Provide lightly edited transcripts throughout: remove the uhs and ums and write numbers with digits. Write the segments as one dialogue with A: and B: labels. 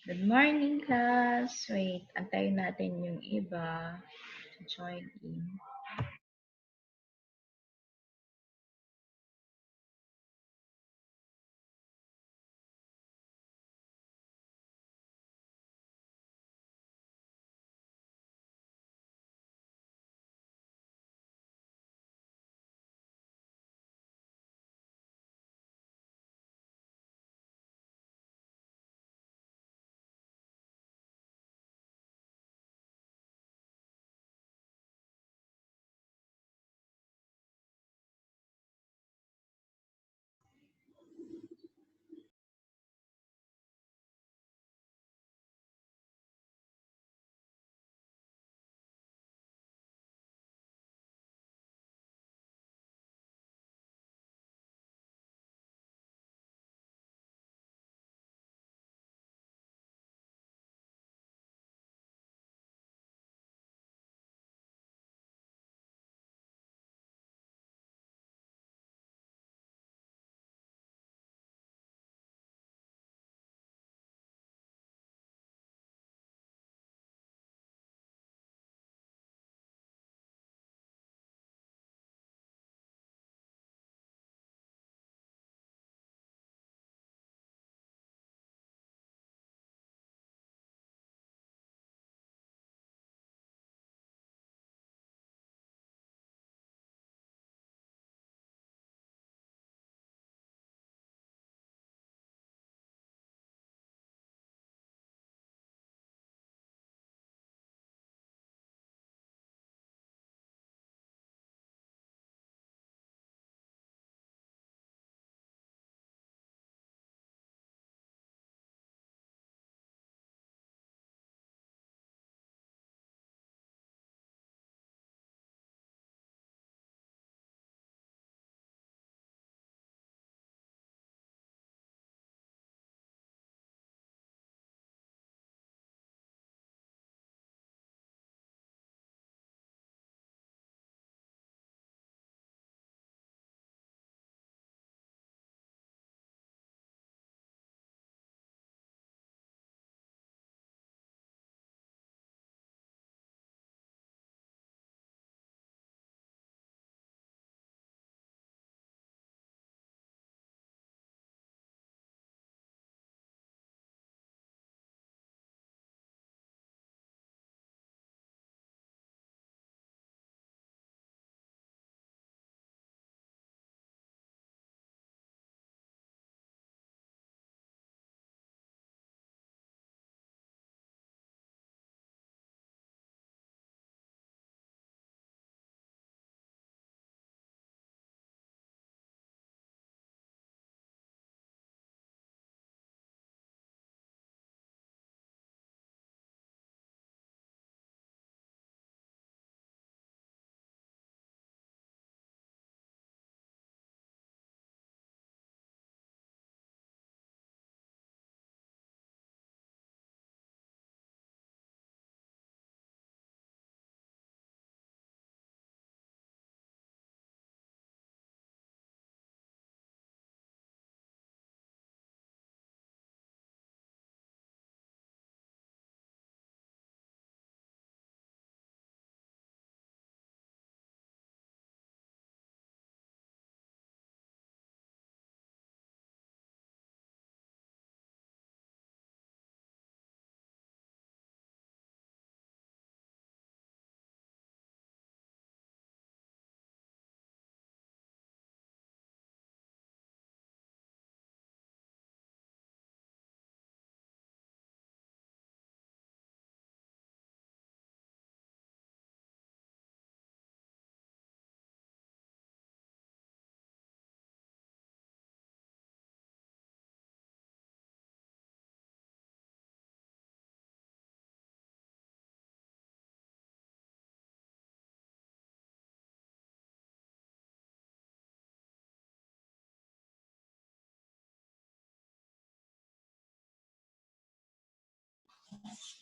A: Good morning, class. Wait, antayin natin yung iba to join in.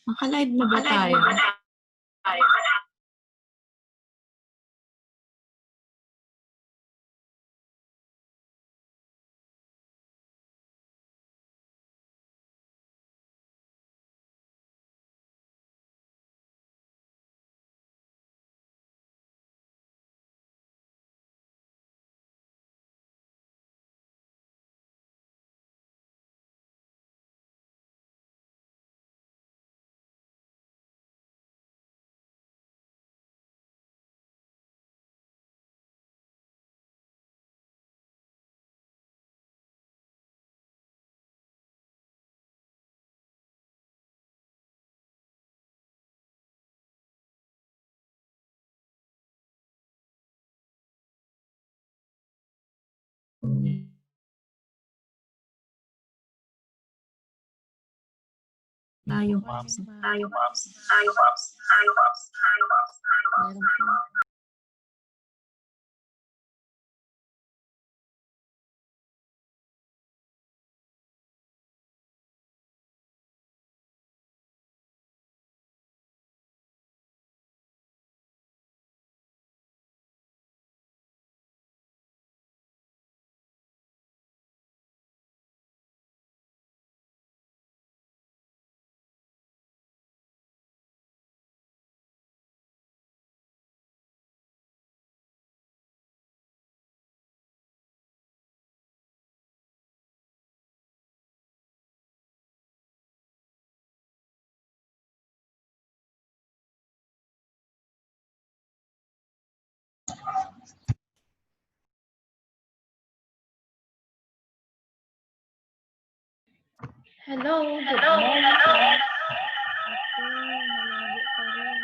B: Naka-live na ba tayo? Tayo.
C: Morning, ma'am.
B: Meron pa.
A: Hello, good morning class. Ako, malabo pa rin.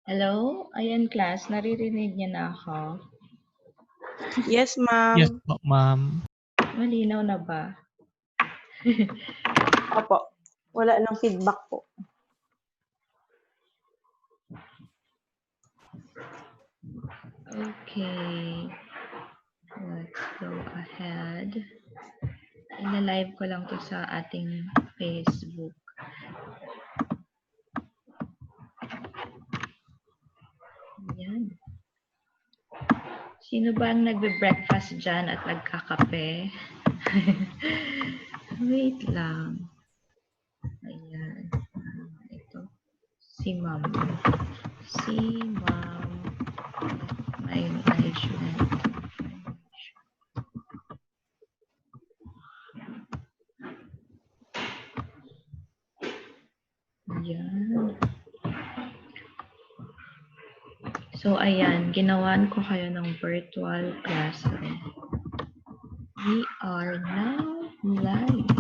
A: Hello? Ayan class, naririnig niya na ako.
D: Yes, ma'am.
C: Yes po, ma'am.
A: Malinaw na ba?
D: Opo. Wala nang feedback po.
A: Okay. Let's go ahead. Ina-live ko lang to sa ating Facebook. Yan. Sino ba ang nagbe-breakfast dyan at nagkakape? Wait lang. Ayan. Ito. Si Maam. Si Maam. May management. Ayan. So, ayan. Ginawan ko kayo ng virtual classroom. We are now live.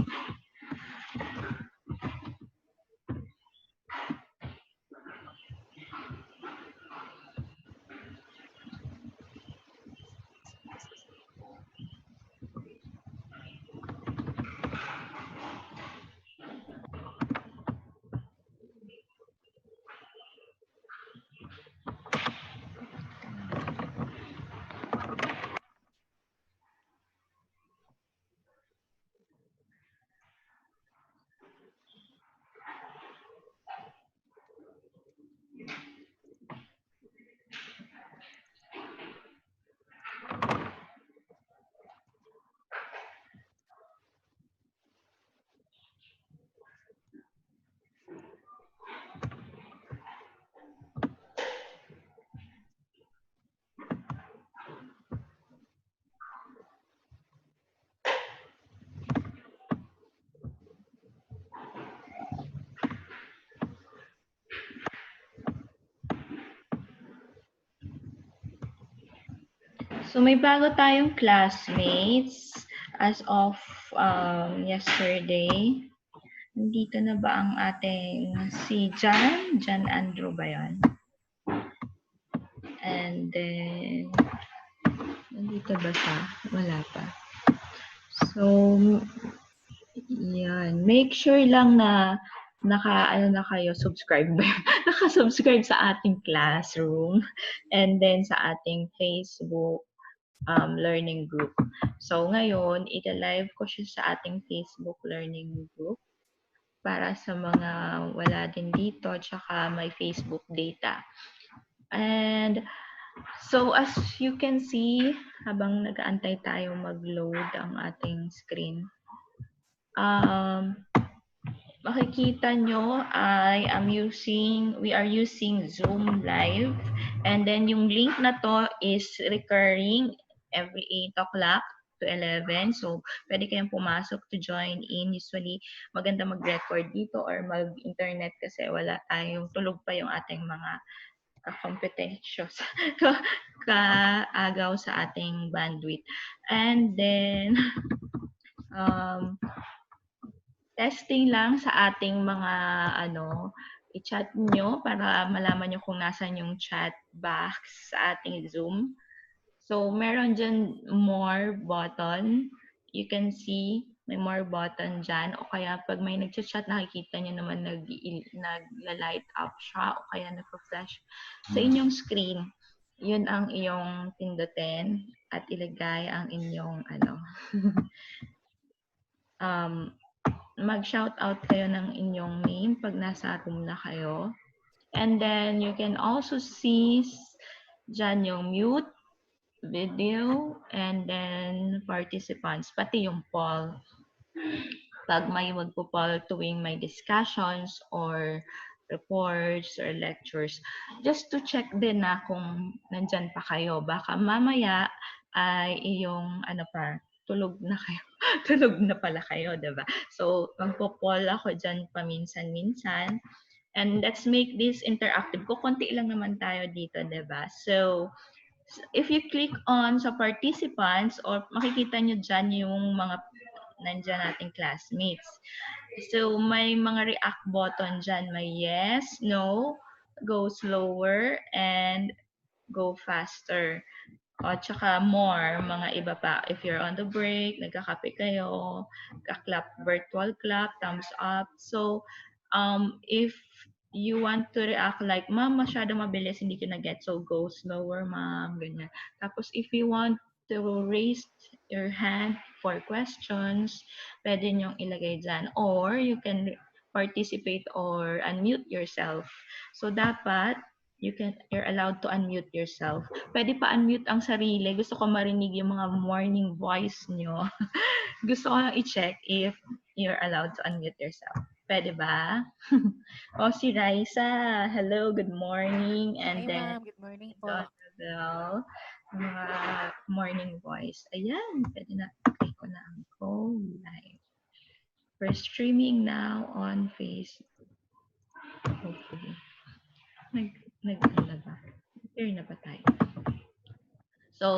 A: So may bago tayong classmates as of yesterday. Nandito na ba ang ating si Jan Andrew ba yun? And then, nandito ba siya? Wala pa. So, yan. Make sure lang na subscribe ba yun? Naka-subscribe sa ating classroom and then sa ating Facebook learning group. So, ngayon, ita-live ko siya sa ating Facebook learning group para sa mga wala din dito, tsaka may Facebook data. And so, as you can see, habang nag-aantay tayo mag-load ang ating screen, makikita nyo we are using Zoom Live. And then yung link na to is recurring every 8 o'clock to 11. So, pwede kayong pumasok to join in. Usually, maganda mag-record dito or mag-internet kasi wala tayong tulog pa yung ating mga computations kaagaw sa ating bandwidth. And then, testing lang sa ating mga i-chat nyo para malaman nyo kung nasan yung chat box sa ating Zoom. So, meron dyan more button. You can see may more button dyan. O kaya pag may nag-chat, nakikita nyo naman nag-light up siya o kaya nag-flash sa inyong screen. Yun ang iyong pindutin at ilagay ang inyong mag-shout out kayo ng inyong name pag nasa room na kayo. And then, you can also see dyan yung mute, video, and then participants, pati yung poll. Pag may magpo-poll tuwing may discussions or reports or lectures, just to check din na kung nandyan pa kayo. Baka mamaya ay tulog na kayo. Tulog na pala kayo, diba? So, magpo-poll ako dyan paminsan-minsan. And let's make this interactive. Kukunti lang naman tayo dito, diba? So, if you click on sa participants, or makikita nyo dyan yung mga nandyan nating classmates. So, may mga react button dyan. May yes, no, go slower, and go faster. O, tsaka more, mga iba pa. If you're on the break, nagkakape kayo, kaklap, virtual clap, thumbs up. So, if you want to react like, Ma'am, masyado mabilis, hindi ko na-get. So, go slower, Ma'am, ganyan. Tapos, if you want to raise your hand for questions, pwede niyong ilagay dyan. Or, you can participate or unmute yourself. So, dapat, you're allowed to unmute yourself. Pwede pa unmute ang sarili. Gusto ko marinig yung mga morning voice nyo. Gusto ko lang i-check if you're allowed to unmute yourself. Pwede ba? O, si Raisa. Hello, good morning. And
C: Hi,
A: then,
C: ma'am. Good morning
A: ito,
C: po.
A: Annabelle. Mga morning voice. Ayan, pwede na. Click ko na ang go live. We're streaming now on Facebook. Hopefully. Nag-ano ba? Clear na ba tayo? So,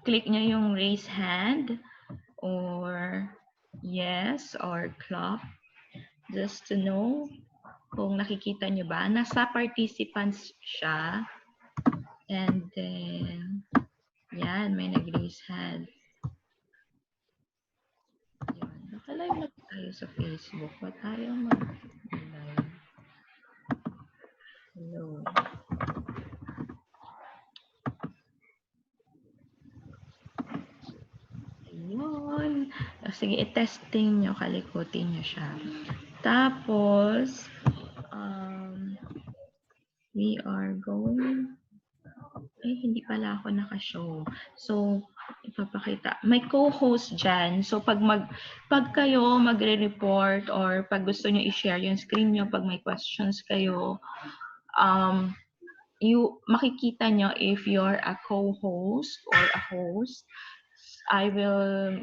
A: click nyo yung raise hand or yes or clap just to know kung nakikita nyo ba. Nasa participants siya. And then, yan, may nag-raise hand. Yan. Naka-live na tayo sa Facebook. Ba't tayo mag-live? Hello. Ayun. Sige, i-testing nyo, kalikutin nyo siya. Tapos, we are going, hindi pala ako naka-show. So, ipapakita. May co-host dyan. So, pag kayo magre-report or pag gusto nyo i-share yung screen nyo, pag may questions kayo, makikita nyo if you're a co-host or a host. I will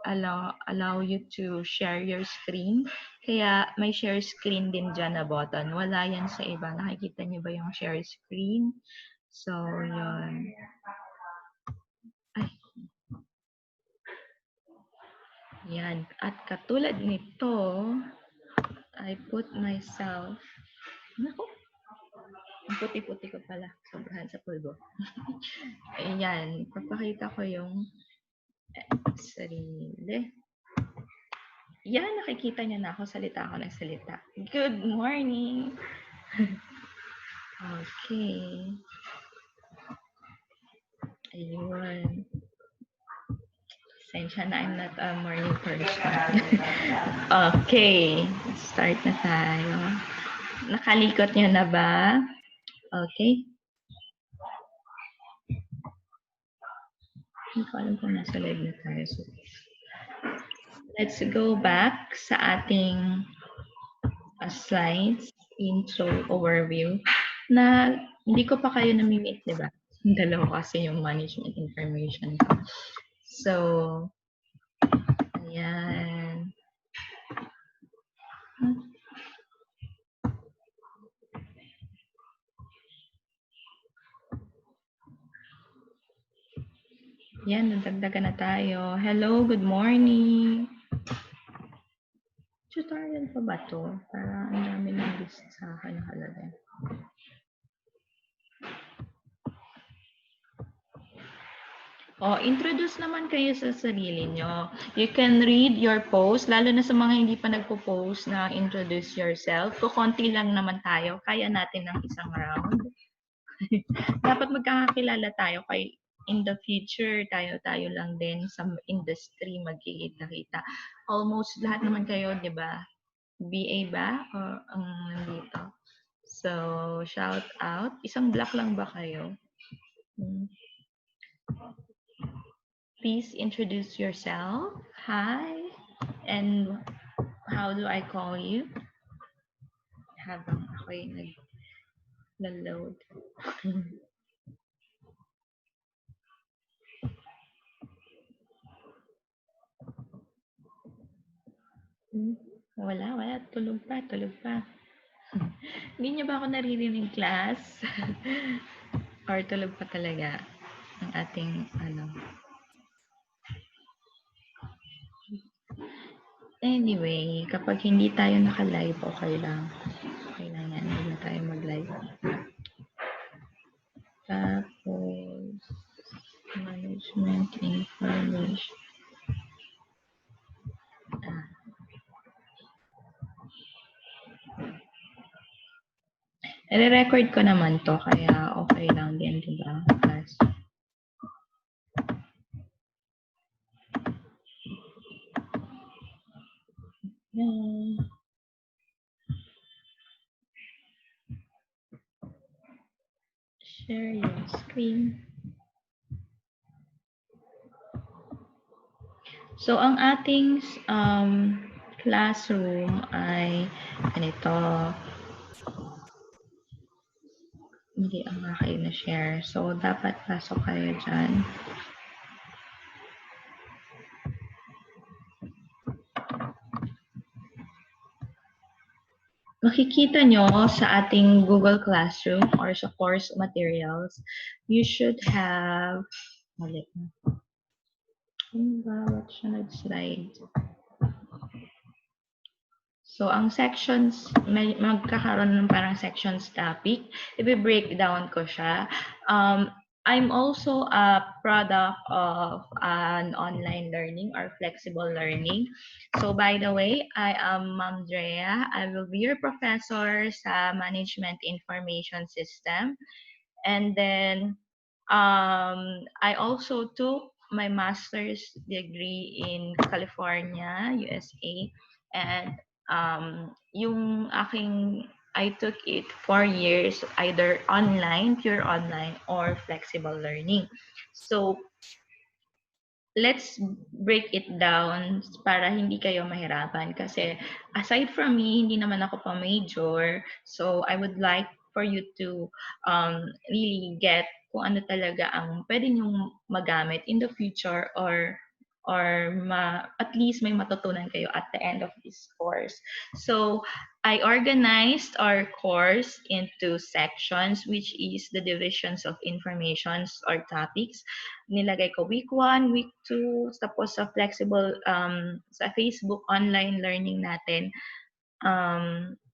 A: allow you to share your screen. Kaya may share screen din dyan na button. Wala yan sa iba. Nakikita niyo ba yung share screen? So, yun. Yan. At katulad nito, I put myself, naku, ang puti-puti ko pala, sobrahan sa pulbo. Ayan, papakita ko yung sarili. Yan, nakikita niyo na ako, salita ako ng salita. Good morning! Okay. Ayun. Sensya na, I'm not a morning person. Okay, start na tayo. Nakalikot niyo na ba? Okay. Hindi ko alam kung nasa live na tayo. So, let's go back sa ating slides, intro, overview, na hindi ko pa kayo nami-meet, di ba? Dalawa kasi yung management information. So, ayan. Yan, nadagdagan na tayo. Hello, good morning. Tutorial pa ba to? Para ang dami ng list sa akin nakalagay. Introduce naman kayo sa sarili nyo. You can read your post, lalo na sa mga hindi pa nagpo-post na introduce yourself. Kukonti lang naman tayo, kaya natin ng isang round. Dapat magkakakilala tayo kay in the future, tayo lang din sa industry magkikita-kita. Almost lahat naman kayo, di ba? BA ba? O ang nandito? So, shout out. Isang block lang ba kayo? Please introduce yourself. Hi. And how do I call you? Habang ako'y nag-load. Wala. Tulog pa. Hindi niyo ba ako naririnig, class? Or tulog pa talaga ang ating Anyway, kapag hindi tayo naka-live, okay lang. Okay lang yan. Hindi na tayo mag-live. Tapos, management information. I-record ko naman to, kaya okay lang din, di ba? Share your screen. So, ang ating classroom ay ganito. Hindi ang kayo na-share. So, dapat pasok kayo dyan. Makikita nyo sa ating Google Classroom or sa course materials, you should have, ulit na. Ba't siya nag-slide? So, ang sections, magkakaroon ng parang sections topic. I-break down ko siya. I'm also a product of an online learning or flexible learning. So, by the way, I am Maam Drea. I will be your professor sa Management Information System. And then, I also took my master's degree in California, USA. And yung I took it 4 years, either online, pure online, or flexible learning. So, let's break it down para hindi kayo mahirapan. Kasi aside from me, hindi naman ako pa major. So, I would like for you to really get kung ano talaga ang pwede nyong magamit in the future or or at least may matutunan kayo at the end of this course. So, I organized our course into sections, which is the divisions of informations or topics. Nilagay ko week 1, week 2, tapos sa flexible, sa Facebook online learning natin,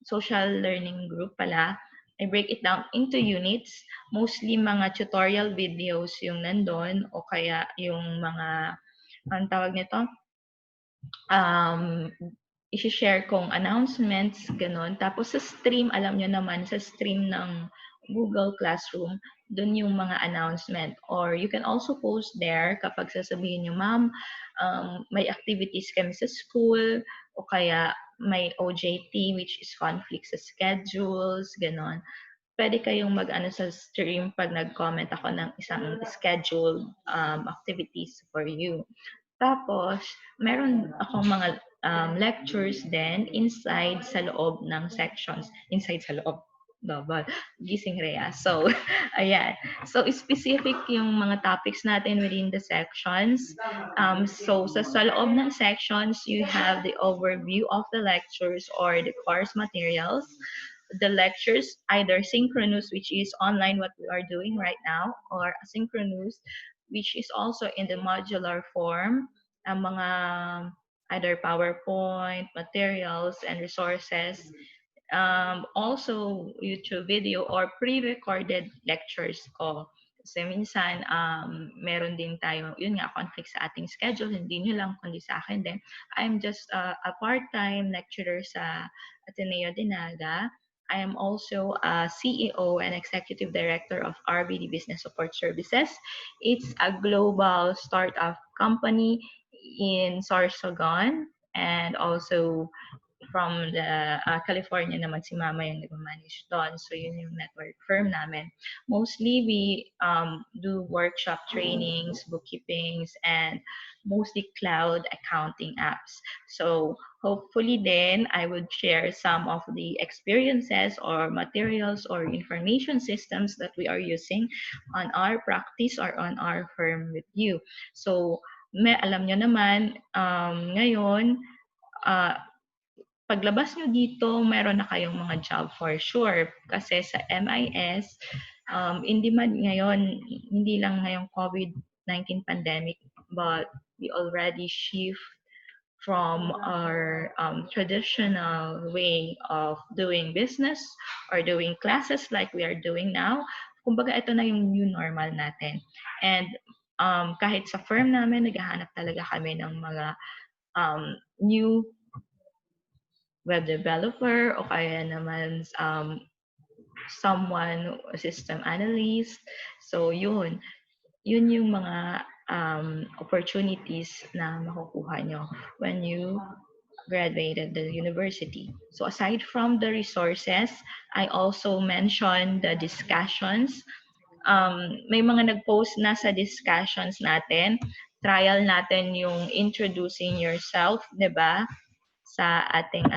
A: social learning group pala, I break it down into units. Mostly mga tutorial videos yung nandun o kaya yung mga, ang tawag nito, um, i-share kong announcements, ganun. Tapos sa stream, alam nyo naman, sa stream ng Google Classroom, dun yung mga announcement. Or you can also post there kapag sasabihin nyo, ma'am, may activities kami sa school, o kaya may OJT, which is conflict sa schedules, ganun. Pwede kayong mag-ano sa stream pag nag-comment ako ng isang scheduled activities for you. Tapos, meron akong mga lectures din inside sa loob ng sections. Inside sa loob. Double. Gising Rhea. So, ayan. So, specific yung mga topics natin within the sections. So, sa loob ng sections, you have the overview of the lectures or the course materials. The lectures, either synchronous, which is online what we are doing right now, or asynchronous, which is also in the modular form, ang mga either PowerPoint, materials, and resources, also YouTube video or pre-recorded lectures ko. Kasi minsan, meron din tayo, yun nga, conflict sa ating schedule, hindi nyo lang, kundi sa akin din. I'm just a part-time lecturer sa Ateneo de Naga. I am also a CEO and Executive Director of RBD Business Support Services. It's a global startup company in Sorsogon, and also from the California naman si Mama yung nag-manage doon. So yun yung network firm namin. Mostly we do workshop trainings, bookkeepings, and mostly cloud accounting apps. So hopefully then I would share some of the experiences or materials or information systems that we are using on our practice or on our firm with you. So alam nyo naman, ngayon, paglabas nyo dito, meron na kayong mga job for sure. Kasi sa MIS, in demand ngayon, hindi lang ngayong COVID-19 pandemic, but we already shift from our traditional way of doing business or doing classes like we are doing now. Kumbaga, ito na yung new normal natin. And kahit sa firm namin, naghahanap talaga kami ng mga new web developer o kaya naman someone, system analyst. So yun yung mga opportunities na makukuha nyo when you graduated the university. So aside from the resources, I also mentioned the discussions. May mga nag-post na sa discussions natin. Trial natin yung introducing yourself, 'di ba? Sa ating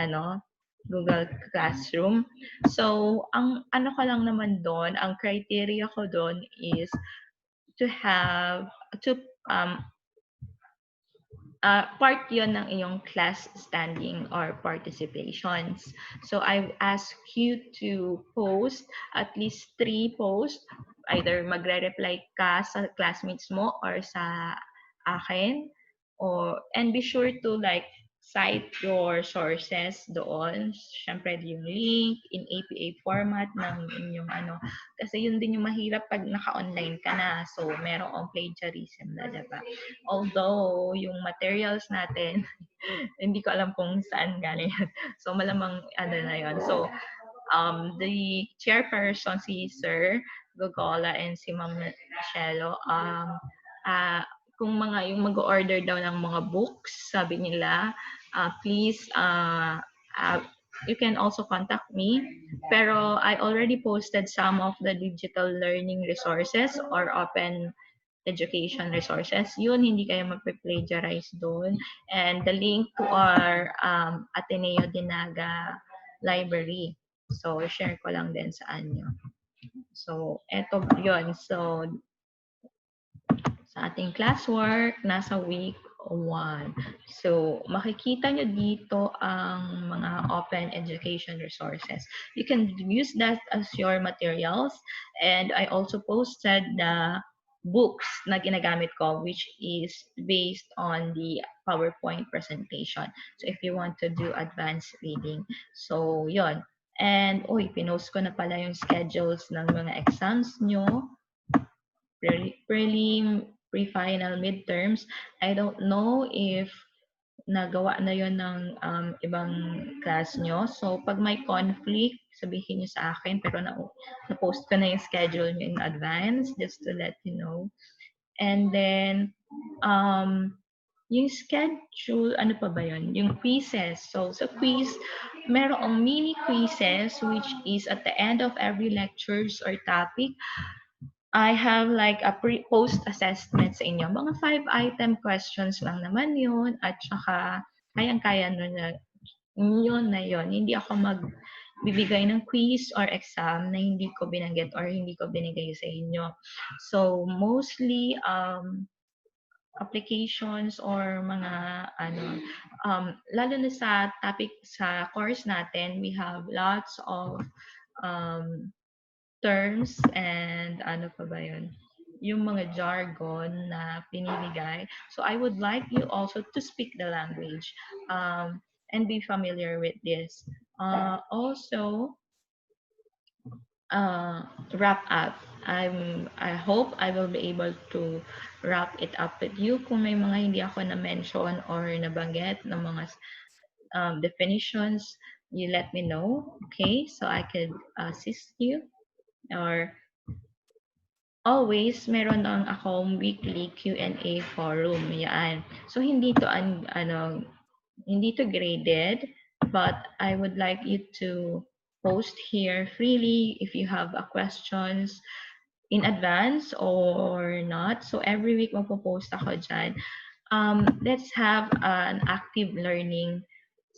A: Google Classroom. So, ang ano ko lang naman doon, ang criteria ko doon is to have to part yon ng iyong class standing or participations. So I ask you to post at least 3 posts, either magre-reply ka sa classmates mo or sa akin, and be sure to like cite your sources doon. Siyempre yung link in APA format ng inyong kasi yun din yung mahirap pag naka-online ka na. So merong plagiarism na, diba? Although yung materials natin hindi ko alam kung saan galing. So malamang na yun. So the chairperson, si Sir Gogola and si Ma'am Michelo, kung yung mag-order daw ng mga books, sabi nila, please, you can also contact me. Pero I already posted some of the digital learning resources or open education resources. Yun, hindi kayo magpe-plagiarize doon. And the link to our Ateneo de Naga library. So, share ko lang din sa inyo. So, yun. So, sa ating classwork, nasa week 1. So, makikita nyo dito ang mga open education resources. You can use that as your materials. And I also posted the books na ginagamit ko, which is based on the PowerPoint presentation. So, if you want to do advanced reading. So, yon. And, pinost ko na pala yung schedules ng mga exams nyo. Prelim, pre-final, midterms. I don't know if nagawa na yon ng ibang class nyo. So, pag may conflict, sabihin nyo sa akin. Pero na-post ko na yung schedule nyo in advance just to let you know. And then, yung schedule, ano pa ba yun? Yung quizzes. So, sa quiz, merong mini quizzes which is at the end of every lectures or topic. I have like a post assessment sa inyo. Mga 5-item questions lang naman yun. At saka, kayang-kaya nun na yun. Hindi ako magbibigay ng quiz or exam na hindi ko binanggit or hindi ko binigay sa inyo. So, mostly, applications or mga lalo na sa topic sa course natin, we have lots of terms and ano pa ba yun? Yung mga jargon na pinibigay. So I would like you also to speak the language and be familiar with this. Also, wrap up. I hope I will be able to wrap it up with you. Kung may mga hindi ako na-mention or nabanggit ng mga definitions, you let me know, okay? So I could assist you. Or always meron lang akong weekly Q&A forum. Yan. So hindi to hindi to graded, but I would like you to post here freely if you have questions in advance or not. So every week magpo-post ako dyan. Let's have an active learning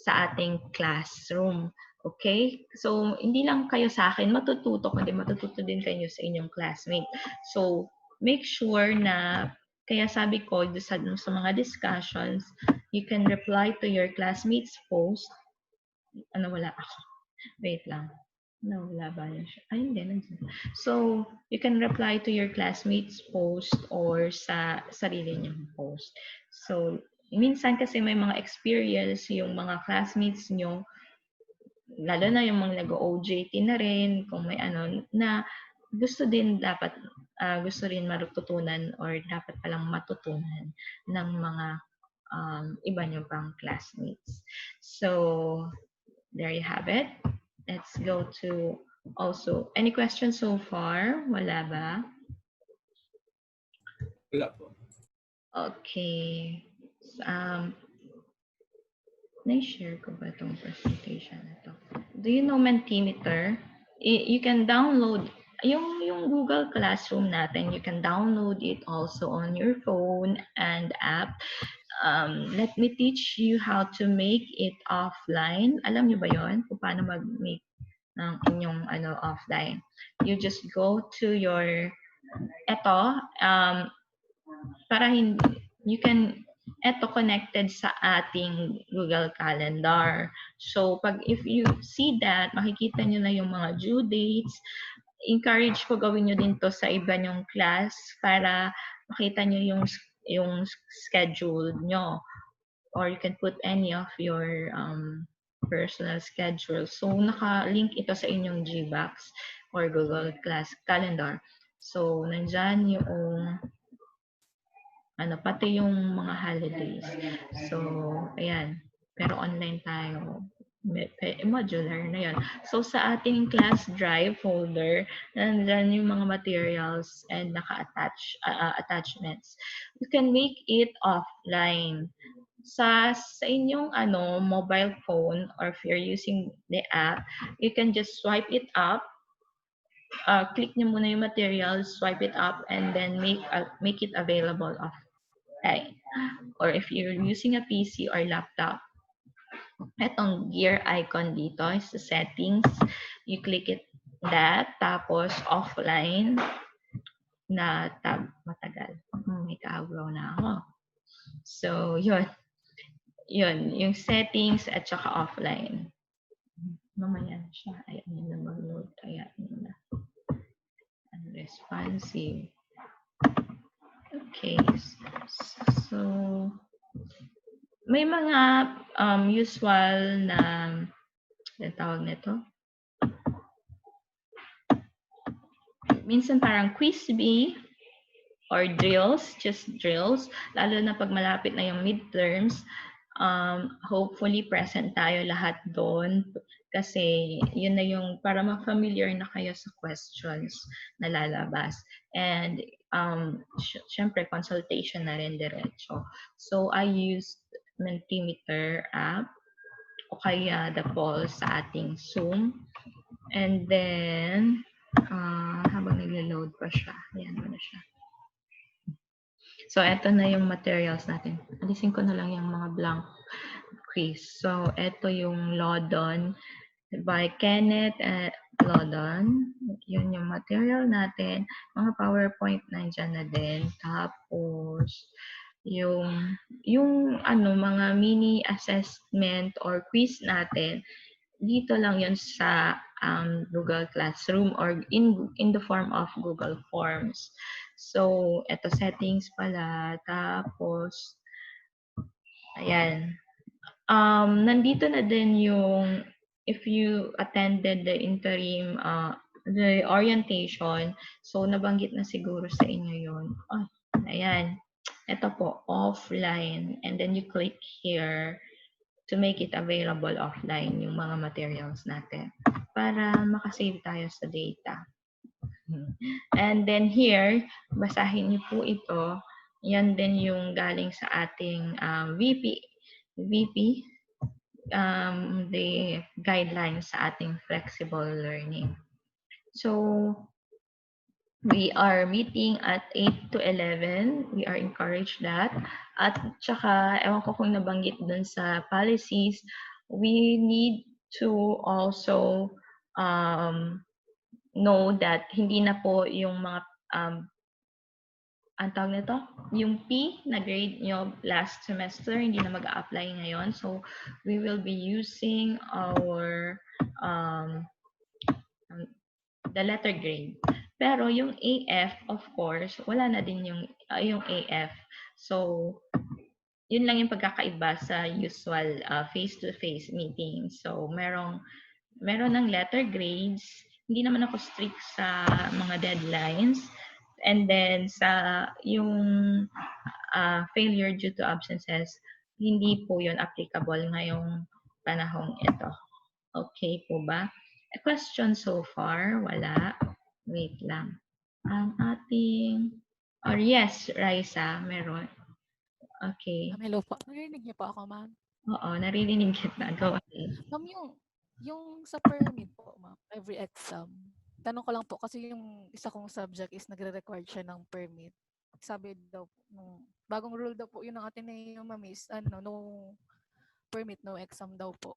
A: sa ating classroom. Okay? So, hindi lang kayo sa akin matututo, kundi matututo din kayo sa inyong classmate. So, make sure na, kaya sabi ko sa mga discussions, you can reply to your classmates' post. Wala ako. Wait lang. Wala ba yun siya? Ay, hindi. Nandiyan. So, you can reply to your classmates' post or sa sarili niyong post. So, minsan kasi may mga experience yung mga classmates nyo, lalo na yung mga nag-OJT na rin, kung may na gusto rin matutunan or dapat palang matutunan ng mga iba nyo pang classmates. So, there you have it. Let's go to also, any questions so far? Wala ba?
C: Wala po.
A: Okay. Na-share ko ba itong presentation na to? Do you know Mentimeter? You can download yung Google Classroom natin. You can download it also on your phone and app. Let me teach you how to make it offline. Alam niyo ba yon? Kung paano mag-make ng inyong offline. You just go to your para connected sa ating Google Calendar. So if you see that, makikita nyo na yung mga due dates. Encourage ko gawin nyo din to sa iba nyong class para makita nyo yung schedule nyo. Or you can put any of your personal schedule. So, naka-link ito sa inyong Gbox or Google Class Calendar. So, nandyan yung pati yung mga holidays. So, ayan. Pero online tayo. Modular na yun. So, sa ating class drive folder, nandyan yung mga materials and naka-attach attachments. You can make it offline. Sa inyong mobile phone, or if you're using the app, you can just swipe it up. Click nyo muna yung materials, swipe it up, and then make it available offline. Or if you're using a PC or laptop, etong gear icon dito is the settings. You click it tapos offline na tab. Matagal. May kaagaw na ako. So, yun. Yun, yung settings at saka offline. Mamaya na siya. Ayaw niya na mag-load. Kaya na. Unresponsive. Okay. So, may mga usual na tawag nito. Minsan parang quiz bee or drills, just drills, lalo na pag malapit na yung midterms. Hopefully present tayo lahat doon kasi yun na yung para ma-familiar na kayo sa questions na lalabas. And syempre consultation na rin diretso. So I used Mentimeter app o kaya the poll sa ating Zoom. And then habang naglo-load pa siya, ayan mo na siya. So, eto na yung materials natin. Alisin ko na lang yung mga blank quiz. So, eto yung Laudon by Kenneth Laudon. Yun yung material natin. Mga PowerPoint nandyan na din. Tapos, yung mga mini assessment or quiz natin, dito lang yun sa Google Classroom or in the form of Google Forms. So, eto settings pala. Tapos, ayan. Nandito na din yung if you attended the interim, the orientation. So, nabanggit na siguro sa inyo yun. Oh, ayan. Ito po, offline. And then you click here to make it available offline yung mga materials natin para makasave tayo sa data. And then here, basahin niyo po ito. Yan din yung galing sa ating VP, the guidelines sa ating flexible learning. So, we are meeting at 8 to 11. We are encouraged that. At saka, ewan ko kung nabanggit dun sa policies, we need to also know that hindi na po yung mga ang tawag nito, yung P na grade nyo last semester, hindi na mag-a-apply ngayon. So, we will be using our the letter grade. Pero yung AF, of course, wala na din yung AF. So, yun lang yung pagkakaiba sa usual face-to-face meeting. So, meron ng letter grades. Hindi naman ako strict sa mga deadlines. And then, sa yung failure due to absences, hindi po yun applicable ngayong panahong ito. Okay po ba? A question so far? Wala. Wait lang. Ang ating... Or yes, Raisa, meron. Okay.
B: Hello po. Narinig niyo po ako, ma'am?
A: Oo, naririnig kita. Go ahead.
B: Ma'am, yung sa permit po, ma'am, every exam, tanong ko lang po, kasi yung isa kong subject is nagre-required siya ng permit. Sabi daw, nung bagong rule daw po, yun ang Ateneo, ma'am, is no permit, no exam daw po.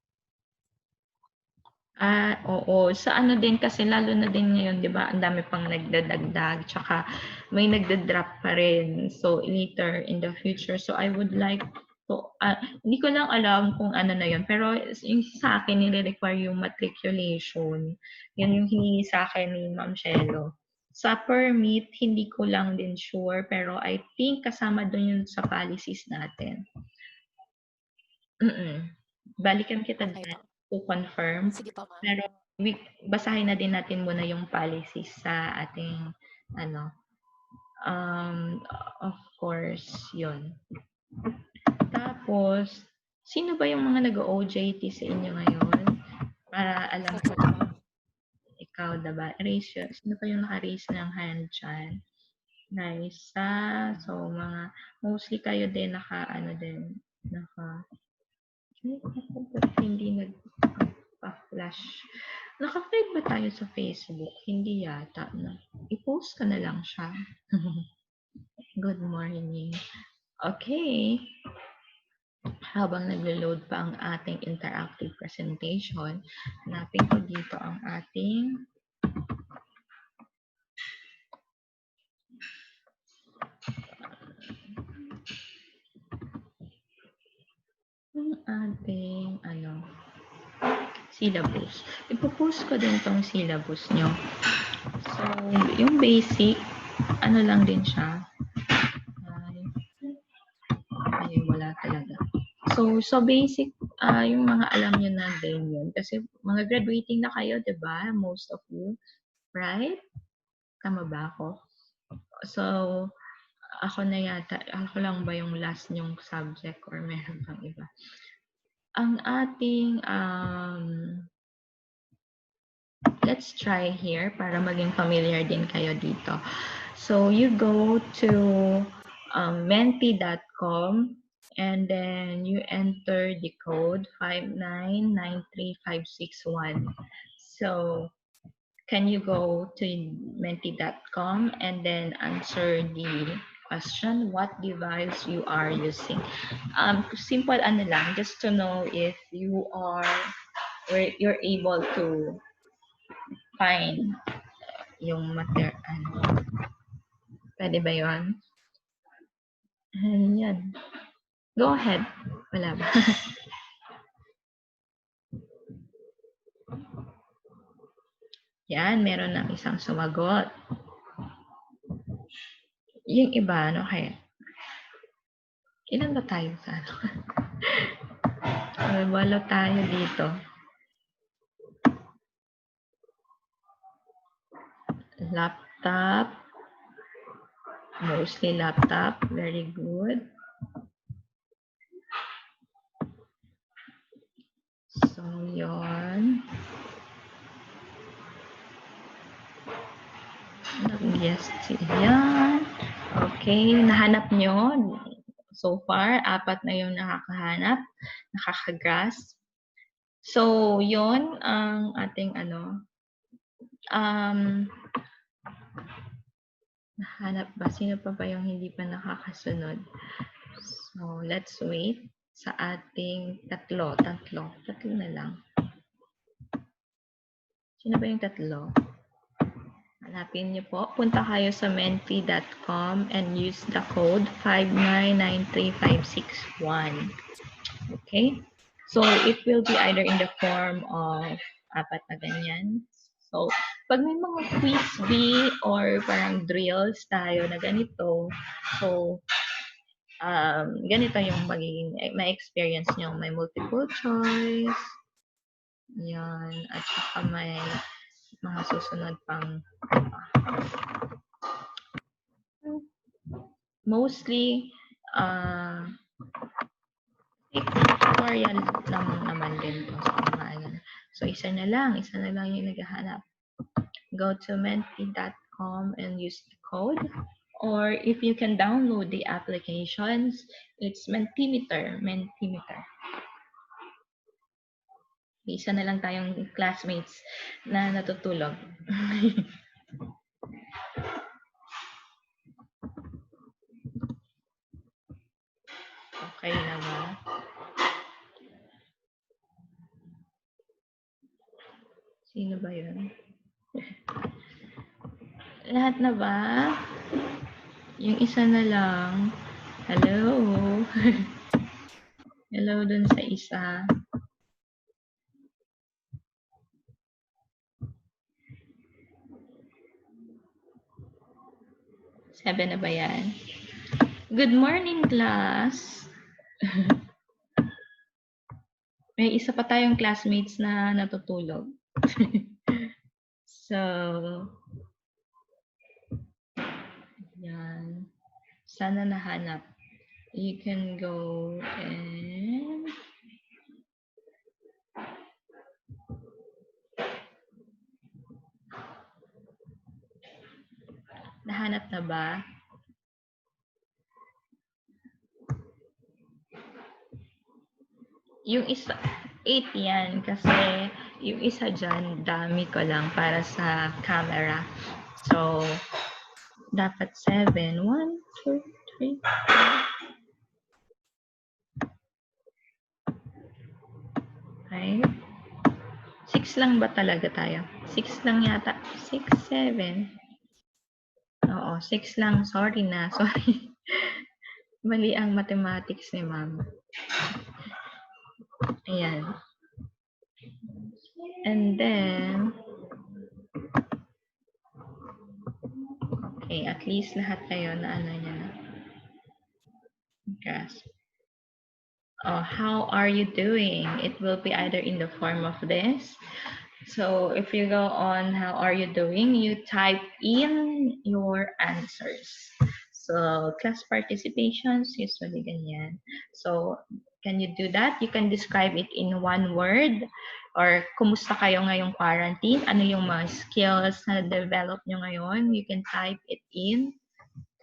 A: Oo. Sa ano din kasi lalo na din ngayon, 'di ba? Ang dami pang nagdadagdag, tsaka may nagda-drop pa rin. So later in the future. So I would like to hindi ko lang alam kung ano na 'yon, pero yung sa akin nire-require yung matriculation. Yan yung hiningi sa akin ni Ma'am Shelo. Sa permit, hindi ko lang din sure, pero I think kasama doon yun sa policies natin. Balikan kita
B: Okay
A: dyan
B: po.
A: to confirm.
B: Sige po, ma'am.
A: Pero basahin na din natin muna yung policies sa ating of course, yun. Tapos, sino ba yung mga nag-OJT sa inyo ngayon? Para alam
B: Ako
A: ko,
B: po, ma'am.
A: ikaw, diba? Raise your, sino pa yung naka-raise ng hand dyan? Raisa, so mostly kayo din hindi nagpa-flash. Naka-feed ba tayo sa Facebook? Hindi yata. I-post ka na lang siya. Good morning. Okay. Habang naglo-load pa ang ating interactive presentation, hanapin ko dito ang ating ating syllabus. Ipopost ko din tong syllabus nyo. So, yung basic, lang din siya. Ay, wala talaga. So basic, yung mga alam nyo na din yun. Kasi mga graduating na kayo, di ba? Most of you. Right? Tama ba ako? So, ako lang ba yung last nyong subject or meron pang iba? Ang ating, let's try here para maging familiar din kayo dito. So, you go to menti.com and then you enter the code 5993561. So, can you go to menti.com and then answer the question, what device you are using? Simple lang, just to know if you are, or you're able to find yung material. Pwede ba yun? Yan. Go ahead. Wala ba? Yan, meron ng isang sumagot. Yung iba, ano kaya? Ilan ba tayo sa ano? Walo tayo dito. Laptop. Mostly laptop. Very good. So, yun. Yes, yan. Okay, nahanap nyo. So far, 4 na yung nakakahanap. Nakakagrasp. So, yun ang ating nahanap ba? Sino pa ba yung hindi pa nakakasunod? So, let's wait sa ating tatlo. Tatlo na lang. Sino ba yung tatlo? Hanapin niyo po. Punta kayo sa menti.com and use the code 5993561. Okay? So, it will be either in the form of 4 na ganyan. So, pag may mga quiz bee or parang drills tayo na ganito, so, ganito yung magiging, may experience nyo. May multiple choice. Yan. At saka may mga susunod pang mostly, tutorial lang naman din to sa mga So, isa na lang yung naghahanap. Go to menti.com and use the code. Or if you can download the applications, it's Mentimeter. Isa na lang tayong classmates na natutulog. Okay na ba? Sino ba yun? Lahat na ba? Yung isa na lang. Hello? Hello dun sa isa. Seven na ba yan? Good morning, class. May isa pa tayong classmates na natutulog. So, yan. Sana nahanap. You can go and nahanap na ba? Yung isa, 8 yan kasi yung isa dyan, dami ko lang para sa camera. So, dapat 7. 1, 2, 3, 4, 5. 6 lang ba talaga tayo? 6 lang yata. 6, 7. Oo, 6 lang. Sorry na. Sorry. Mali ang mathematics ni Ma'am. Ayan. And then, okay, at least lahat kayo na ano niya na. Grasp. Oh, how are you doing? It will be either in the form of this. So if you go on how are you doing, you type in your answers. So class participations, usually ganyan. So can you do that? You can describe it in one word or kumusta kayo ngayong quarantine? Ano yung mga skills na develop nyo ngayon? You can type it in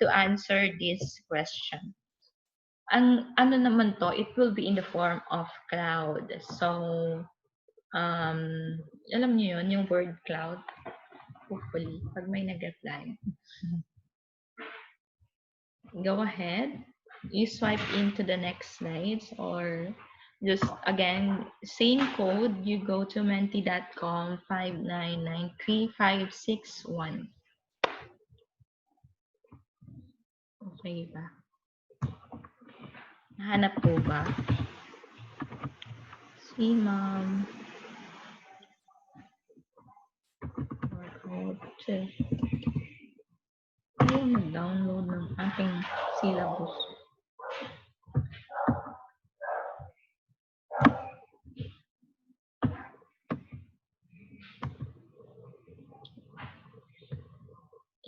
A: to answer this question. Ang ano naman to, it will be in the form of cloud. So, alam niyo yun, yung word cloud. Hopefully, pag may nag-reply. Go ahead. You swipe into the next slides or just, again, same code. You go to menti.com 5993561. Okay ba? Nahanap po ba? Si Ma'am. Okay. Ayaw mag-download ng aking syllabus.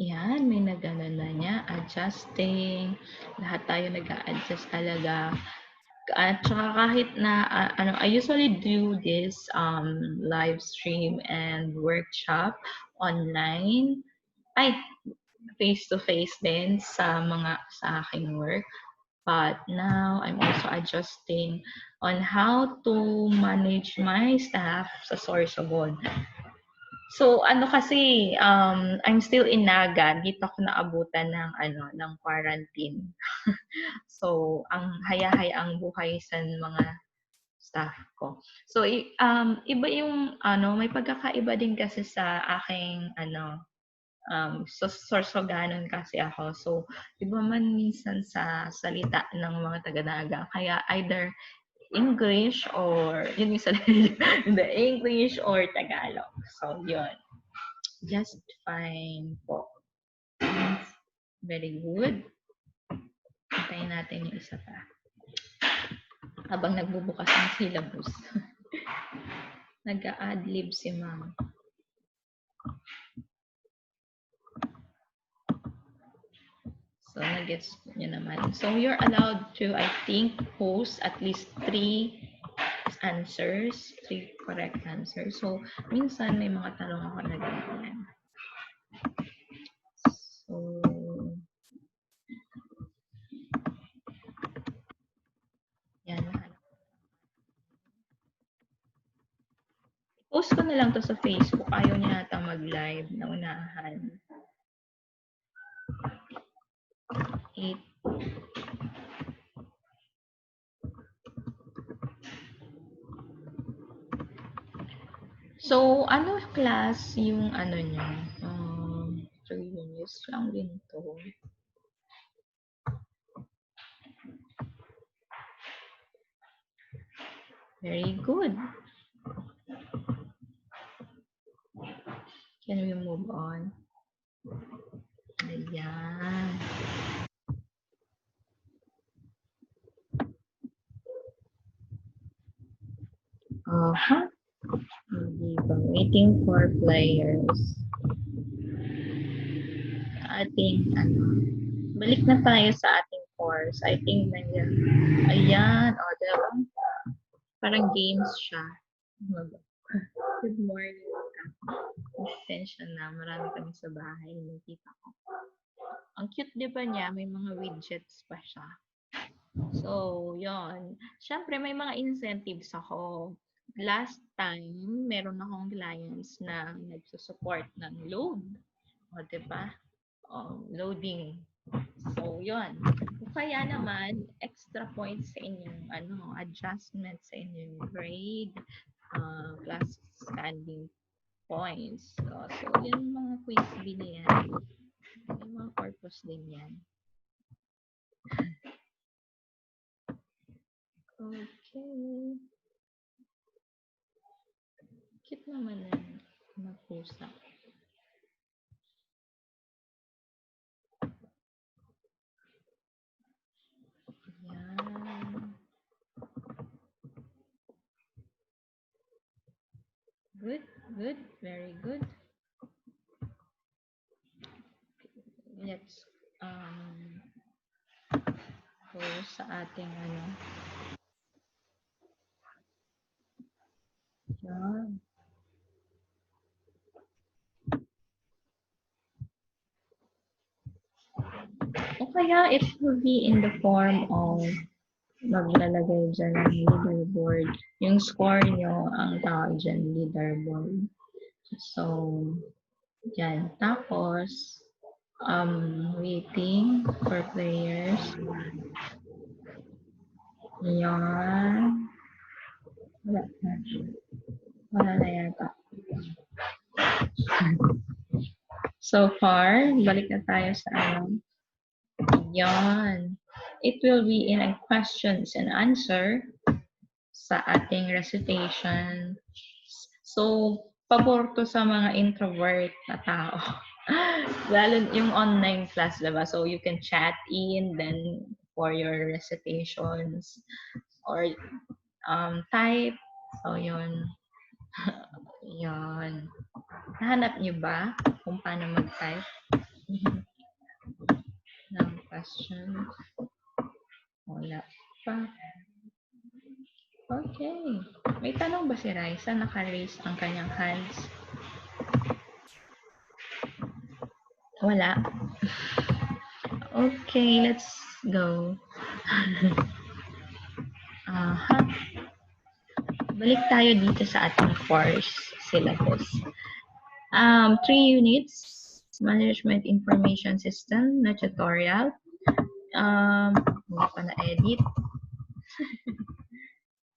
A: Yan, may nag-ano na niya, adjusting. Lahat tayo nag-a-adjust talaga. At saka kahit na, I usually do this live stream and workshop online. Ay, face-to-face din sa aking work. But now, I'm also adjusting on how to manage my staff sa Sorsogon. So, ano kasi, I'm still in Naga. Dito ako naabutan ng quarantine. So, ang haya-haya ang buhay sa mga staff ko. So, iba yung, may pagkakaiba din kasi sa aking, Sorsoganon kasi ako. So, iba man minsan sa salita ng mga taga-Naga. Kaya either English or, yun yung the English or Tagalog. So, yun. Just fine po. Very good. Hintayin natin yung isa pa. Habang nagbubukas ng syllabus. Nag-a-adlib si Ma'am. So, nag-gets nyo naman. So, you're allowed to, I think, post at least 3 answers, 3 correct answers. So, minsan may mga tanong ako na ganyan. So, yan. Post ko na lang to sa Facebook. Ayaw niya natang mag-live na unahan. 8. So, ano class yung ano niya? 3 units lang din to. Very good. Can we move on? Ayan. Hindi ba? Waiting for players. Ating, balik na tayo sa ating course. I think nandiyan. Ayan. O, diba? Parang games siya. Good morning. Extension na. Marami kami sa bahay. Nakita ko. Ang cute, di ba niya? May mga widgets pa siya. So, yon. Siyempre, may mga incentives ako. Last time, meron akong clients na nagsusupport ng load. O, diba? Loading. So, yon. Kaya naman, extra points sa inyong adjustment sa inyong grade, class standing points. So, yung mga quiz din yan. Yung mga purpose din yan. Okay. Cute naman yan. Mga pusa. Yan. Good, good, very good. Let's go sa ating ano. Yan. O kaya it will be in the form of maglalagay dyan ng leaderboard. Yung score nyo ang tawag dyan, leaderboard. So, yan. Tapos, waiting for players. Yan. Wala na. Wala na yata. So far, balik na tayo sa ano. Yan. It will be in a questions and answer sa ating recitation. So, pabor to sa mga introvert na tao. Lalo yung online class, diba? So, you can chat in then for your recitations or type. So, yun. Yun. Nahanap niyo ba kung paano mag-type ng questions? Wala pa. Okay. May tanong ba si Raisa? Naka-raise ang kanyang hands. Wala. Okay, let's go. Balik tayo dito sa ating course syllabus. 3 units. Management Information System na tutorial. Hindi pa na-edit.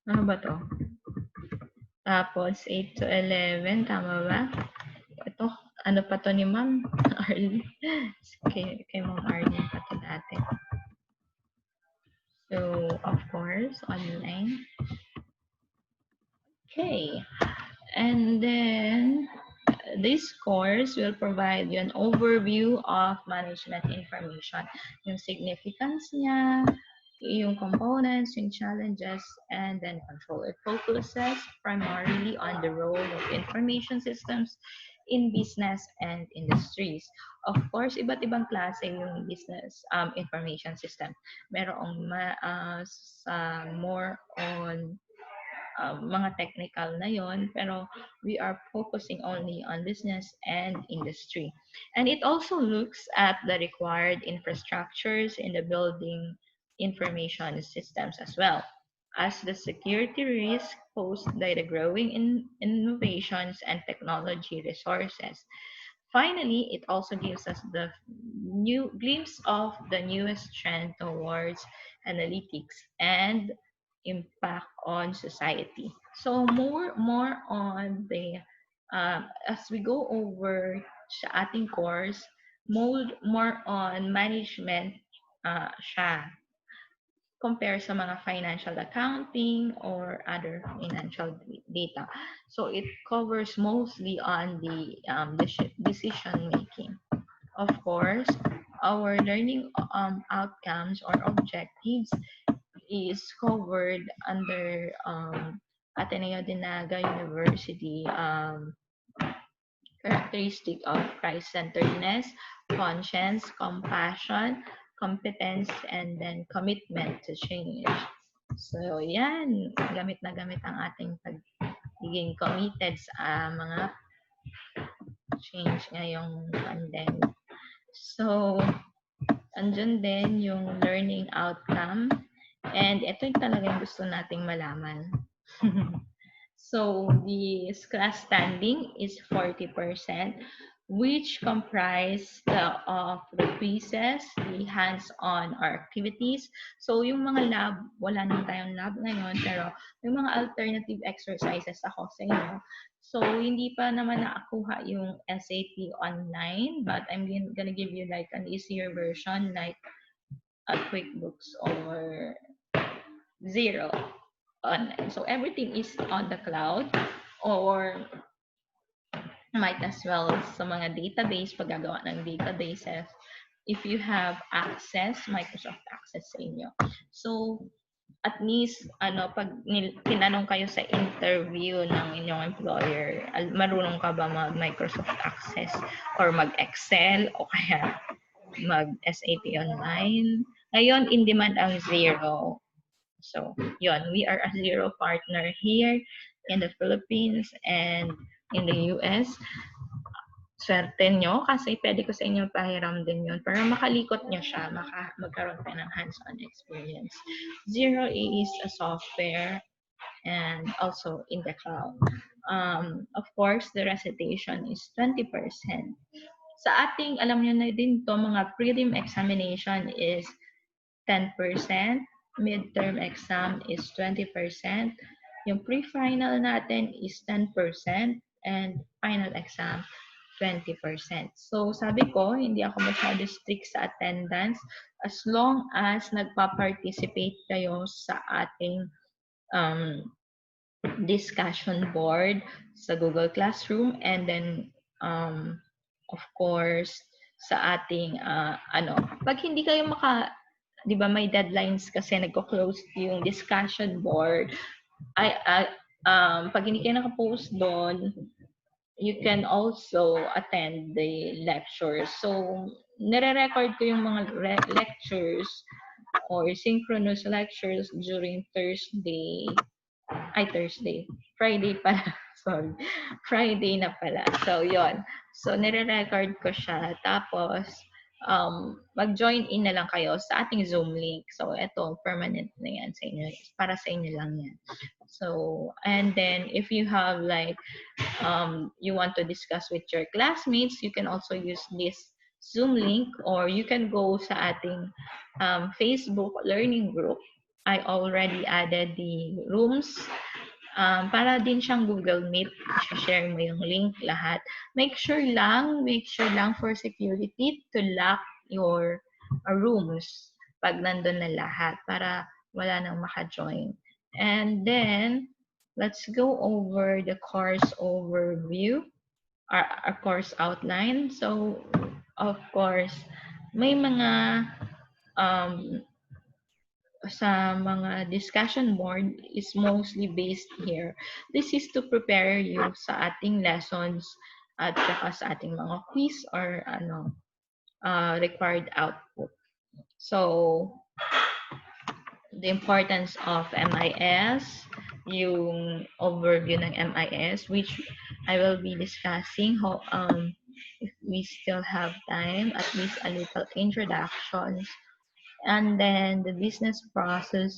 A: Ano ba to? Tapos, 8 to 11. Tama ba? Ito, ano pa to ni Ma'am? Arlie. Kay Ma'am Arlie pa to dati. So, of course, online. Okay. And then, this course will provide you an overview of management information. Yung significance niya, yung components, yung challenges, and then control. It focuses primarily on the role of information systems in business and industries. Of course, iba't ibang klase yung business information system. Merong more on mga technical na yon, pero we are focusing only on business and industry. And it also looks at the required infrastructures in the building information systems as well as the security risk posed by the growing innovations and technology resources. Finally, it also gives us the new glimpse of the newest trend towards analytics and impact on society. So more on the as we go over sa ating course, more on management siya compare sa mga financial accounting or other financial data. So it covers mostly on the decision making. Of course, our learning outcomes or objectives is covered under Ateneo de Naga University characteristic of Christ-centeredness, conscience, compassion, competence, and then commitment to change. So, yan. Gamit na gamit ang ating pagiging committed sa mga change ngayong pandemic. So, andyan din yung learning outcome. And ito yung talagang gusto nating malaman. So, the class standing is 40%, which comprise of the quizzes, the hands-on activities. So, yung mga lab, wala nang tayong lab ngayon, pero yung mga alternative exercises ako sa inyo. So, hindi pa naman nakakuha yung SAT online, but I'm gonna give you like an easier version, like a QuickBooks or Zero online. So everything is on the cloud or might as well sa mga database, paggagawa ng databases, if you have access, Microsoft access sa inyo. So, at least, pag tinanong kayo sa interview ng inyong employer, marunong ka ba mag-Microsoft Access or mag-Excel o kaya mag-SAP Online? Ngayon, in demand ang zero. So, yun, we are a zero partner here in the Philippines and in the US. Swerte nyo kasi pwede ko sa inyo pahiram din yun para makalikot nyo siya, magkaroon kayo ng hands-on experience. Zero is a software and also in the cloud. Of course, the recitation is 20%. Sa ating, alam nyo na din to, mga prelim examination is 10%, midterm exam is 20%, yung pre-final natin is 10%, and final exam 20%. So, sabi ko, hindi ako masyado strict sa attendance as long as nagpa-participate kayo sa ating discussion board sa Google Classroom and then, of course, sa ating, pag hindi kayo di ba may deadlines kasi nagko-close yung discussion board, pag hindi kayo nakapost doon, you can also attend the lectures. So, nire-record ko yung mga lectures or synchronous lectures during Friday pala. Sorry. Friday na pala. So, yon. So, nire-record ko siya. Tapos, mag-join in na lang kayo sa ating Zoom link. So, ito, permanent na yan sa inyo. Para sa inyo lang yan. So, and then, if you have you want to discuss with your classmates, you can also use this Zoom link or you can go sa ating Facebook learning group. I already added the rooms. Para din siyang Google Meet, share mo yung link lahat. Make sure lang for security to lock your rooms pag nandun na lahat para wala nang maka-join. And then, let's go over the course overview, our course outline. So, of course, may mga sa mga discussion board is mostly based here. This is to prepare you sa ating lessons at saka sa ating mga quiz or required output. So, the importance of MIS, yung overview ng MIS, which I will be discussing how, if we still have time, at least a little introductions. And then the business processes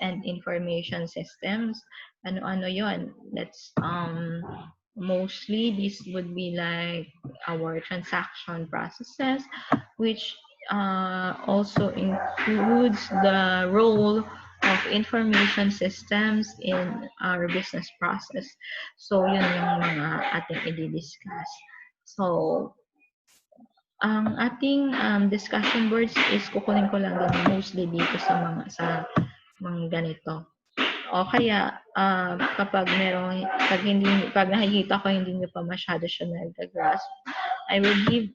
A: and information systems. Ano yon? That's mostly this would be like our transaction processes, which also includes the role of information systems in our business process. So yun yung mga ating i-discuss. So ang ating discussion boards is kukunin ko lang din mostly dito sa mga ganito. O kaya kapag pag nakikita ko hindi niyo pa masyado siya nag-grasp, I will give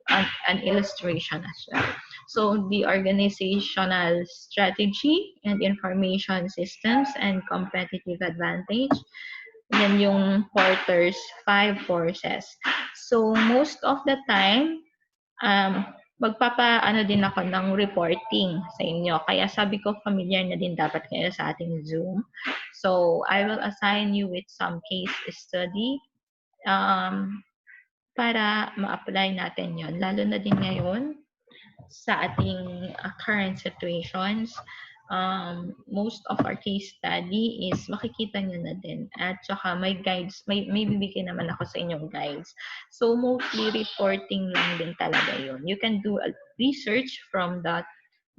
A: an illustration as well. So the organizational strategy and information systems and competitive advantage. Yan yung Porter's 5 forces. So most of the time, magpapaano din ako ng reporting sa inyo. Kaya sabi ko, familiar na din dapat kayo sa ating Zoom. So, I will assign you with some case study para ma-apply natin yon. Lalo na din ngayon sa ating current situations. Most of our case study is makikita nyo na din. At saka may guides, may bibigyan naman ako sa inyong guides. So, mostly reporting lang din talaga yun. You can do a research from that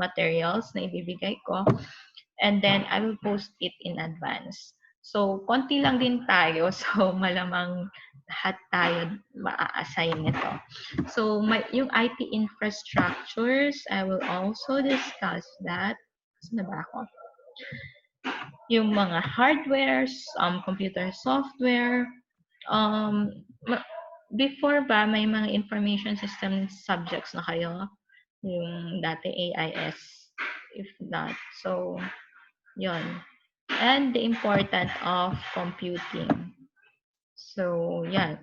A: materials na ibibigay ko. And then, I will post it in advance. So, konti lang din tayo. So, malamang lahat tayo ma-assign nito. So, yung IT infrastructures, I will also discuss that. Saan na ba ako? yung mga hardwares, computer software, before ba may mga information system subjects na kayo? Yung dati AIS, if not. So, yon. And the importance of computing. So, yan.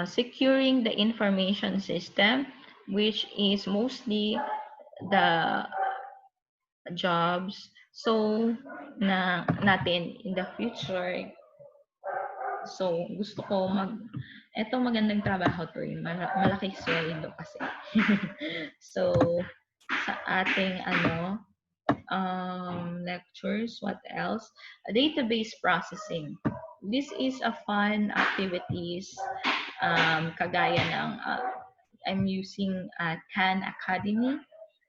A: Securing the information system, which is mostly the jobs. So, natin in the future. So, gusto ko eto magandang trabaho to eh. Malaki sweldo kasi. So, sa ating lectures, what else? Database processing. This is a fun activities, kagaya ng, I'm using Khan Academy,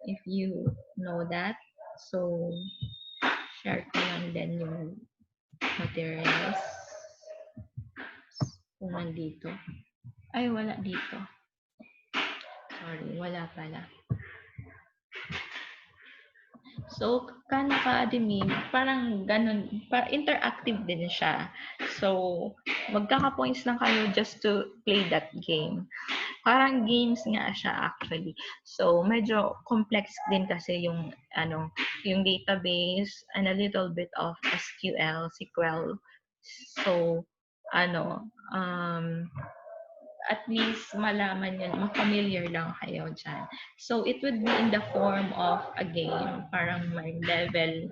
A: if you know that. So, share ko lang din yung materials. Kung nandito. Ay, wala dito. Sorry, wala pala. So, Khan Academy, parang ganun, interactive din siya. So, magkaka-points lang kayo just to play that game. Parang games nga siya actually. So, medyo complex din kasi yung, yung database and a little bit of SQL, SQL. So, at least malaman yun, ma-familiar lang kayo dyan. So, it would be in the form of a game, parang may leveling.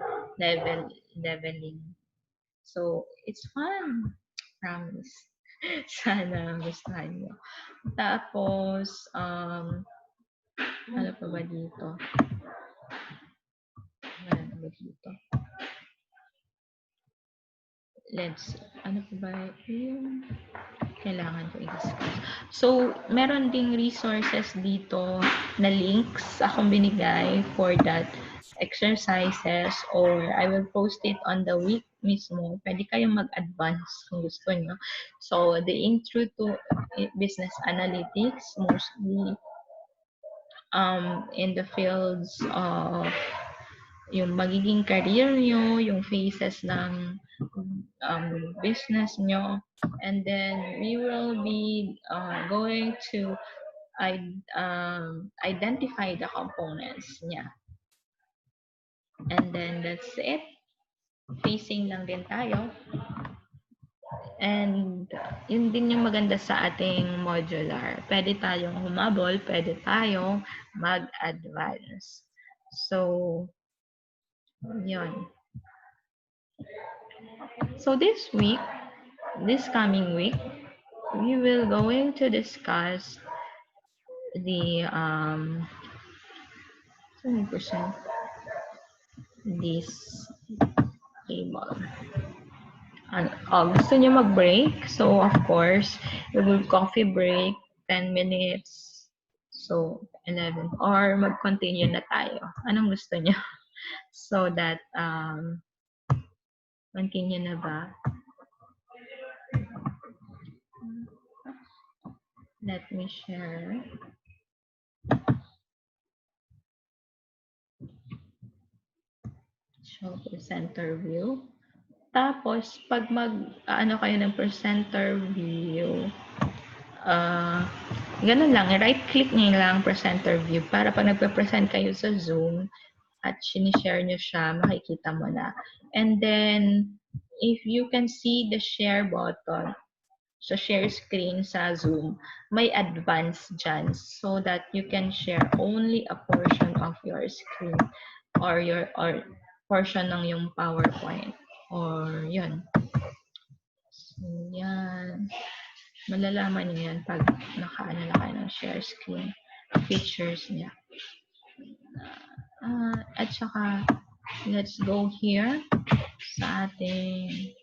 A: So, it's fun. Promise. Sana gustuhan nyo. Tapos, ano pa ba dito? Ano ba dito? Let's see. Ano pa ba yung kailangan ko i-discuss? So, meron ding resources dito na links akong binigay for that exercises, or I will post it on the week mismo. Pwede kayong mag-advance kung gusto nyo. So, the intro to business analytics, mostly in the fields of yung magiging career nyo, yung phases ng business nyo, and then we will be going to identify the components niya. And then that's it. Facing lang din tayo. And yun din yung maganda sa ating modular. Pwede tayong humabol, pwede tayong mag-advance. So, yun. So this coming week, we will going to discuss the 20% this table. Gusto niyo mag-break? So, of course, we will coffee break, 10 minutes. So, 11. Or mag-continue na tayo. Anong gusto niyo? So that, continue na ba? Let me share. Show presenter view. Tapos, pag kayo ng presenter view, ganun lang, right-click nyo lang presenter view para pag nagpe-present kayo sa Zoom at sinishare nyo siya, makikita mo na. And then, if you can see the share button, so share screen sa Zoom, may advance dyan so that you can share only a portion of your screen or portion ng yung PowerPoint. Or yun. So, yan. Malalaman nyo yan pag nakaano na kayo ng share screen. Features niya. At saka, let's go here sa ating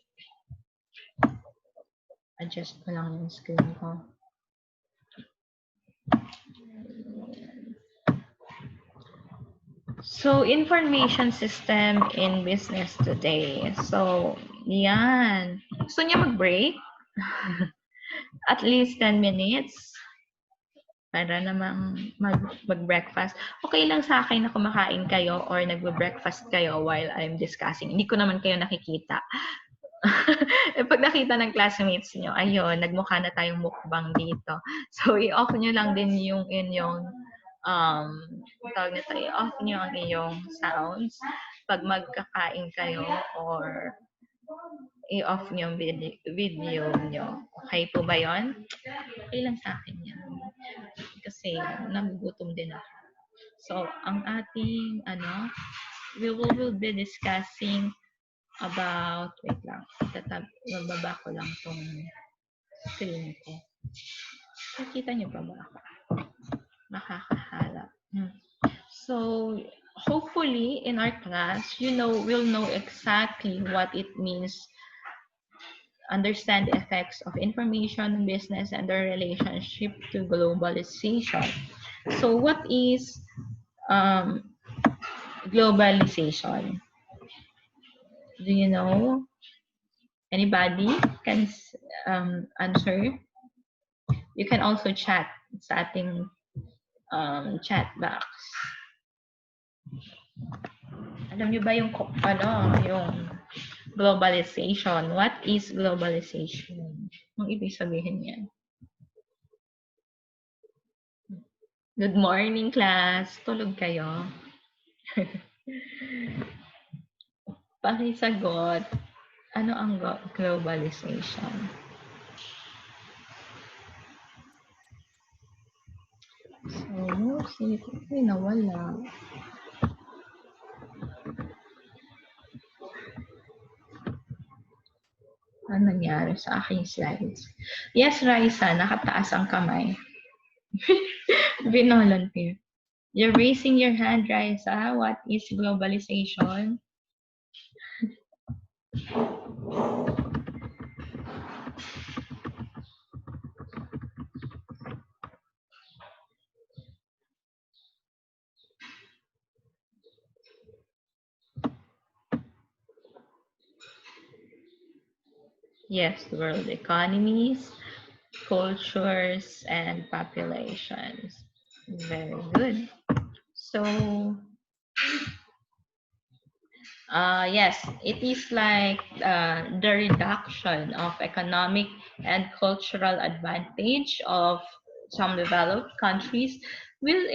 A: adjust ko lang yung screen ko. So, information system in business today. So, yan. Gusto niya mag-break? At least 10 minutes. para namang mag-breakfast. Okay lang sa akin na kumakain kayo or nagbe-breakfast kayo while I'm discussing. Hindi ko naman kayo nakikita. Pag nakita ng classmates nyo, ayun, nagmukha na tayong mukbang dito. So, i-off nyo lang din yung inyong tawag na tayo, i-off nyo ang inyong sounds pag magkakain kayo or i-off nyo yung video nyo. Okay po ba yun? Okay lang sa akin yan. Kasi nagugutom din ako. So, ang ating, we will be discussing about, wait lang, bababa ko lang tong screen ko. Nakita niyo pa ba ako? Nakakahalap. So, hopefully, in our class, we'll know exactly what it means, understand the effects of information, business, and their relationship to globalization. So, what is globalization? Do you know? Anybody can answer? You can also chat sa ating chat box. Alam niyo ba yung globalization? What is globalization? Ang ibig sabihin niyan? Good morning, class. Tulog kayo? Pakisagot. Ano ang globalization? So, ay, nawala. Ano nangyari sa aking slides? Yes, Raisa, nakataas ang kamay. Volunteer. You're raising your hand, Raisa. What is globalization? Yes, world economies, cultures, and populations. Very good. So, yes, it is like the reduction of economic and cultural advantage of some developed countries will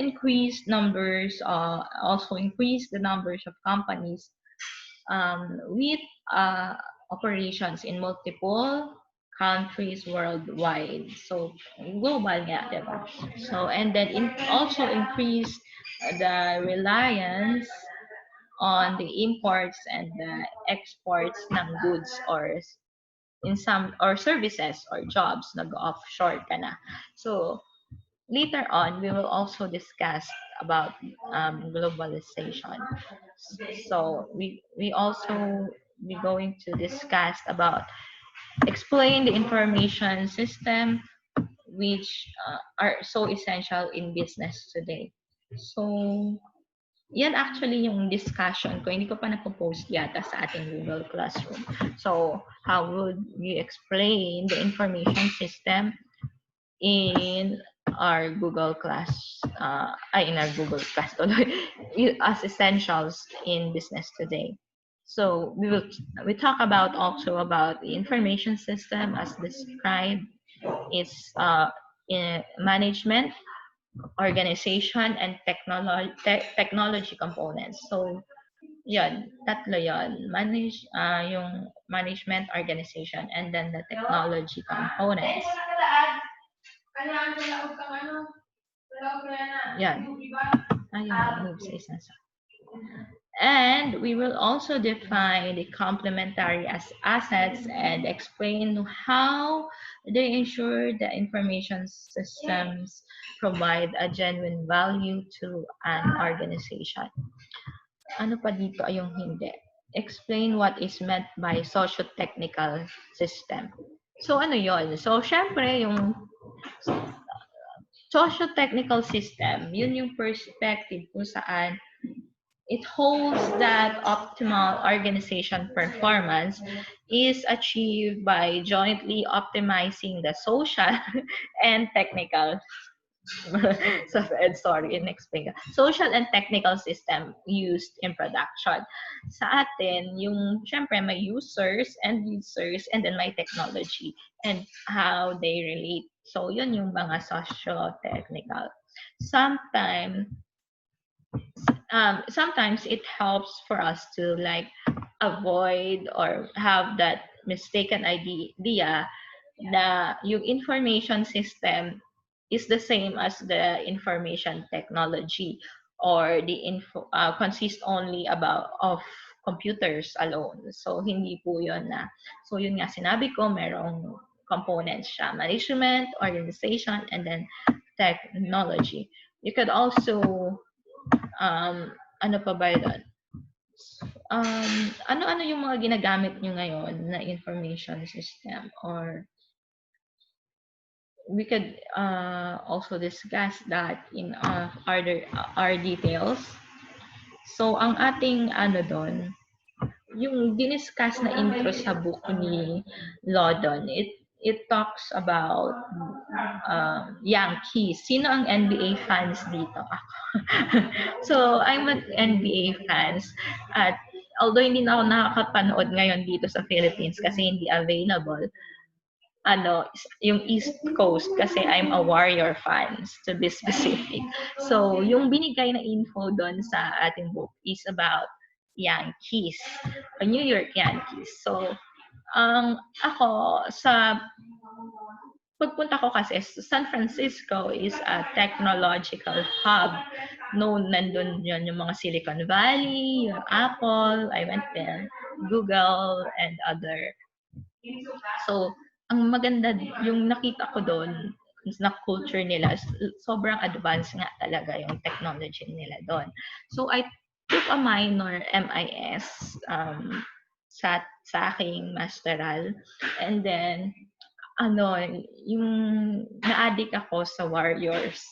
A: also increase the numbers of companies with operations in multiple countries worldwide. So, global nga, diba? So, and then also increase the reliance on the imports and the exports ng goods or services or jobs, nag-offshore ka na. So, later on, we will also discuss about globalization. So we also be going to discuss about explain the information system which are so essential in business today. So, yan actually yung discussion ko. Hindi ko pa napopost yata sa ating Google Classroom. So, how would you explain the information system in our Google Class, in our Google Class as essentials in business today. So we talk about also about the information system as described, its in management, organization, and technology components. So yun, tatlo yun. Yung management, organization, and then the technology components. Yan. Ayun, move sa isa sa. And we will also define the complementary as assets and explain how they ensure the information systems provide a genuine value to an organization. Ano pa dito ay yung hindi? Explain what is meant by socio-technical system. So ano yon? So syempre yung socio-technical system, yun yung perspective kung saan it holds that optimal organization performance is achieved by jointly optimizing the social and technical sorry, in-explain ka. Social and technical system used in production. Sa atin, yung, syempre, may users, and then may technology, and how they relate. So, yun yung mga socio-technical. Sometimes it helps for us to like avoid or have that mistaken idea na yung information system is the same as the information technology, or the info consist only about of computers alone. So hindi po yun na. So yun nga sinabi ko, merong components siya: management, organization, and then technology. You could also ano pa ba yun? Ano-ano yung mga ginagamit nyo ngayon na information system, or we could also discuss that in our details. So, ang ating ano doon, yung diniscuss na intro sa book ni Laudon, it talks about Yankees. Sino ang NBA fans dito? Ako. So, I'm an NBA fans. At although hindi na ako nakakapanood ngayon dito sa Philippines kasi hindi available, yung East Coast kasi I'm a Warrior fans to be specific. So, yung binigay na info doon sa ating book is about Yankees, New York Yankees. So, ako sa pagpunta ko kasi, San Francisco is a technological hub. Nandun yun yung mga Silicon Valley, yung Apple, I went there, Google, and other. So, ang maganda, yung nakita ko doon, na culture nila, sobrang advanced nga talaga yung technology nila doon. So, I took a minor MIS sa aking masteral. And then, yung na-addict ako sa Warriors.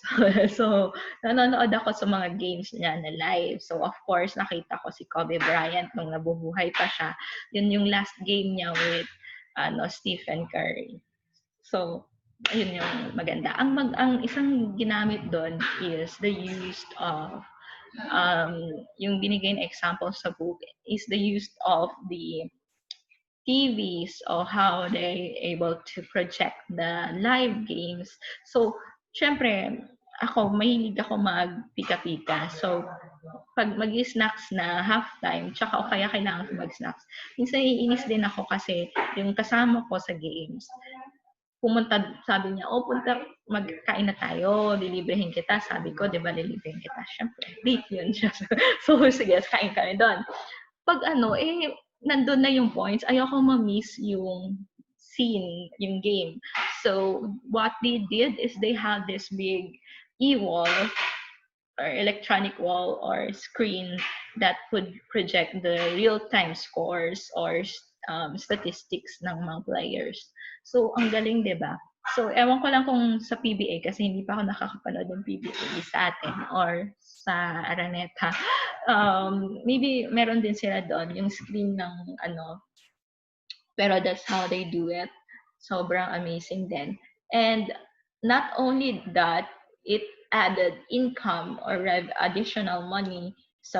A: So, nanonood ako sa mga games niya na live. So, of course, nakita ko si Kobe Bryant nung nabubuhay pa siya. Yun yung last game niya with Stephen Curry. So, ayun yung maganda. Ang isang ginamit doon is the use of yung binigay na example sa book is the use of the TVs, or how they able to project the live games. So, syempre, mahilig ako mag-pika-pika. So, pag mag-snacks na halftime, tsaka o kaya kailangan ko mag-snacks, minsan iinis din ako kasi yung kasama ko sa games, sabi niya, magkain na tayo, lilibrehin kita. Sabi ko, di ba, lilibrehin kita. Syempre, date yun siya. So, sige, kain kami doon. Pag nandun na yung points, ayoko ma-miss yung scene, yung game. So, what they did is they had this big e-wall or electronic wall or screen that would project the real-time scores or statistics ng mga players. So, ang galing, di ba? So, ewan ko lang kung sa PBA kasi hindi pa ako nakakapanood ng PBA sa atin or sa Araneta. Maybe meron din sila doon yung screen ng pero that's how they do it. Sobrang amazing din. And not only that, it added income or additional money sa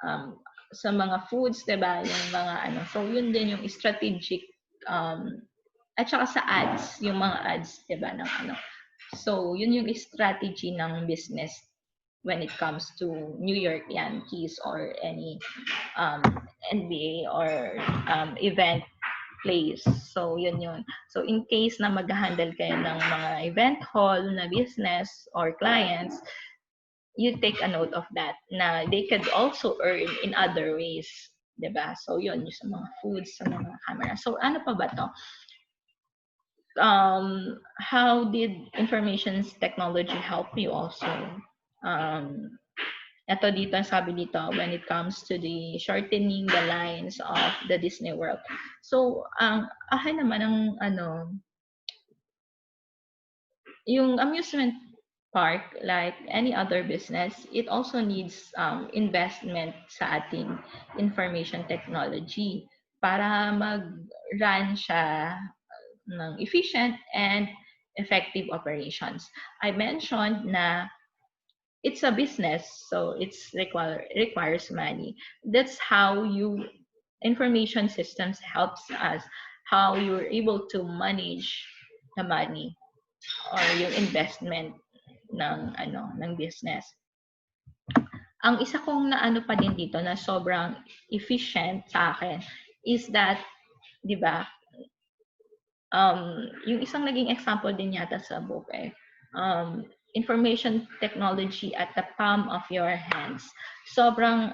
A: um, mga foods, 'di ba? Yung mga So yun din yung strategic at saka sa ads, yung mga ads, 'di ba, ng So yun yung strategy ng business when it comes to New York Yankees or any NBA or event place. So, yun yun. So, in case na mag-handle kayo ng mga event hall na business or clients, you take a note of that na they could also earn in other ways. Diba? So, yun. Yung sa mga foods, sa mga camera. So, ano pa ba to? How did information technology help you also? Ito dito, sabi dito, when it comes to the shortening the lines of the Disney World. So, ang akin naman yung amusement park, like any other business, it also needs investment sa ating information technology para mag-run siya ng efficient and effective operations. I mentioned na it's a business, so it's requires money. That's how information systems helps us, how you're able to manage the money or yung investment ng business. Ang isa kong naano pa din dito na sobrang efficient sa akin is that, 'di ba? Yung isang naging example din yata sa book information technology at the palm of your hands. Sobrang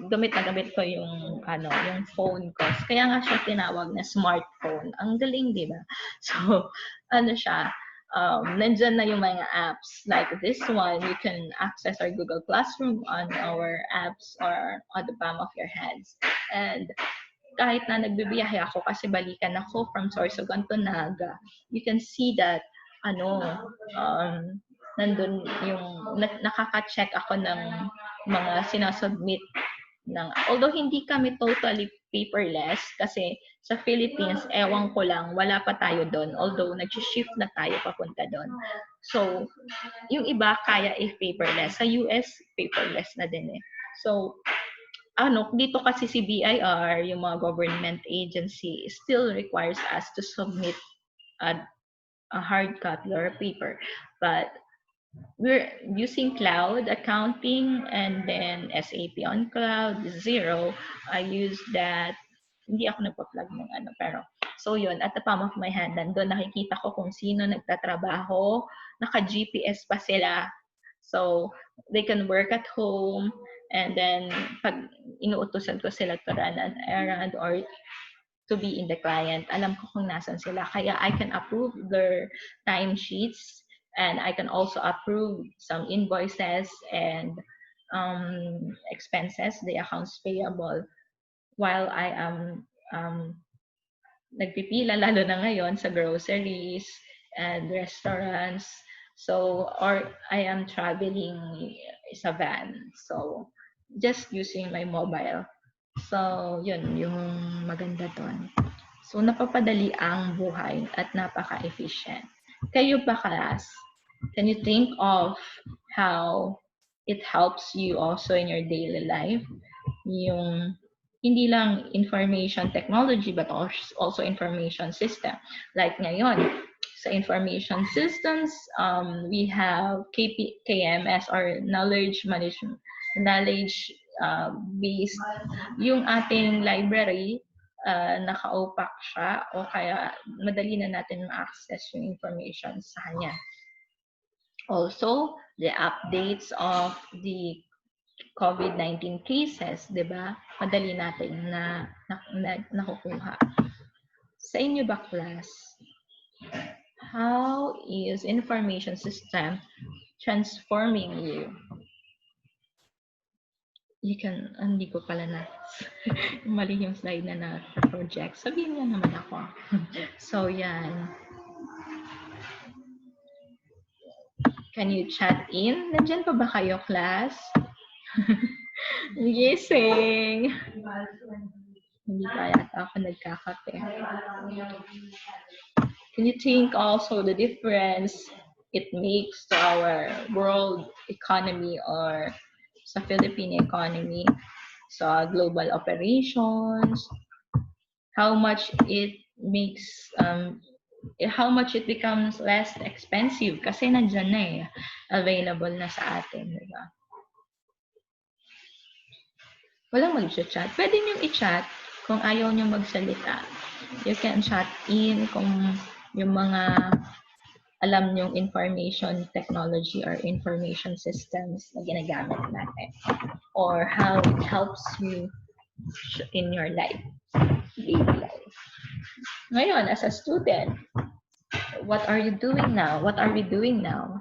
A: gamit na gamit ko yung yung phone ko. Kaya nga siya tinawag na smartphone. Ang galing, 'di ba? So, siya, nandyan na yung mga apps. Like this one, you can access our Google Classroom on our apps or on the palm of your hands. And kahit na nagbibiyahe ako kasi balikan ako from Sorsogon to Naga, you can see that nandun yung nakaka-check ako ng mga sinasubmit although hindi kami totally paperless kasi sa Philippines, ewan ko lang, wala pa tayo doon, although nag-shift na tayo papunta doon. So, yung iba kaya paperless. Sa US, paperless na din eh. So, dito kasi si BIR, yung mga government agency, still requires us to submit a hard copy or a paper. But we're using cloud accounting and then SAP on cloud, Zero. I use that. Hindi ako nagpa-plug ng pero so yun, at the palm of my hand, nandun nakikita ko kung sino nagtatrabaho, naka-GPS pa sila. So, they can work at home, and then pag inuutosan ko sila to run an errand or to be in the client, alam ko kung nasan sila. Kaya I can approve their timesheets, and I can also approve some invoices and expenses, the accounts payable, while I am nagpipila, lalo na ngayon sa groceries and restaurants. So, or I am traveling sa van. So, just using my mobile. So, yun, yung maganda doon. So, napapadali ang buhay at napaka-efficient. Kayo ba, class? Can you think of how it helps you also in your daily life? Yung hindi lang information technology but also information system. Like ngayon, sa information systems, we have KMS or knowledge management, knowledge based. Yung ating library, naka-opac siya o kaya madali na natin ma-access yung information sa kanya. Also, the updates of the COVID-19 cases, di ba? Madali natin na nakukuha. Sa inyo ba, class? How is information system transforming you? You can, hindi ko pala na, mali yung slide na project. Sabihin niyo naman ako. So, yan. Can you chat in? Nandyan pa ba kayo, class? Gising. Hindi pa yata ako nagkakape. Can you think also the difference it makes to our world economy or sa Philippine economy, sa global operations, how much it makes, how much it becomes less expensive kasi nandyan na eh, available na sa atin, di ba? Walang mag-chat. Pwede nyo i-chat kung ayaw nyo magsalita. You can chat in kung yung mga alam nyong information technology or information systems na ginagamit natin. Or how it helps you in your life, daily life. Ngayon, as a student, what are you doing now? What are we doing now?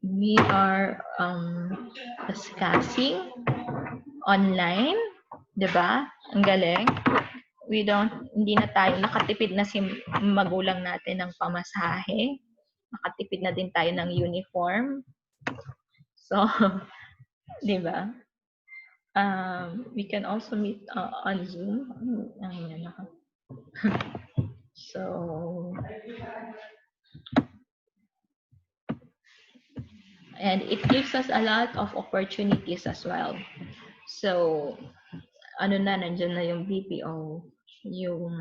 A: We are discussing online, 'di ba? Ang galing. Hindi na tayo nakatipid na si magulang natin ng pamasahe. Nakatipid na din tayo ng uniform. So, 'di ba? We can also meet on Zoom. So, and it gives us a lot of opportunities as well. So, ano na, nandiyan na yung BPO, yung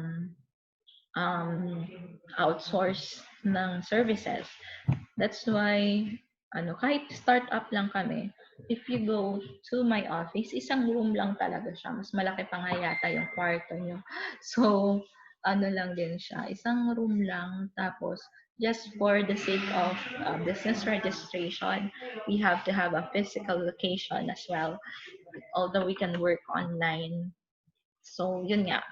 A: outsource ng services. That's why, kahit startup lang kami, if you go to my office, isang room lang talaga siya. Mas malaki pa nga yata yung kwarto nyo. So, lang din siya. Isang room lang. Tapos, just for the sake of business registration, we have to have a physical location as well. Although we can work online. So, yun nga.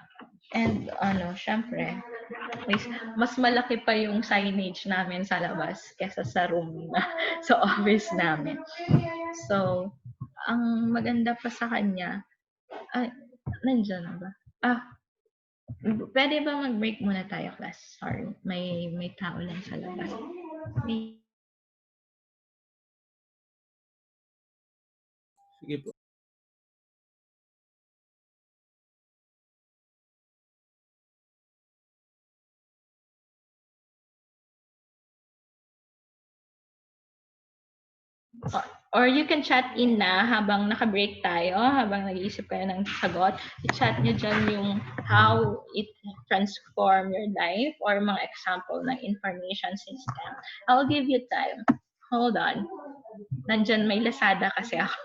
A: And syempre, mas malaki pa yung signage namin sa labas kesa sa room na sa office namin. So, ang maganda pa sa kanya, ay, nandiyan na ba? Pwede ba mag-break muna tayo, class? Sorry, may tao lang sa labas.
C: Sige po.
A: Or you can chat in na habang naka-break tayo, habang nag-iisip kayo ng sagot. I-chat nyo dyan yung how it transform your life or mga example ng information system. I'll give you time. Hold on. Nandyan may Lazada kasi ako.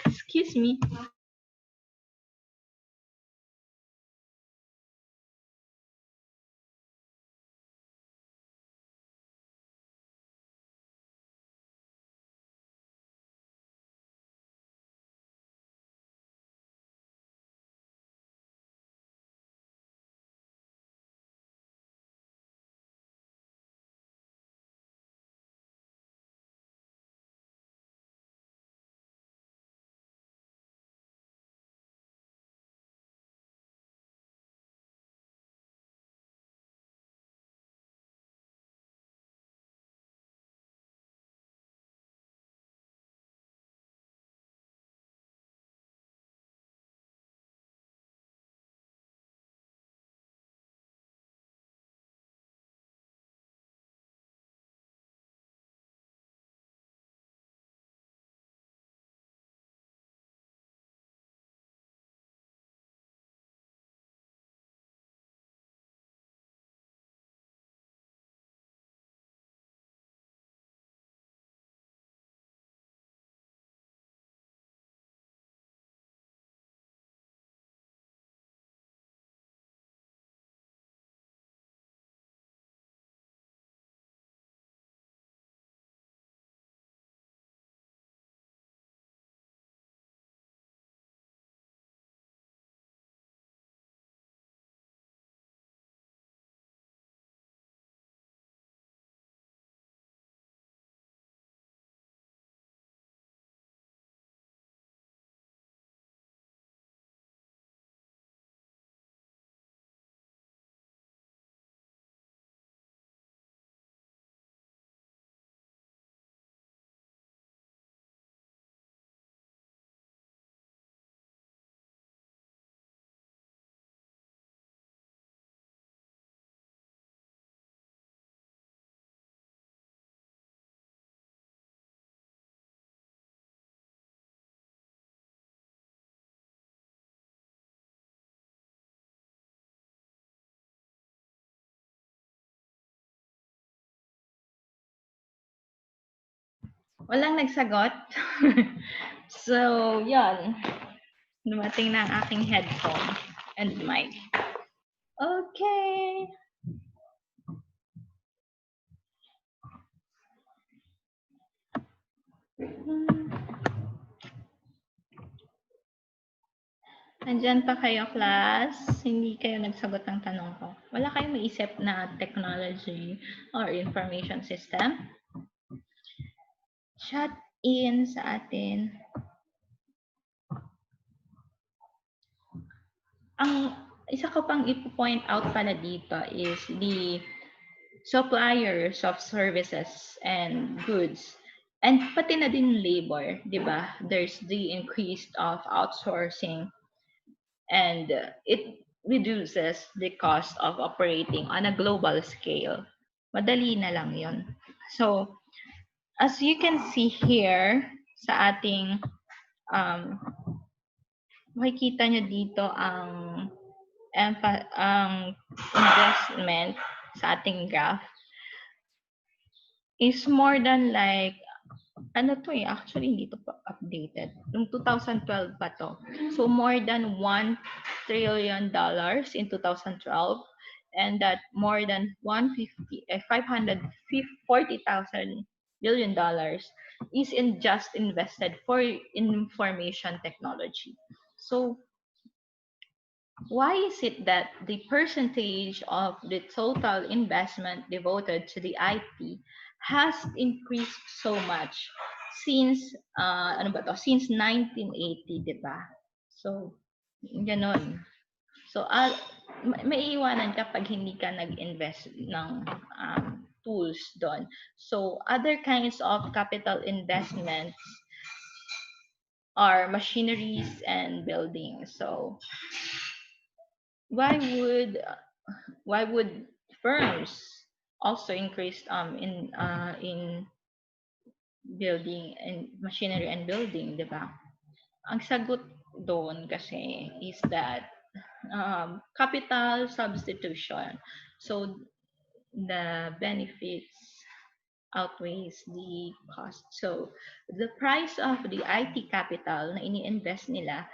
A: Excuse me. Walang nagsagot. So, yon. Dumating na ang aking headphone and mic. Okay. Nandyan pa kayo, class? Hindi kayo nagsagot ng tanong ko. Wala kayong maisip na technology or information system? Chat in sa atin. Ang isa ko pang i-point out pala dito is the suppliers of services and goods. And pati na din labor, di ba? There's the increase of outsourcing. And reduces the cost of operating on a global scale. Madali na lang yon. So, as you can see here sa ating makikita nyo dito ang investment sa ating graph is more than like ano to actually hindi to pa updated. Yung 2012 pa to. So more than $1 trillion in 2012 and that more than 540,000 billion dollars is in just invested for information technology. So why is it that the percentage of the total investment devoted to the IT has increased so much since since 1980, 'di ba? So ganon. So may iwanan kapag hindi ka nag-invest ng tools doon. So other kinds of capital investments are machineries and buildings. So why would firms also increase in building and machinery and building, 'di ba? Ang sagot doon kasi is that capital substitution. So the benefits outweighs the cost. So the price of the IT capital na ini-invest nila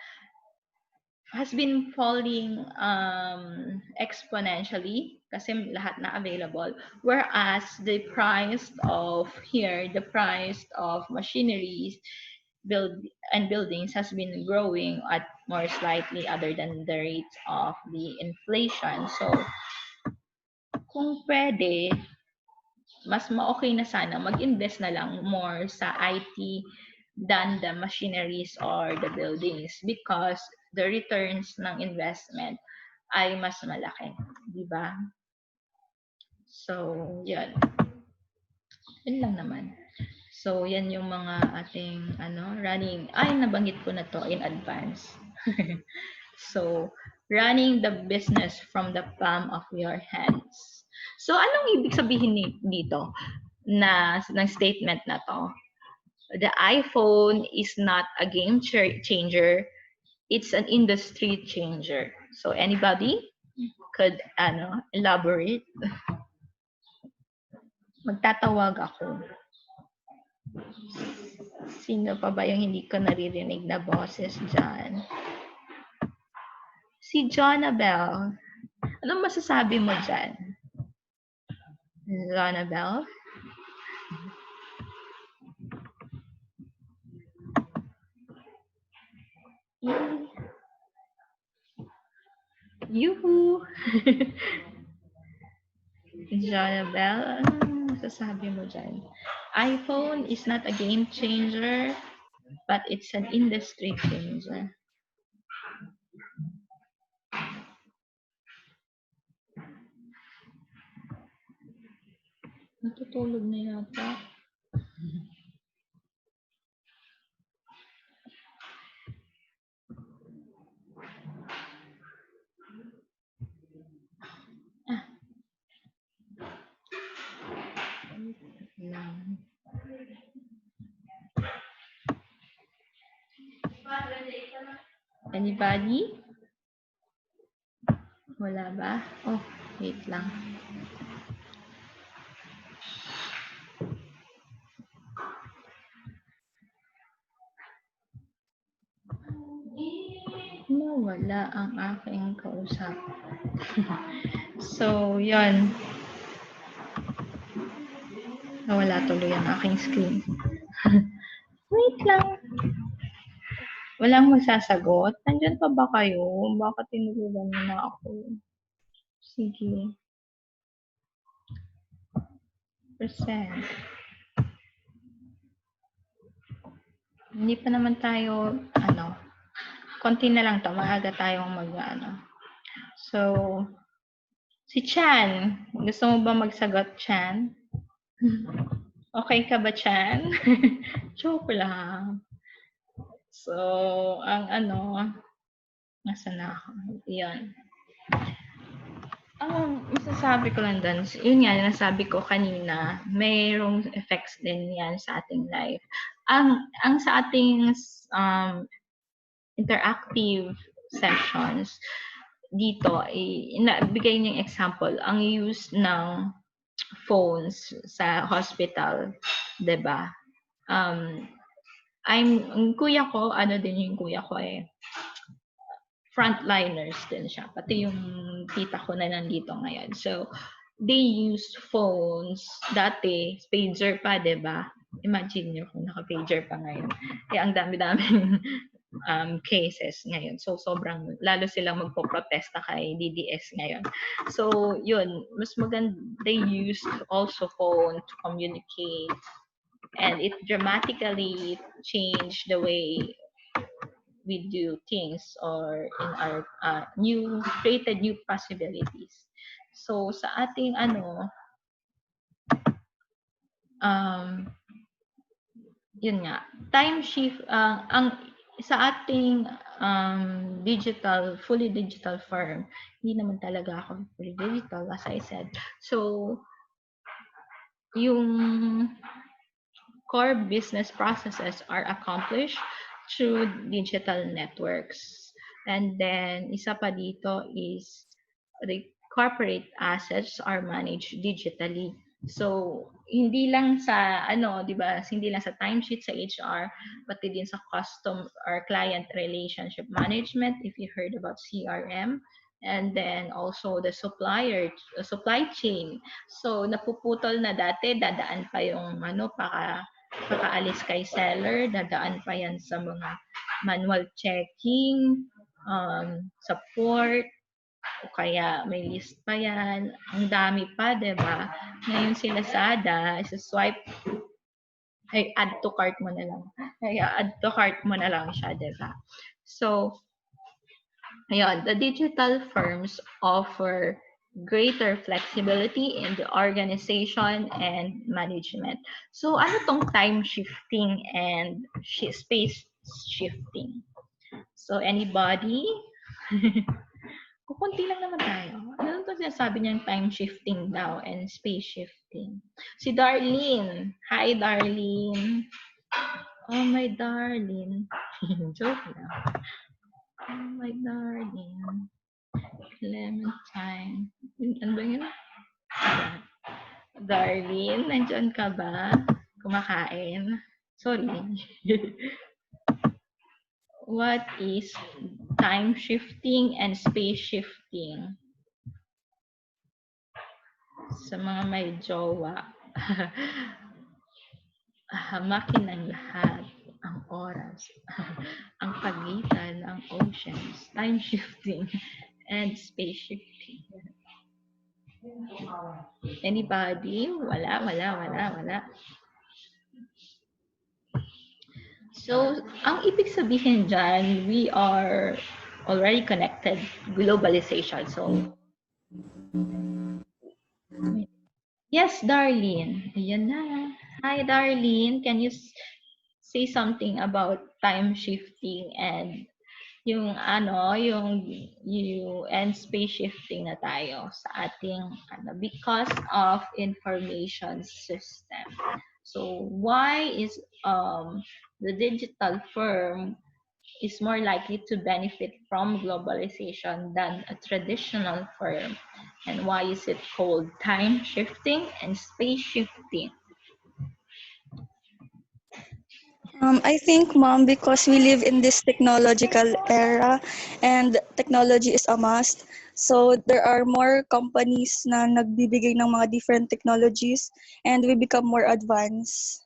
A: has been falling exponentially kasi lahat na available, whereas the price of machineries and buildings has been growing at more slightly other than the rate of the inflation. So kung pwede, mas ma-okay na sana mag-invest na lang more sa IT than the machineries or the buildings because the returns ng investment ay mas malaki, di ba? So, yan. Yun lang naman. So, yan yung mga ating running. Ay, nabanggit ko na to in advance. So, running the business from the palm of your hands. So, anong ibig sabihin dito ng statement na to? The iPhone is not a game changer. It's an industry changer. So, anybody could elaborate? Magtatawag ako. Sino pa ba yung hindi ko naririnig na boses dyan? Si Jonabel. Anong masasabi mo dyan? Jonabel? Yuhu! Jonabel, anong masasabi mo dyan? iPhone is not a game changer, but it's an industry changer. Natutulog na yata. Anybody? Wala ba? Oh, wait lang. Nawala ang aking kausap. So, yon. Nawala tuloy ang aking screen. Wait lang. Walang masasagot? Nandyan pa ba kayo? Baka tinulugan mo na ako. Sige. Percent. Hindi pa naman tayo, konti na lang to. Maaga tayong So, si Chan. Gusto mo ba magsagot, Chan? Okay ka ba, Chan? Joke lang. So, ang nasa na ako? Yan. Ang masasabi ko lang dun, yun nga, nasabi ko kanina, mayroong effects din yan sa ating life. Ang sa ating interactive sessions, dito, bigay niyang example, ang use ng phones sa hospital, 'di ba? Um, ang kuya ko, ano din yung kuya ko frontliners din siya. Pati yung tita ko na nandito ngayon. So, they use phones. Dati, pager pa, 'di ba? Imagine nyo kung naka-pager pa ngayon. Ang dami-daming cases ngayon. So, sobrang, lalo silang magpo-protesta kay DDS ngayon. So, yun, mas maganda, they use also phone to communicate. And it dramatically changed the way we do things, or in our created new possibilities. So sa ating yun nga, time shift, ang sa ating fully digital firm, hindi naman talaga ako fully digital, as I said. So yung core business processes are accomplished through digital networks. And then, isa pa dito is the corporate assets are managed digitally. So, hindi lang sa, di ba, hindi lang sa timesheet sa HR, pati din sa custom or client relationship management, if you heard about CRM, and then also the supply chain. So, napuputol na dati, dadaan pa yung, pakaalis kay seller, dadaan pa yan sa mga manual checking, support, o kaya may list pa yan. Ang dami pa, 'di ba? Ngayon si Lazada, swipe, ay add to cart mo na lang. Ay add to cart mo na lang siya, 'di ba? So, ayun, the digital firms offer greater flexibility in the organization and management. So, ano tong time shifting and space shifting? So, anybody? Kukunti lang naman tayo. Ano to sinasabi niyang time shifting daw and space shifting? Si Darlene. Hi, Darlene. Oh, my darling. Joke lang. Oh, my darling. Clementine. Ano ba yun? Darlene, nandiyan ka ba? Kumakain? Sorry. What is time shifting and space shifting? Sa mga may jowa, hamakin ng lahat ang oras, ang pagitan ng oceans, time shifting, and space shifting. Anybody? Wala. So, ang ibig sabihin dyan, we are already connected, globalization. So, yes, Darlene. Ayan na. Hi, Darlene. Can you say something about time shifting and yung and space shifting na tayo sa ating because of information system. So why is the digital firm is more likely to benefit from globalization than a traditional firm, and why is it called time shifting and space shifting?
E: I think, Mom, because we live in this technological era and technology is a must. So there are more companies na nagbibigay ng mga different technologies and we become more advanced.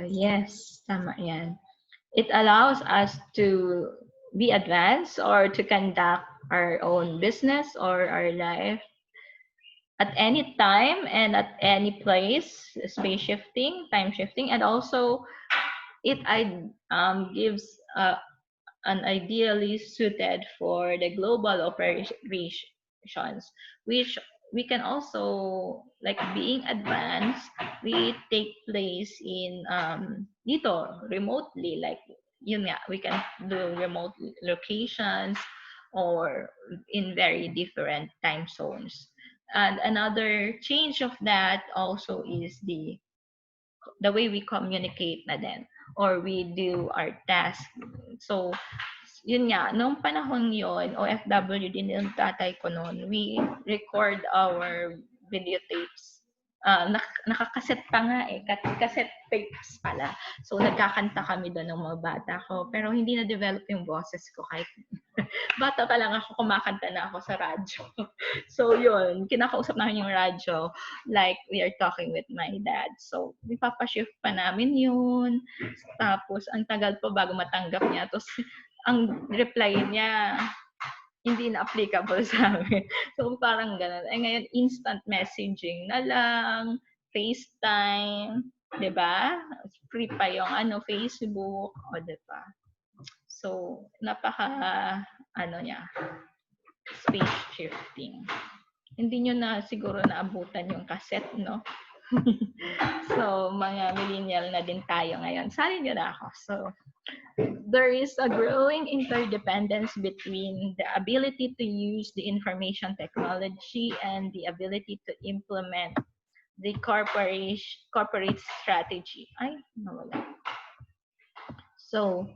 A: Yes, tama yan. It allows us to be advanced or to conduct our own business or our life at any time and at any place, space shifting, time shifting, and also it gives an ideally suited for the global operations, which we can also, like being advanced, we take place in dito remotely, like yun nga, we can do remote locations, or in very different time zones. And another change of that also is the way we communicate na din or we do our task. So, yun nga, noong panahon yon OFW din yung tatay ko noon, we record our videotapes. Nakakaset pa nga eh, cassette tapes pala. So, nagkakanta kami doon ng mga bata ko. Pero hindi na-develop yung boses ko kahit bata pa lang ako, kumakanta na ako sa radyo. So, yun, kinakausap namin yung radyo like we are talking with my dad. So, ipapashift pa namin yun. Tapos, ang tagal pa bago matanggap niya. Tapos, ang reply niya, hindi na applicable sa amin. So, parang ganun. Eh, ngayon, instant messaging na lang, FaceTime, di ba? Free pa yung Facebook, o di ba? So, niya, space shifting. Hindi nyo na siguro naabutan yung cassette, no? So, mga millennial na din tayo ngayon. Sali nyo na ako. So, there is a growing interdependence between the ability to use the information technology and the ability to implement the corporate strategy. Ay, nawala. So,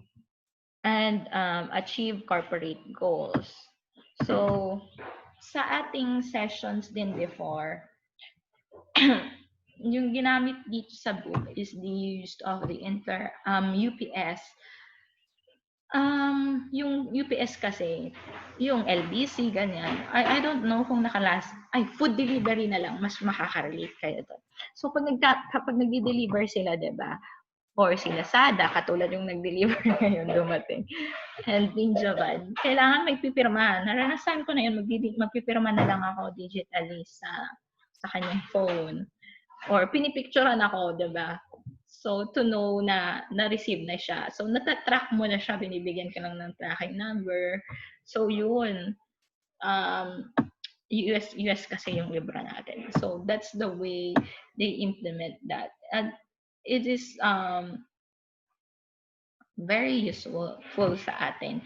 A: and achieve corporate goals. So, sa ating sessions din before, yung ginamit dito sa book is the use of the UPS. Yung UPS kasi, yung LBC, ganyan. I don't know kung food delivery na lang, mas makaka-relate kayo doon. So, kapag nag-deliver sila, diba? Or si Lazada, katulad yung nag-deliver ngayon dumating. And Ninja Van, kailangan magpipirma. Naranasan ko na yun, magpipirma na lang ako digitally sa kanyang phone. Or pinipicturean ako, diba? So, to know na na-receive na siya. So, natatrack mo na siya, binibigyan ka lang ng tracking number. So, yun. US kasi yung libra natin. So, that's the way they implement that. And it is very useful sa atin.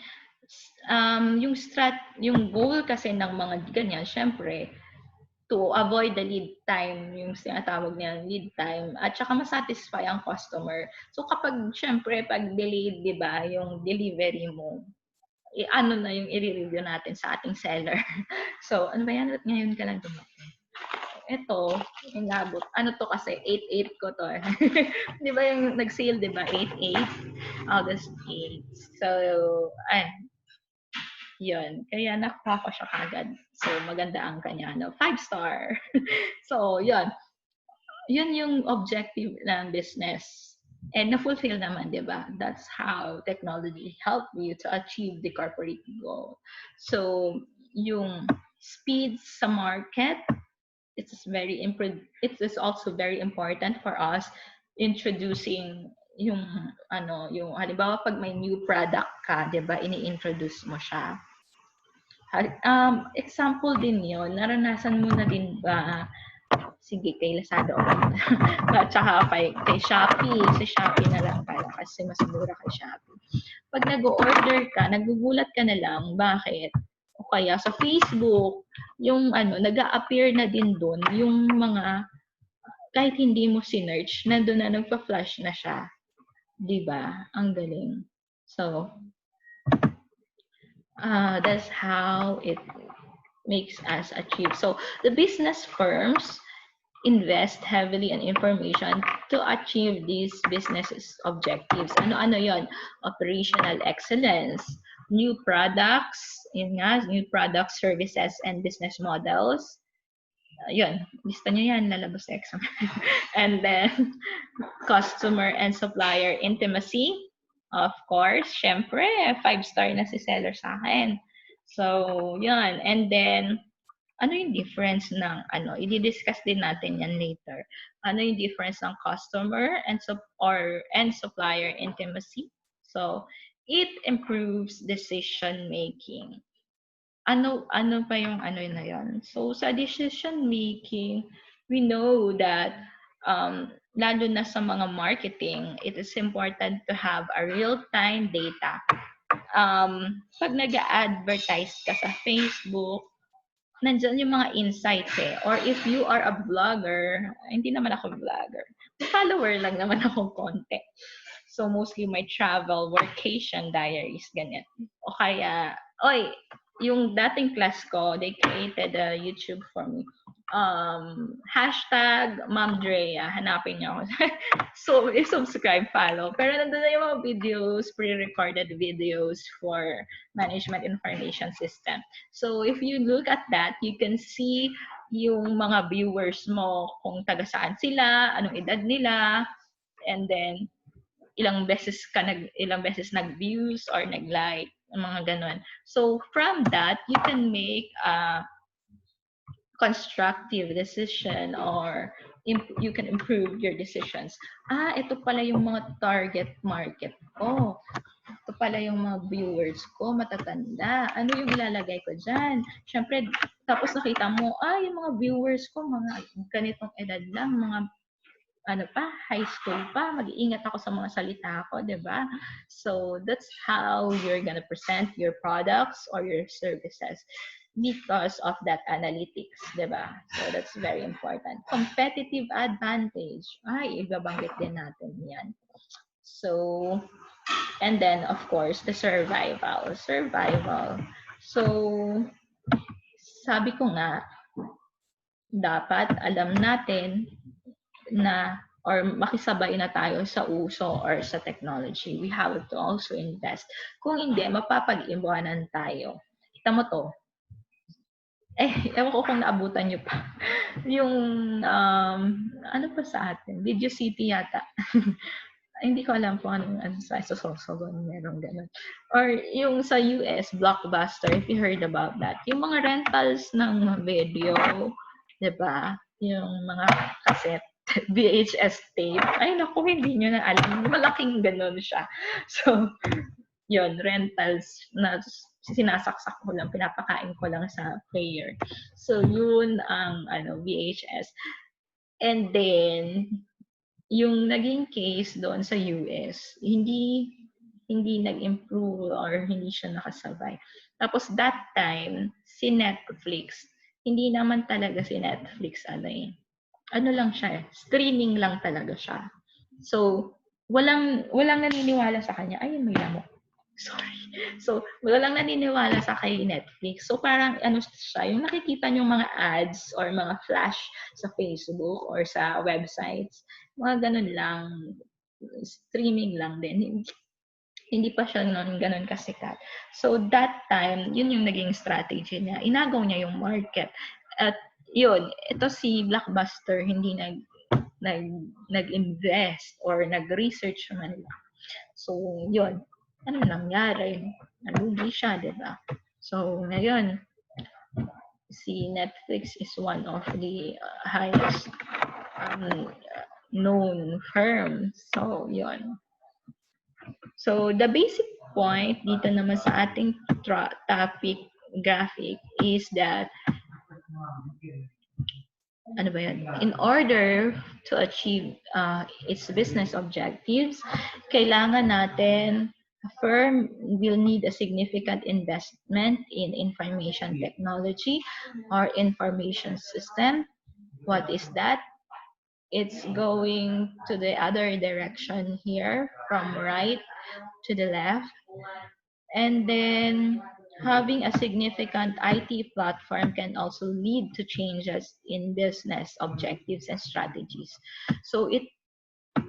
A: Yung goal kasi ng mga ganyan, syempre, to avoid the lead time, yung sinatawag niya lead time, at saka masatisfy ang customer. So kapag, syempre, pag delayed, di ba, yung delivery mo, ano na yung i-review natin sa ating seller. So, ano ba yan? At ngayon ka lang dumating. Ito, inabot. Ano to kasi? 8-8 ko to. Di ba yung nag-sale, di ba? 8-8. August 8. So, yun. Kaya nakuha ko siya kagad. So, maganda ang kanya. 5-star. So, yun. Yun yung objective ng business. And na-fulfill naman, di ba? That's how technology help you to achieve the corporate goal. So, yung speed sa market, it is also very important for us introducing yung halimbawa pag may new product ka, 'di ba, ini-introduce mo siya. Example din 'yon, naranasan mo na din ba? Sige, kay Lazada o at saka kay Shopee. Sa Shopee na lang tayo kasi mas mura kay Shopee. Pag nag-order ka, nagugulat ka na lang, bakit? O kaya sa Facebook, yung nag-a-appear na din doon yung mga kahit hindi mo sinearch, nandun na nagpa-flash na siya. 'Di ba? Ang galing. So, that's how it makes us achieve. So, the business firms invest heavily in information to achieve these business objectives. Ano-ano yon? Operational excellence, new products, new products, services, and business models. Yun, lista nyo yan, lalabas sa exam. And then, customer and supplier intimacy. Of course, syempre, 5-star na si seller sa akin. So, yun. And then, ano yung difference ng i-discuss din natin yan later. Ano yung difference ng customer and supplier intimacy? So, it improves decision making. Ano pa yung na yan? So, sa decision making, we know that lalo na sa mga marketing, it is important to have a real-time data pag nag-advertise ka sa Facebook, nandyan yung mga insights eh. Or if you are a vlogger, hindi naman ako vlogger. Follower lang naman akong konti. So, mostly my travel, workation diaries, ganyan. O kaya, yung dating class ko, they created a YouTube for me. Hashtag Maam Drea. Hanapin niyo ako. So, subscribe, follow. Pero nandun na yung mga videos, pre-recorded videos for management information system. So, if you look at that, you can see yung mga viewers mo, kung taga saan sila, anong edad nila, and then ilang beses nag-views or nag-like, mga ganon. So, from that, you can make a constructive decision or you can improve your decisions. Ito pala yung mga target market ko. Ito pala yung mga viewers ko, matatanda. Ano yung ilalagay ko dyan? Siyempre, tapos nakita mo, yung mga viewers ko, mga ganitong edad lang, mga high school pa, mag-iingat ako sa mga salita ko, di ba? So, that's how you're gonna present your products or your services because of that analytics, di ba? So, that's very important. Competitive advantage. Ibabanggit din natin yan. So, and then, of course, the survival. So, sabi ko nga, dapat alam natin na or makisabay na tayo sa uso or sa technology. We have to also invest. Kung hindi, mapapag-iwanan tayo. Kita mo to. Ewan ko kung naabutan nyo pa. Yung, ano pa sa atin? Video City yata. Hindi ko alam kung ano sa Sosogon meron ganun. Or yung sa US, Blockbuster, if you heard about that. Yung mga rentals ng video, diba? Yung mga cassette, VHS tape. Ay, naku, hindi nyo na alam. Malaking ganun siya. So, yun, rentals na sinasaksak ko lang, pinapakain ko lang sa player. So, yun ang VHS. And then, yung naging case doon sa US, hindi nag-improve or hindi siya nakasabay. Tapos that time, si Netflix, hindi naman talaga si Netflix ano lang siya, streaming lang talaga siya. So, walang naniniwala sa kanya. Ayun, may lamok. Sorry. So, walang naniniwala sa kay Netflix. So, parang siya, yung nakikita niyong mga ads or mga flash sa Facebook or sa websites, mga ganun lang, streaming lang din. Hindi pa siya ganun kasikat. So, that time, yun yung naging strategy niya. Inagaw niya yung market. At yun, ito si Blockbuster, hindi nag-invest or nag-research man lang. So, yun. Ano nangyari? Nalugi siya, di ba? So, ngayon, si Netflix is one of the highest known firms. So, yun. So, the basic point dito naman sa ating topic graphic is that in order to achieve its business objectives, kailangan natin a firm will need a significant investment in information technology or information system. What is that? It's going to the other direction here, from right to the left. And then having a significant IT platform can also lead to changes in business objectives and strategies. So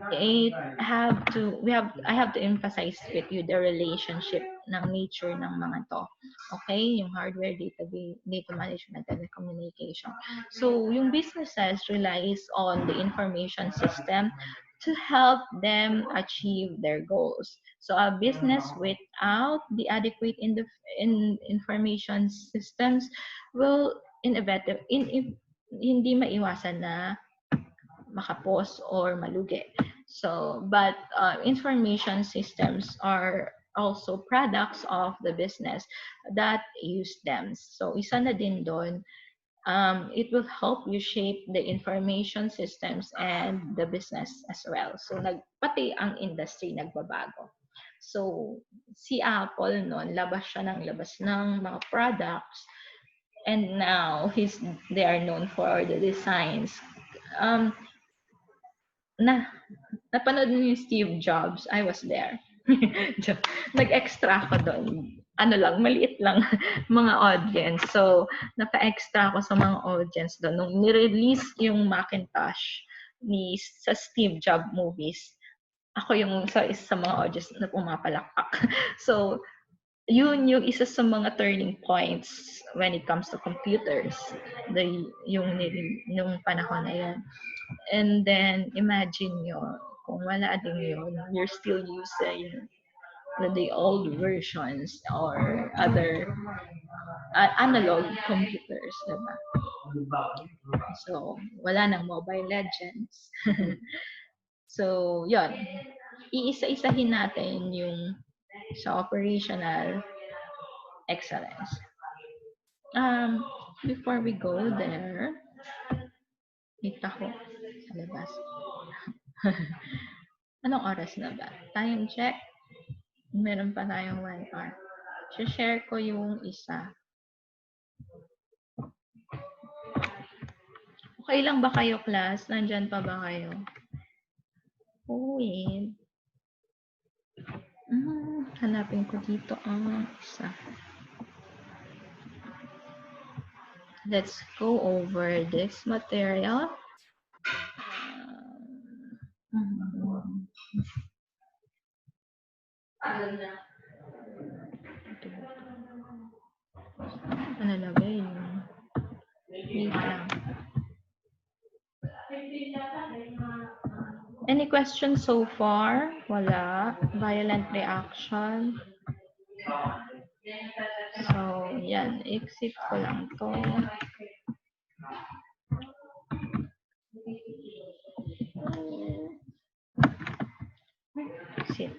A: I have to emphasize with you the relationship ng nature ng mga to. Okay? Yung hardware, data management, and communication. So, yung businesses relies on the information system to help them achieve their goals. So, a business without the adequate information systems will hindi maiwasan na makapos or malugi. So, but information systems are also products of the business that use them. So, isa na din doon, it will help you shape the information systems and the business as well. So, pati ang industry nagbabago. So, si Apple noon, labas ng mga products. And now, they are known for the designs. Napanood niyo yung Steve Jobs, I was there. Nag-extra ako doon. Maliit lang mga audience. So, naka-extra ako sa mga audience doon. Nung nirelease yung Macintosh sa Steve Jobs movies, ako yung sa mga audience na pumapalakpak. So, yun yung isa sa mga turning points when it comes to computers. Yung panahon na yan. And then, imagine nyo, kung wala din yun, you're still using the old versions or other analog computers, diba? So, wala nang Mobile Legends. So, yun. Iisa-isahin natin yung sa operational excellence. Before we go there, kita ko sa labas. Anong oras na ba? Time check. Meron pa tayong 1 hour. Share ko yung isa. Okay lang ba kayo, class? Nandyan pa ba kayo? Wait. Hanapin ko dito ang isa. Let's go over this material. Nalagay yun. Wait lang. Any questions so far? Wala. Violent reaction. So, yan. Exit ko lang to. Exit.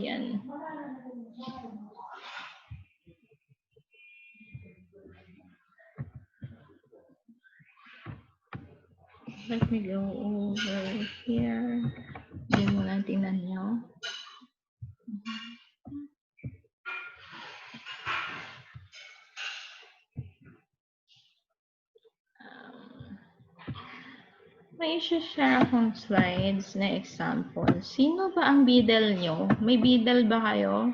A: Yan. Let me go over here. Hindi mo lang tingnan nyo. May share akong slides na example. Sino ba ang biddle nyo? May biddle ba kayo?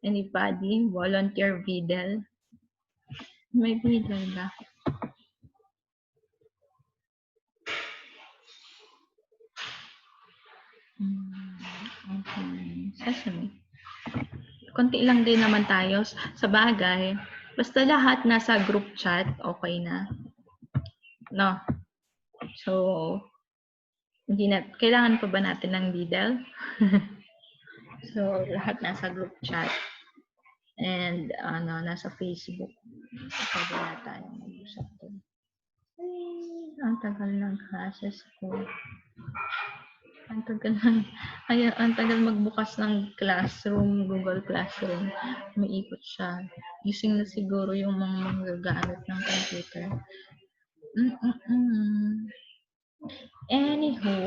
A: Anybody? Volunteer biddle? May biddle ba? Okay. Sesame. Konti lang din naman tayo. Sa bagay, basta lahat nasa group chat, okay na. No? So, kailangan pa ba natin ng biddle? So, lahat nasa group chat. And, nasa Facebook. Pwede na tayo mag-usap doon. Ang tagal ng classes ko. Ang tagal magbukas ng classroom, Google Classroom. Umiikot siya. Using na siguro yung mga magagamit ng computer. Anywho.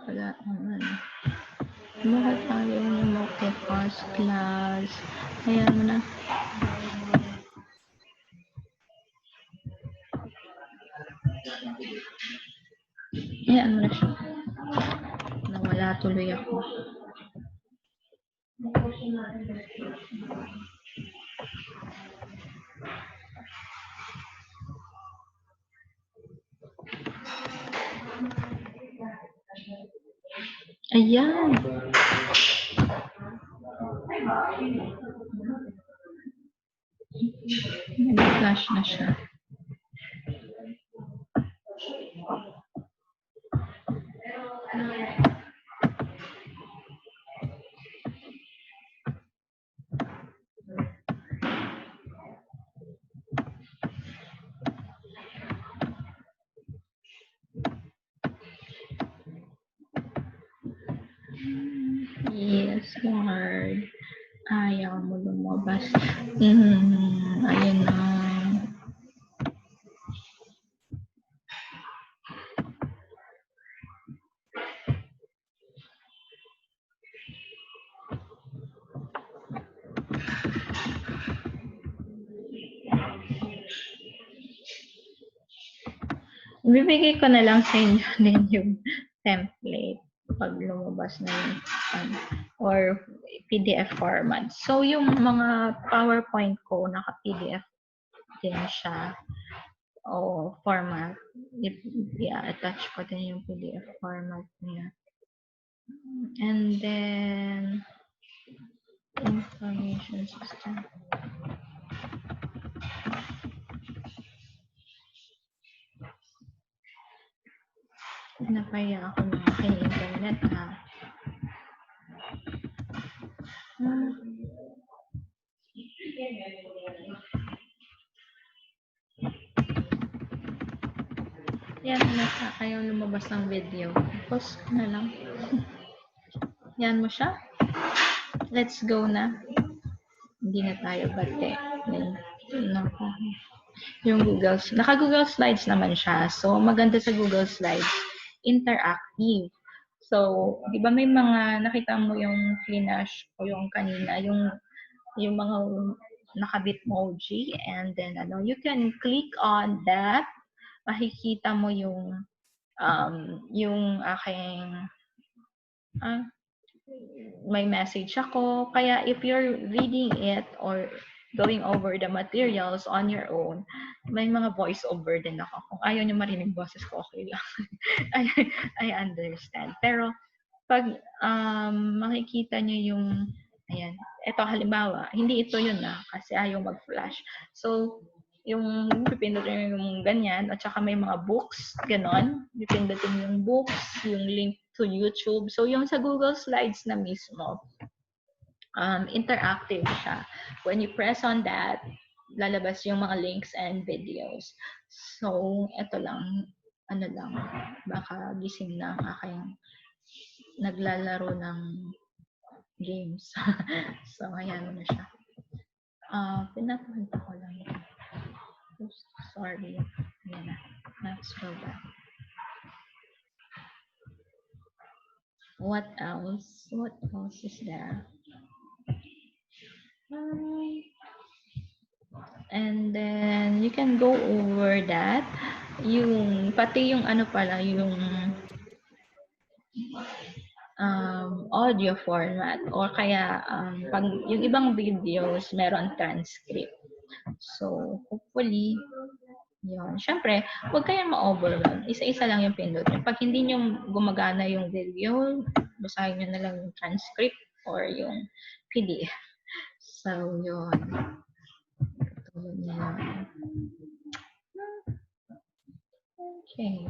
A: Wala naman. Bakit ayaw niyo mag-pause class? Ayan mo na. Ayan mo na siya. Nawala tuloy ako. Ayan. Nag-flash na siya. Yes, Lord. Ayaw mo lumabas. Ayun na. Bibigay ko na lang sa inyo din yung template pag lumabas na yung or PDF format. So, yung mga PowerPoint ko, naka-PDF din siya o format. I-attach ko din yung PDF format niya. And then, information system. Napaya ako ng aking internet, ha? Yan, nasa kayo lumabas ng video. Post ko na lang. Yan mo siya. Let's go na. Hindi na tayo bate. Yung naka-Google Slides naman siya. So, maganda sa Google Slides, interactive. So, di ba may mga, nakita mo yung Flinash o yung kanina, yung mga naka-bitmoji, and then, you can click on that. Makikita mo yung aking, may message ako. Kaya if you're reading it or going over the materials on your own, may mga voice over din ako. Kung ayaw nyo marinig boses ko, okay lang. I understand. Pero pag makikita nyo yung, ayan, ito halimbawa, hindi ito yun kasi ayaw mag-flash. So, yung pipindutin yung ganyan, at saka may mga books, ganon. Pipindutin yung books, yung link to YouTube. So, yung sa Google Slides na mismo, interactive siya. When you press on that, lalabas yung mga links and videos. So, ito lang, baka gising na ang aking naglalaro ng games. So, ayan mo na siya. Pinapunta ko lang. Oops, sorry. Ayan na. Let's go back. What else? What else is there? And then, you can go over that. Pati yung pala, yung audio format. Or kaya, pag yung ibang videos, meron transcript. So, hopefully, yun. Siyempre, huwag kayong ma-overwhelm. Isa-isa lang yung pindutin. Pag hindi nyo gumagana yung video, basahin nyo na lang yung transcript or yung PDF. So, yun. Okay.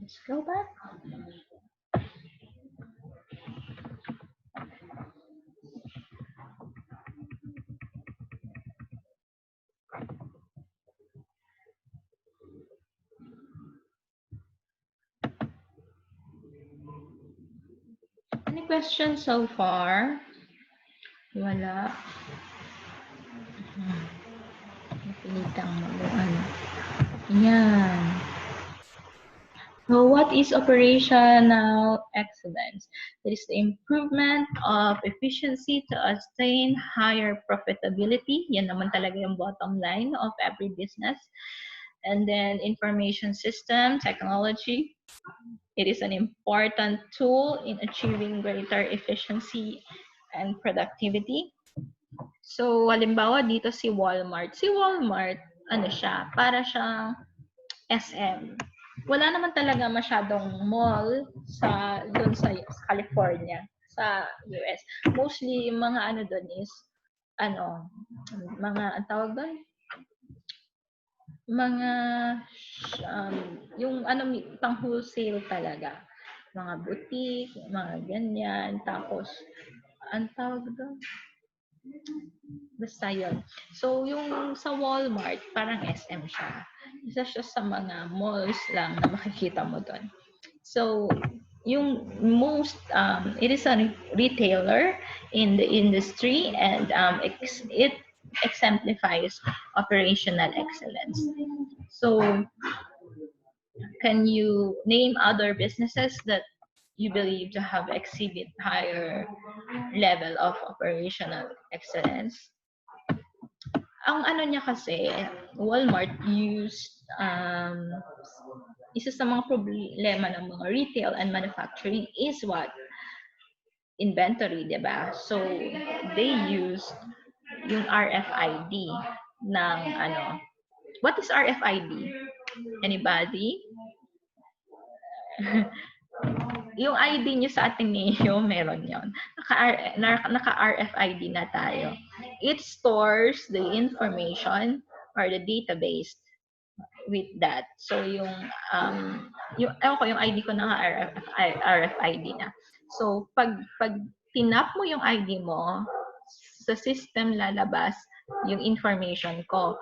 A: Let's go back. Any questions so far? Wala. Napilitang Yan. So what is operational excellence? It is the improvement of efficiency to attain higher profitability. Yan naman talaga yung bottom line of every business. And then information system technology. It is an important tool in achieving greater efficiency and productivity. So, halimbawa dito si Walmart. Si Walmart, ano siya, para siyang SM. Wala naman talaga masyadong mall doon sa California, sa US. Mostly, yung mga ano doon is, ang tawag doon? Mga, yung pang wholesale talaga. Mga boutique, mga ganyan. Tapos, ang tawag doon? Basta yun. So, yung sa Walmart, parang SM siya. Isa siya sa mga malls lang na makikita mo doon. So, yung it is a retailer in the industry, and it exemplifies operational excellence. So, can you name other businesses that you believe to have exceeded higher level of operational excellence? Ang ano niya kasi, Walmart used, isa sa mga problema ng mga retail and manufacturing is what? Inventory, di ba? So, they used yung RFID ng what is RFID? Anybody? Yung ID nyo sa Ateneo, meron yon. Naka-RFID na tayo. It stores the information or the database with that. So, yung ID ko RFID na. So, pag tinap mo yung ID mo, sa system lalabas yung information ko,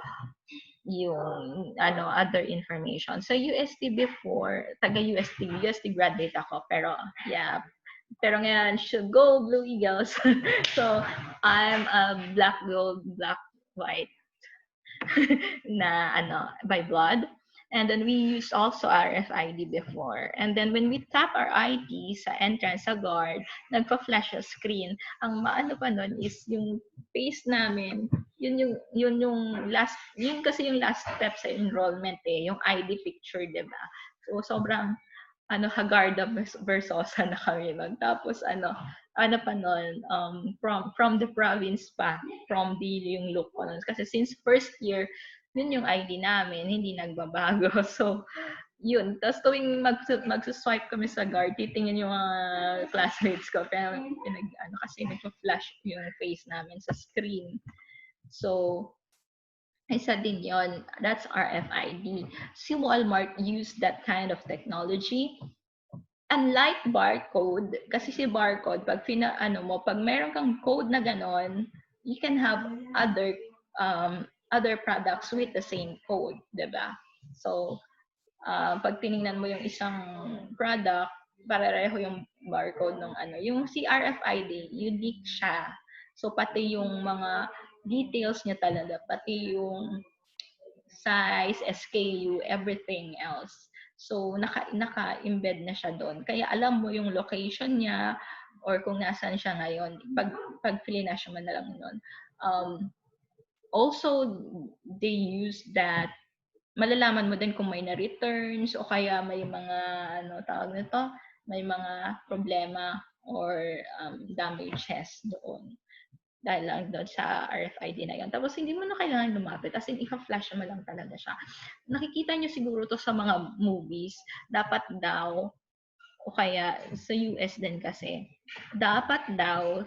A: yung other information. So UST before, UST graduate ako, pero yeah. Pero ngayon, should go Blue Eagles. So I'm a black gold, black white na by blood. And then we used also RFID before. And then when we tap our ID sa entrance, sa guard, nagpa-flash a screen. Ang maano pa nun is yung face namin, yun kasi yung last step sa enrollment yung ID picture, diba? So sobrang Hagarda Versosa na kami nun. Tapos pa nun, from the province pa, from yung look ko nun. Kasi since first year, yun yung ID namin, hindi nagbabago. So, yun. Tapos tuwing magsuswipe kami sa guard, titingin yung mga classmates ko. Pero kasi nagpa-flash yung face namin sa screen. So, isa din yon. That's RFID. Si Walmart used that kind of technology. Unlike barcode, kasi si barcode, pag pag meron kang code na ganon, you can have other products with the same code, diba? So, pag tiningnan mo yung isang product, pareho yung barcode ng yung si RFID, unique siya. So, pati yung mga details niya talaga, pati yung size, SKU, everything else. So, naka-embed na siya doon. Kaya alam mo yung location niya or kung nasaan siya ngayon. Pag flash mo na lang nun. Also, they use that. Malalaman mo din kung may na-returns o kaya may mga, tawag nito, may mga problema or damages doon. Dahil lang doon sa RFID na yun. Tapos, hindi mo na kailangan lumapit. As in, ipa-flash mo lang talaga siya. Nakikita nyo siguro to sa mga movies. Dapat daw, o kaya sa US din kasi, dapat daw,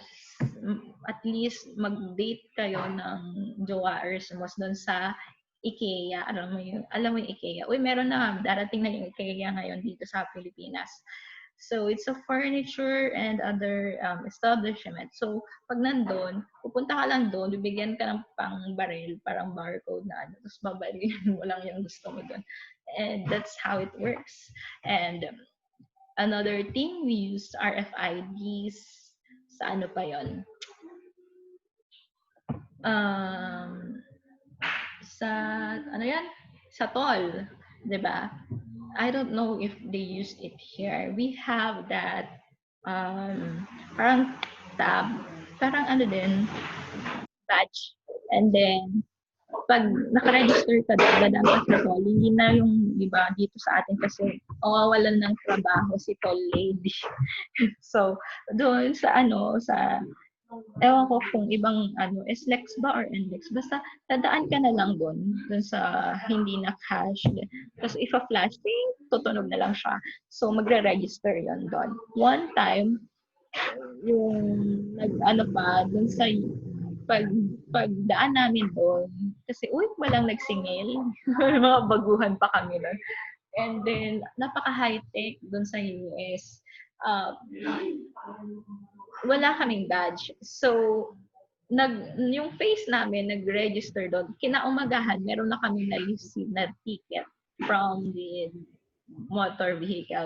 A: at least mag-date kayo ng jowa or sumos doon sa IKEA. Alam mo yung IKEA. Uy, meron na, darating na yung IKEA ngayon dito sa Pilipinas. So, it's a furniture and other establishment. So, pag nandun, pupunta ka lang doon, bibigyan ka ng pang-baril, parang barcode na tapos babalin mo lang yung gusto mo doon. And that's how it works. And another thing, we use RFIDs sa pa yon? Sa, sa toll, 'di ba? I don't know if they used it here. We have that parang tab, parang ano din, badge. And then, pag nakaregister ka doon, dadaan ka sa toll, hindi na yung, di ba, dito sa atin kasi, wawalan ng trabaho si toll lady. So, doon sa ewan ko kung ibang SLEX ba or NLEX, basta dadaan ka na lang doon sa hindi na cash. Tapos if a flash ding, tutunog na lang siya. So, magre-register yon doon. One time, yung pa, doon sa pagdaan namin doon, kasi walang nagsingil. Mga baguhan pa kami doon. And then, napaka-high-tech doon sa US. Wala kaming badge. So, yung face namin, nag-register doon. Kinaumagahan, meron na kaming na-receive na ticket from the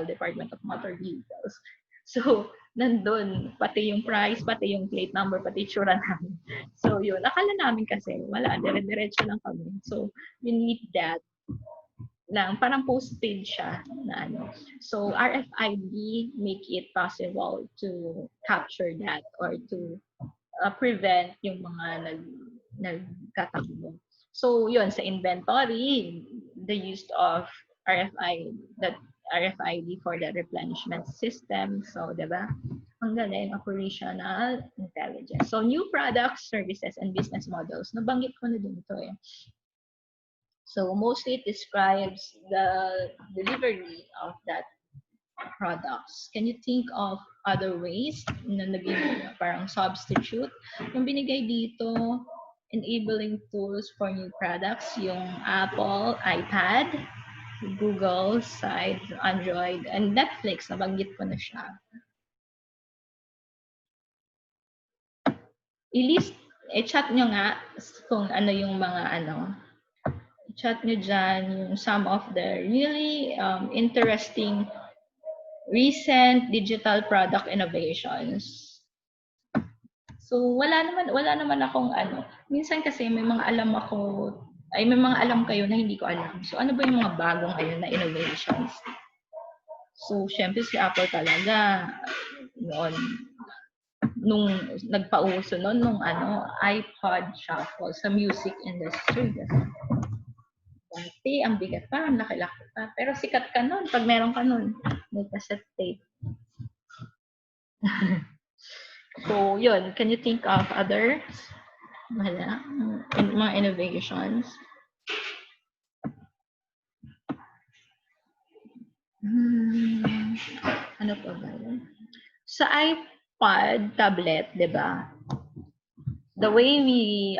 A: Department of Motor Vehicles. So, nandun, pati yung price, pati yung plate number, pati tsura namin. So, yun. Akala namin kasi, wala, dire-diretso lang kami. So, we need that lang, parang postpaid siya na ano. So, RFID make it possible to capture that or to prevent yung mga nagtatakbo. So, yun, sa inventory, the use of RFID for the replenishment system. So, diba? Ang galing, operational intelligence. So, new products, services, and business models. Nabanggit ko na din ito eh. So, mostly it describes the delivery of that products. Can you think of other ways na naging parang substitute? Yung binigay dito, enabling tools for new products, yung Apple, iPad, Google, Side, Android, and Netflix, nabanggit ko na siya. I-list, chat nyo nga kung ano yung mga chat nyo dyan yung some of the really interesting recent digital product innovations. So, wala naman akong minsan kasi may mga alam kayo na hindi ko alam. So, ano ba yung mga bagong na innovations? So, syempre si Apple talaga, noon, nung nagpauso nung iPod shuffle sa music industry. Dati, ang bigat pa, ang laki-laki pa. Pero sikat ka nun, pag meron ka nun, may cassette tape. So, yun. Can you think of other mga innovations? Ano pa ba yun? Sa iPod, tablet, di ba? The way we,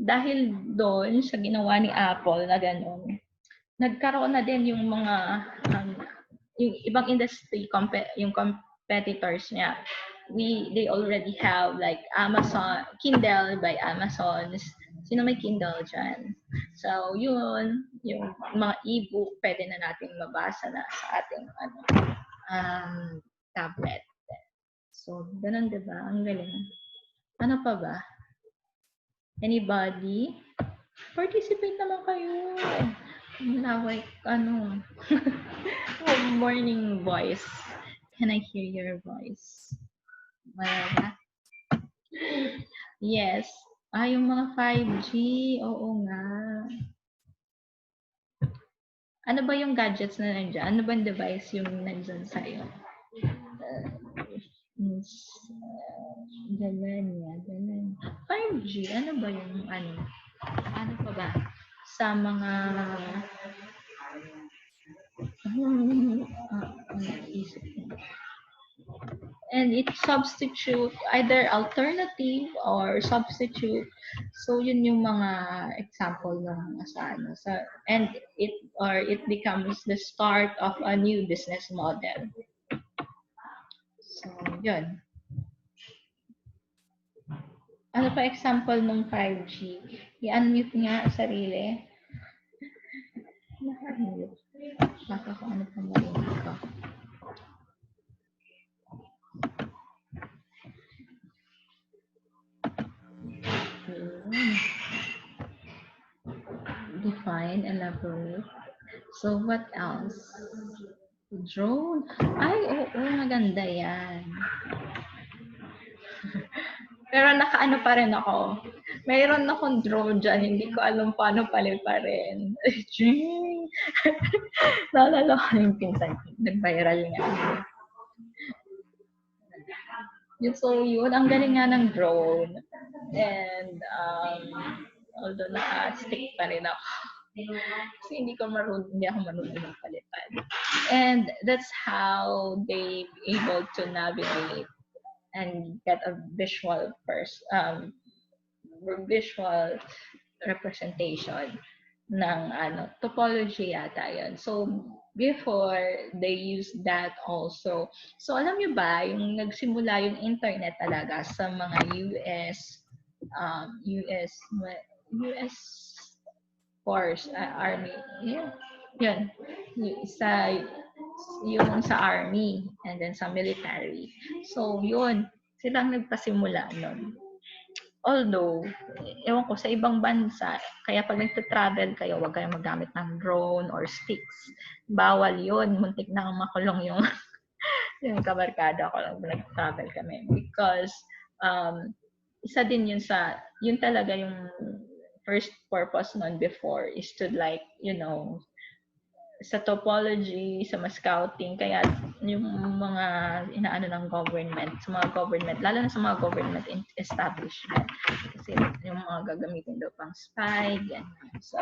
A: dahil doon sa ginawa ni Apple na gano'n, nagkaroon na din yung mga yung ibang industry, yung competitors niya. They already have like Amazon, Kindle by Amazon. Sino may Kindle dyan? So, yun, yung mga e-book, pwede na natin mabasa na sa ating tablet. So, ganun diba? Ang galing. Ano pa ba? Anybody? Participate naman kayo. Like, morning voice. Can I hear your voice? Wala ba? Yes. Yung mga 5G. Oo nga. Ano ba yung gadgets na nandiyan? Ano ba yung device yung nandiyan sa'yo? Ganun. 5G, ano ba yung ano pa ba? Sa mga and it substitute either alternative or substitute. So yun yung mga example ng and it becomes the start of a new business model. So yun. Ano pa example ng 5G? I-unmute nga sarili. Naka-unmute. Baka kung ano pa marinig ko. Define, elaborate. So, what else? Drone. Ay, oo, maganda yan. Pero nakaano pa rin ako. Mayroon akong drone dyan, hindi ko alam paano paliparin. Jing! Naalala ko yung pinsan ko. Nag-viral nga. So, yun, ang galing nga ng drone. And, although naka-stick pa rin ako. Kasi hindi ako marunong magpalipad. And that's how they able to navigate and get a visual visual representation ng topology yata yun. So, before, they used that also. So, alam nyo ba, yung nagsimula yung internet talaga sa mga US force, army. Yun. Yung sa army and then sa military. So, yun. Silang nagpasimula nun. Although, ewan ko, sa ibang bansa, kaya pag nagta-travel kayo, huwag kayong magamit ng drone or sticks. Bawal yun. Muntik na makulong yung yung kabarkada ko lang nag-travel kami. Because, isa din yun talaga yung first purpose nun before is to like, sa topology, sa mga scouting, kaya yung mga inaano ng government, sa mga government, lalo na sa mga government establishment, kasi yung mga gagamitin daw pang spy, ganyan. So,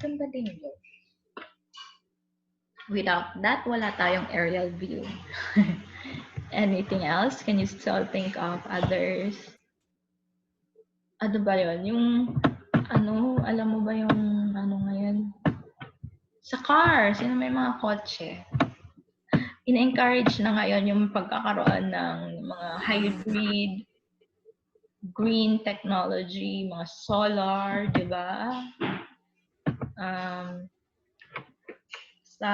A: ganda din yun. Without that, wala tayong aerial view. Anything else? Can you still think of others? Ano ba yun? Yung, alam mo ba yung, ngayon? Sa cars, may mga kotse. In-encourage na ngayon yung pagkakaroon ng mga hybrid, green technology, mga solar, di ba? Sa,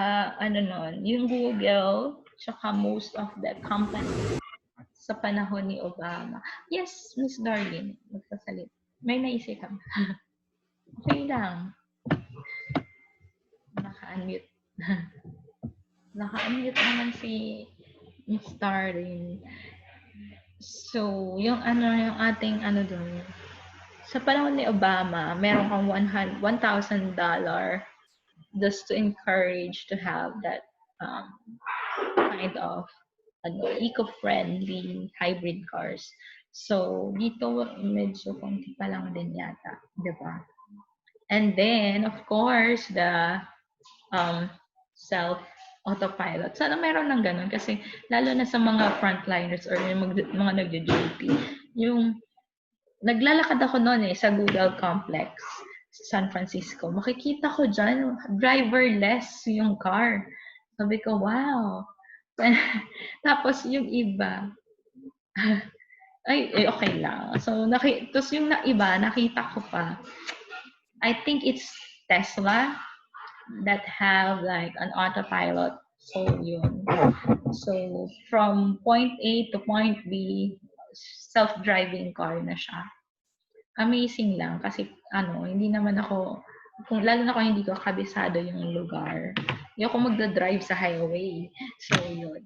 A: yung Google, tsaka most of the companies sa panahon ni Obama. Yes, Miss Darlene, magsasalit. May naisip ka. Okay lang. Naka-unmute. Naka-unmute naman si Miss Darlene. So, yung ating doon. Sa panahon ni Obama, meron kang $1,000 just to encourage to have that kind of eco-friendly hybrid cars. So, dito medyo konti pa lang din yata, di ba? And then, of course, the self-autopilot. Sana meron ng ganun kasi lalo na sa mga frontliners or yung mga nagjo-duty. Yung naglalakad ako noon sa Google Complex sa San Francisco. Makikita ko dyan, driverless yung car. Sabi ko, wow. Tapos yung iba, okay lang. So, tapos yung iba, nakita ko pa, I think it's Tesla that have like an autopilot. So, yun. So, from point A to point B, self-driving car na siya. Amazing lang kasi, hindi naman ako, lalo na kung hindi ko kabisado yung lugar. Hindi ako magdadrive sa highway. So, yun.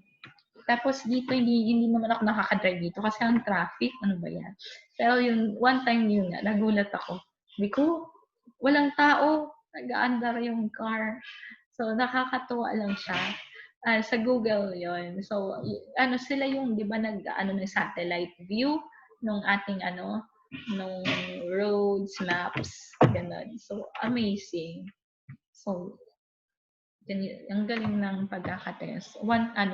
A: Tapos dito, hindi naman ako nakaka-drive dito kasi ang traffic, ano ba yan? Pero yun, one time yun nga, nagulat ako. Sabi ko, walang tao, nag-aandar yung car. So, nakakatuwa lang siya. Sa Google yun. So, sila yung, di ba, ng satellite view nung ating, nung roads, maps, ganun. So, amazing. So, ang galing ng pagkakatest.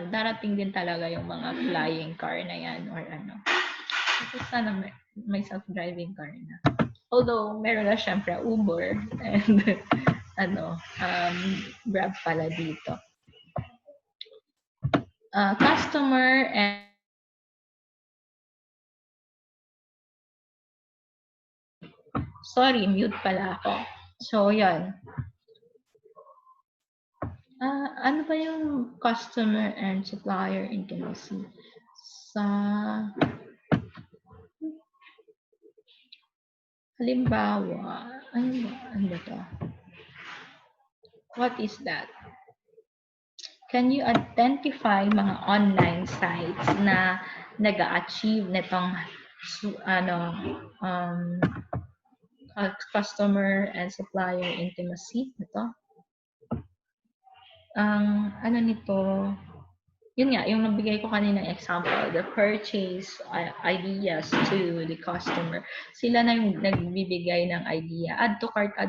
A: Darating din talaga yung mga flying car na yan or Tapos sana may self-driving car na. Although, meron na syempre Uber and Grab pala dito. Customer and sorry, mute pala ako. So, yan. Ano ba yung customer and supplier intimacy? Halimbawa, ano ba to? What is that? Can you identify mga online sites na nag-achieve nitong um, customer and supplier intimacy? Ito. Ang ano nito, yun nga, yung nabigay ko kanina example, the purchase ideas to the customer. Sila na yung nagbibigay ng idea. Add to cart ka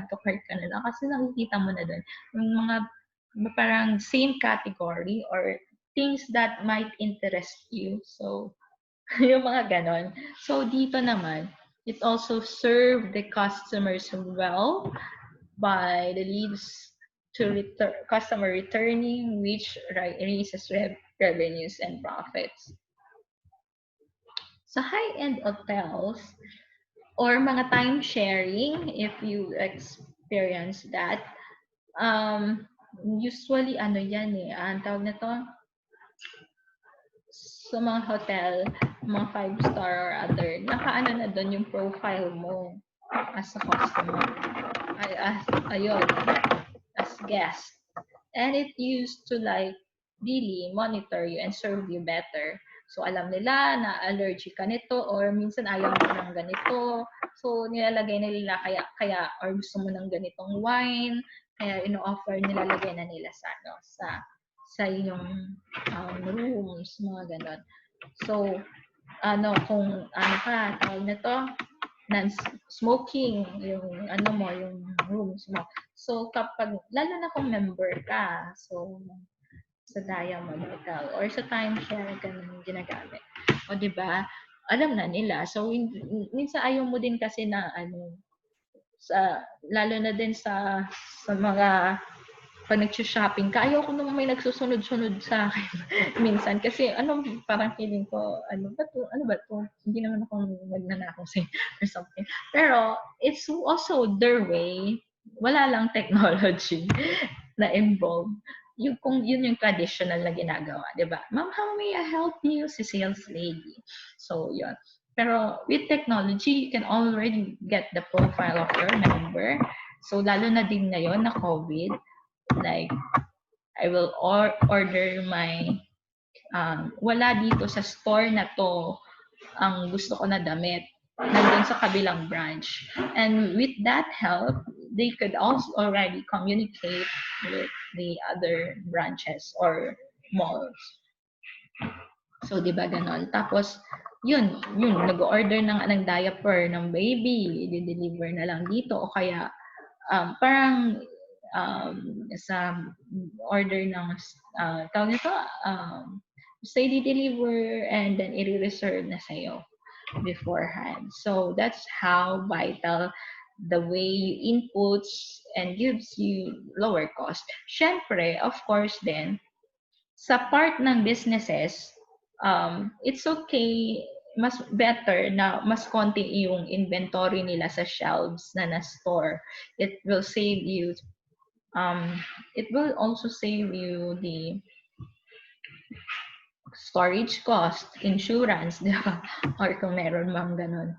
A: na lang. Kasi nakikita mo na doon. Yung mga parang same category or things that might interest you. So, yung mga ganon. So, dito naman, it also serve the customers well by the leads to customer returning, which raises revenues and profits. So high-end hotels or mga time sharing, if you experience that, usually ano yan ang tawag na to, sa mga hotel, mga 5-star or other, nakaano na doon yung profile mo as a customer. Ayun, as guest. And it used to like really monitor you and serve you better. So alam nila na allergic ka nito or minsan ayaw mo ng ganito. So nilalagay na nila kaya or gusto mo ng ganitong wine, kaya ino-offer nilalagay na nila sa inyong rooms, mga ganon. So kung ka, tawag na to, non-smoking, yung yung rooms mo. So, lalo na kung member ka, so, sa Diamond Hotel or sa timeshare ka nang ginagamit. O, di ba? Alam na nila. So, minsan ayaw mo din kasi na, lalo na din sa mga pag nag-shopping ka, ayaw ko naman may nagsusunod-sunod sa akin minsan. Kasi parang feeling ko, ano ba to? Hindi naman ako magnanakaw or something. Pero, it's also their way. Wala lang technology na involved. Kung yun yung traditional na ginagawa, di ba? Ma'am, how may I help you? Si sales lady. So, yun. Pero with technology, you can already get the profile of your member. So, lalo na din ngayon na COVID, like, I will order my, wala dito sa store na to ang gusto ko na damit. Nandun sa kabilang branch. And with that help, they could also already communicate with the other branches or malls. So, di ba ganon? Tapos, yun, nag-order ng diaper ng baby, i-deliver na lang dito o kaya parang sa order ng tawag nito, say di-deliver and then i-reserve na sa'yo beforehand. So that's how vital the way you inputs and gives you lower cost. Syempre, of course then, sa part ng businesses, it's okay, mas better na mas konti yung inventory nila sa shelves na na-store. It will save you, it will also save you the storage cost, insurance, di ba? Or kung meron mang ganun,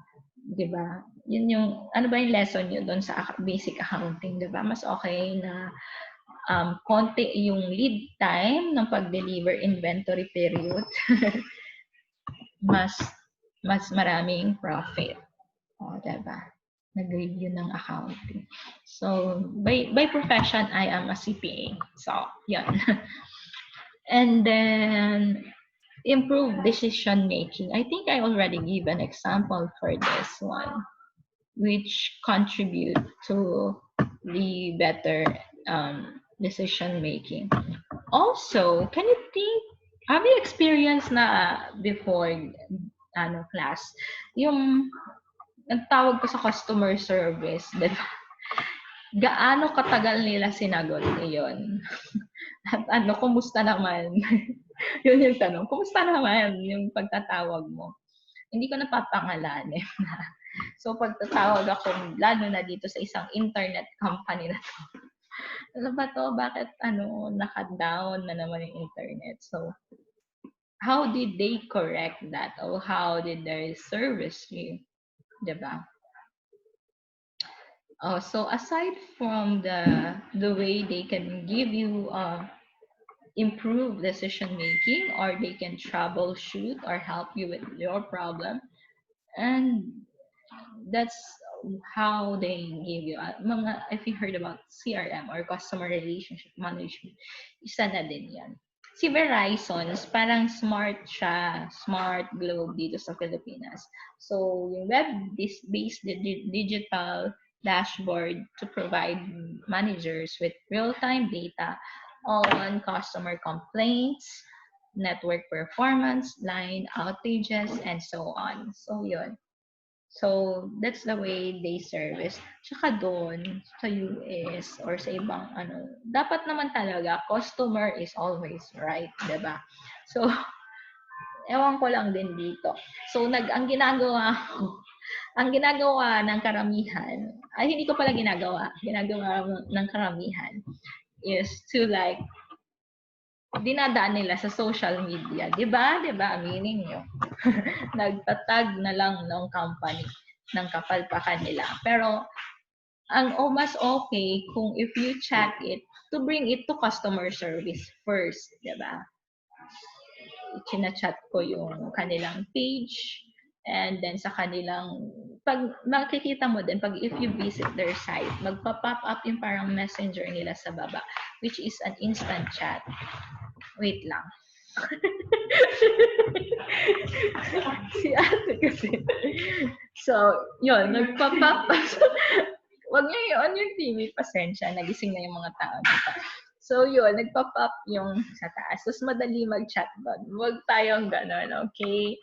A: di ba? Yun yung, ano ba yung lesson nyo doon sa basic accounting, di ba? Mas okay na konti yung lead time ng pag-deliver inventory period. mas maraming profit. O, diba? Nag-review ng accounting. So, by profession, I am a CPA. So, yun. And then, improve decision making. I think I already gave an example for this one, which contribute to the better decision making. Also, can you think, have you experienced na before class, yung ang tawag ko sa customer service, diba? Gaano katagal nila sinagot iyon? At kumusta naman? Yun yung tanong. Kumusta naman yung pagtatawag mo? Hindi ko napapangalanin. So, pagtatawag ako, lalo na dito sa isang internet company na to. Ano ba to? Bakit naka-down na naman yung internet? So, how did they correct that? Or how did their service you? Diba? Oh, so aside from the way they can give you improve decision making, or they can troubleshoot or help you with your problem, and that's how they give you mga, if you heard about CRM or customer relationship management, isa na din yan. Si Verizon, parang smart siya, smart globe dito sa Pilipinas. So, yung web-based digital dashboard to provide managers with real-time data on customer complaints, network performance, line outages, and so on. So, yun. So, that's the way they service. Tsaka doon, sa US or sa ibang dapat naman talaga, customer is always right, diba? So, ewan ko lang din dito. So, ang ginagawa ko, ang ginagawa ng karamihan, ay hindi ko pala ginagawa ng karamihan is to like, dinadaan nila sa social media. Diba? Diba? Aminin nyo. Nagtatag na lang ng company ng kapalpakan nila. Pero, mas okay kung if you chat it, to bring it to customer service first. Diba? Chinachat ko yung kanilang page, and then sa kanilang, pag makikita mo din, pag if you visit their site, magpa-pop up yung parang messenger nila sa baba, which is an instant chat. Wait lang. Si ate kasi. So, yun, nagpa-pop up. Wag niyo yun yung TV, pasensya, nagising na yung mga tao dito. So, yun, nagpa-pop yung sa taas. Tapos, madali mag-chat doon. Huwag tayong gano'n, okay?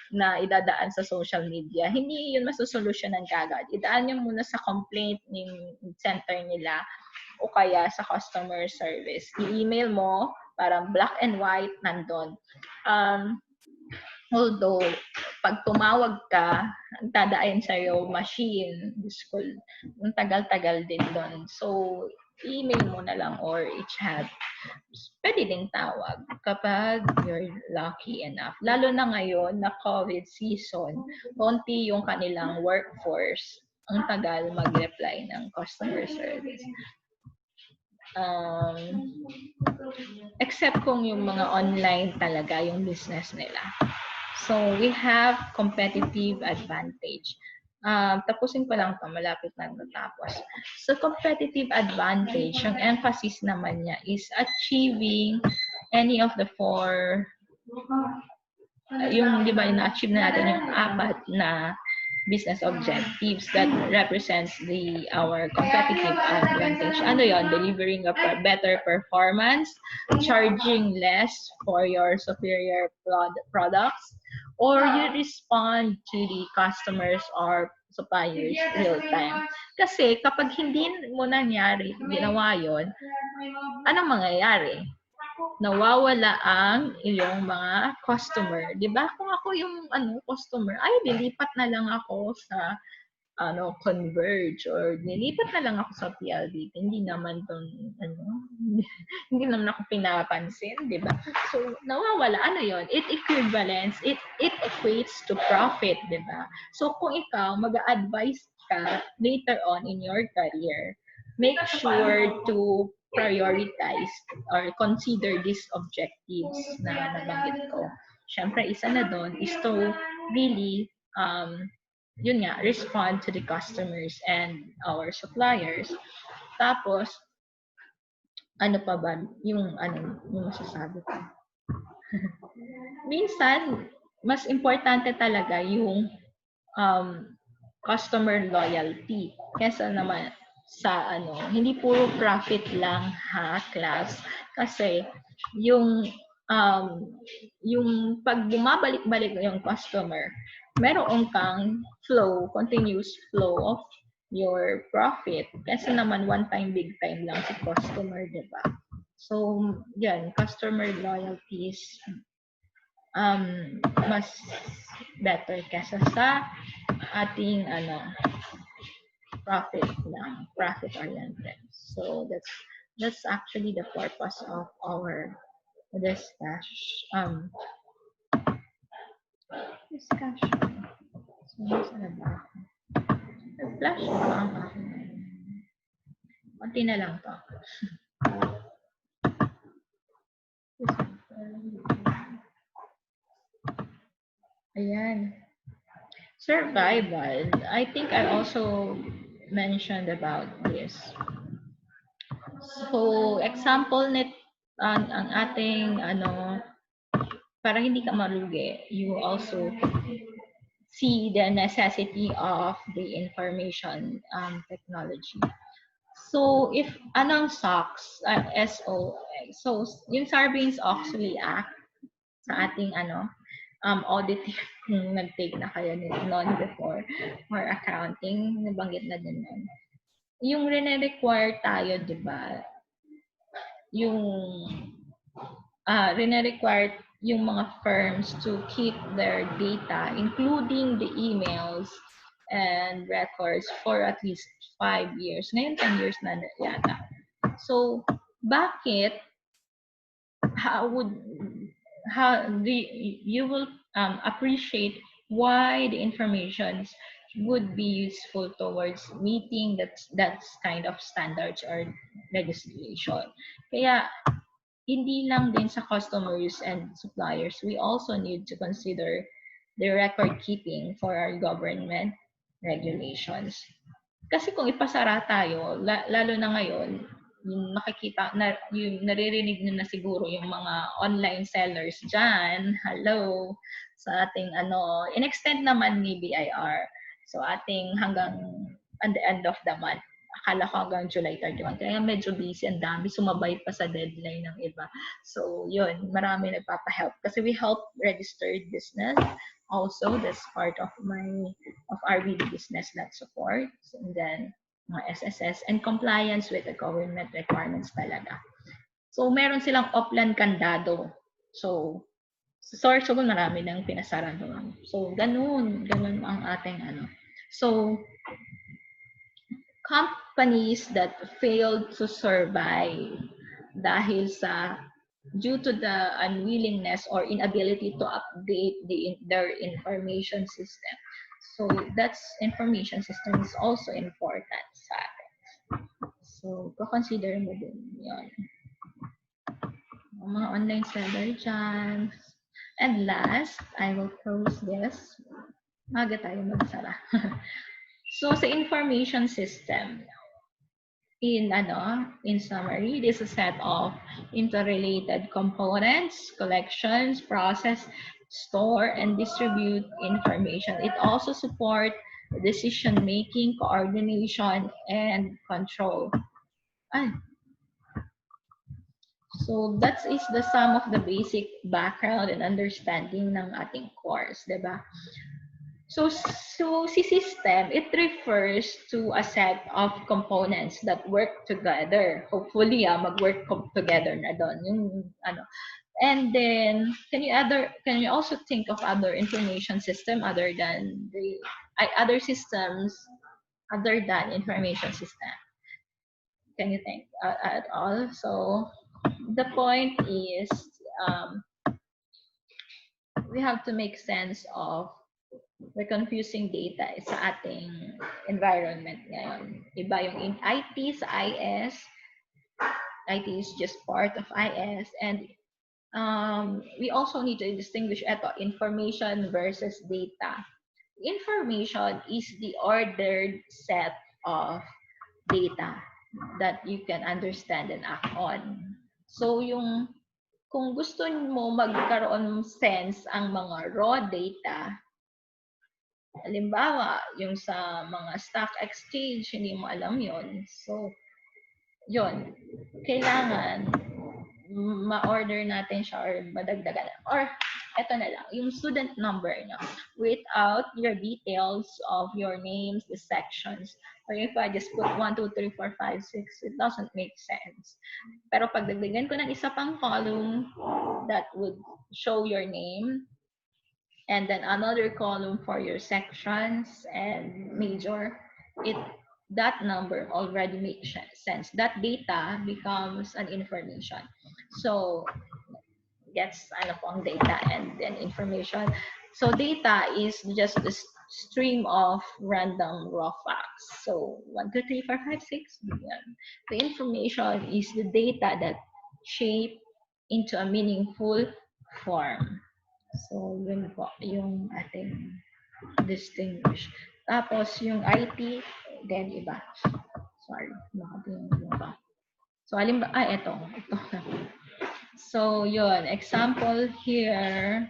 A: Na idadaan sa social media. Hindi yun masusolusyonan kagad. Idaan nyo muna sa complaint center nila o kaya sa customer service. I-email mo, parang black and white, nandun. Although, pag tumawag ka, ang dadaan sa'yo machine. Ang tagal-tagal din doon. So, email mo na lang or i-chat. Pwede ding tawag kapag you're lucky enough. Lalo na ngayon na COVID season, konti yung kanilang workforce. Ang tagal mag-reply ng customer service. Except kung yung mga online talaga yung business nila. So, we have competitive advantage. Tapusin ko lang ito, malapit na natapos. So, competitive advantage, yung emphasis naman niya is achieving any of the four, yung, di ba, na-achieve na natin yung apat na business objectives that represents our competitive advantage. Ano yon? Delivering a better performance, charging less for your superior products, or you respond to the customers or suppliers real time. Kasi kapag hindi mo ginawa yon, anong mangyayari? Nawawala ang iyong mga customer. 'Di ba? Kung ako yung customer, ay dilipat na lang ako sa Converge, or nilipat na lang ako sa PLDT. Hindi naman hindi naman ako pinapansin, 'di ba? So nawawala, ano 'yon? It equates to profit, 'di ba? So kung ikaw mag-a-advise ka later on in your career, make sure to prioritize or consider these objectives na nabanggit ko. Siyempre, isa na doon is to really yun nga, respond to the customers and our suppliers. Tapos, ano pa ba? Yung masasabi ko. Minsan, mas importante talaga yung customer loyalty kesa naman sa hindi puro profit lang, class. Kasi yung pag bumabalik-balik yung customer, meron kang continuous flow of your profit. Kasi naman one time, big time lang si customer, diba? So, yan, customer loyalty is mas better kesa sa ating profit oriented. So that's actually the purpose of our discussion. So, Nag-flash ba ang aking? Konti na lang to. Ayan. Survival. I think I also mentioned about this. So, example net ang ating para hindi ka malugi, you also see the necessity of the information technology. So, if anong SOX, SO, so yung Sarbanes-Oxley Act sa ating audit kung nag-take na kayo noon before or accounting, nabanggit na din nun. Yung rene-require tayo, di ba? Yung rene-require yung mga firms to keep their data, including the emails and records for at least 5 years. Ngayon, 10 years na yata. So, bakit you will appreciate why the information would be useful towards meeting that kind of standards or legislation. Kaya hindi lang din sa customers and suppliers, we also need to consider the record keeping for our government regulations. Kasi kung ipasara tayo, lalo na ngayon, yung nakikita, yung naririnig nyo na siguro yung mga online sellers dyan, hello, sa ating in-extend naman ni BIR. So ating hanggang at the end of the month. Akala ko hanggang July 31. Kaya medyo busy, ang dami, sumabay pa sa deadline ng iba. So yun, marami nagpapa-help. Kasi we help registered business. Also, that's part of our really business that supports. And then, mga SSS and compliance with the government requirements talaga. So, meron silang offline kandado. So, sa Sorsogon, marami nang pinasara doon. So, ganun ang ating So, companies that failed to survive dahil due to the unwillingness or inability to update their information system. So that's information system is also important sa atin. So, consider mo din yun. Mga online seller dyan. And last, I will close this. Maga tayo magsara. So, sa information system, in summary, this is a set of interrelated components, collections, process, store, and distribute information. It also supports decision-making, coordination, and control. So that is the sum of the basic background and understanding ng ating course, diba? So si system, it refers to a set of components that work together. Hopefully, mag-work together na doon. Yung And then, can you also think of other information system other than other systems other than information system? Can you think at all? So the point is, we have to make sense of the confusing data sa ating environment ngayon. Iba yung in IT sa IS. IT is just part of IS. And we also need to distinguish information versus data. Information is the ordered set of data that you can understand and act on. So kung gusto mo magkaroon sense ang mga raw data, halimbawa, yung sa mga stock exchange, hindi mo alam yon. So, yon, kailangan ma-order natin siya or madagdagan. Or, eto na lang, yung student number nyo, without your details of your names, the sections. Or if I just put 1, 2, 3, 4, 5, 6, it doesn't make sense. Pero pag dagdagan ko ng isa pang column, that would show your name, and then another column for your sections and major, that number already makes sense. That data becomes an information. So, gets ang data and then information. So, data is just stream of random raw facts. So 1, 2, 3, 4, 5, 6. Yan. The information is the data that shape into a meaningful form. So yun po yung ating distinguish. Tapos yung IT, then iba. Sorry, nakabing yung iba. So ito. So yun, example here.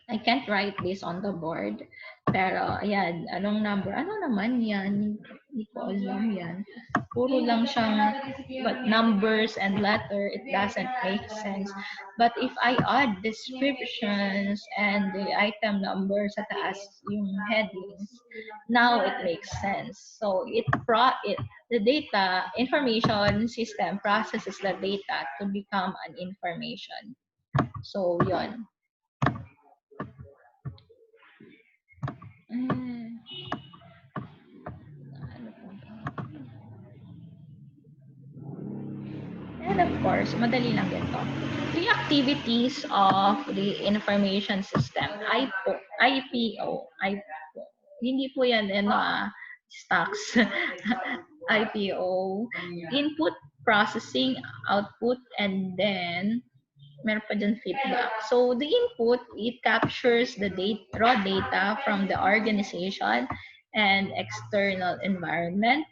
A: I can't write this on the board. Pero, ayan, anong number? Ano naman yan? Hindi ko alam yan. Puro lang siyang numbers and letter. It doesn't make sense. But if I add descriptions and the item number sa taas, yung headings, now it makes sense. So, the data information system processes the data to become an information. So, yun. And of course, madali lang ito. The activities of the information system, IPO. Hindi po yan, stocks. IPO, input, processing, output, and then meron pa dyan feedback. So the input, it captures the raw data from the organization and external environment.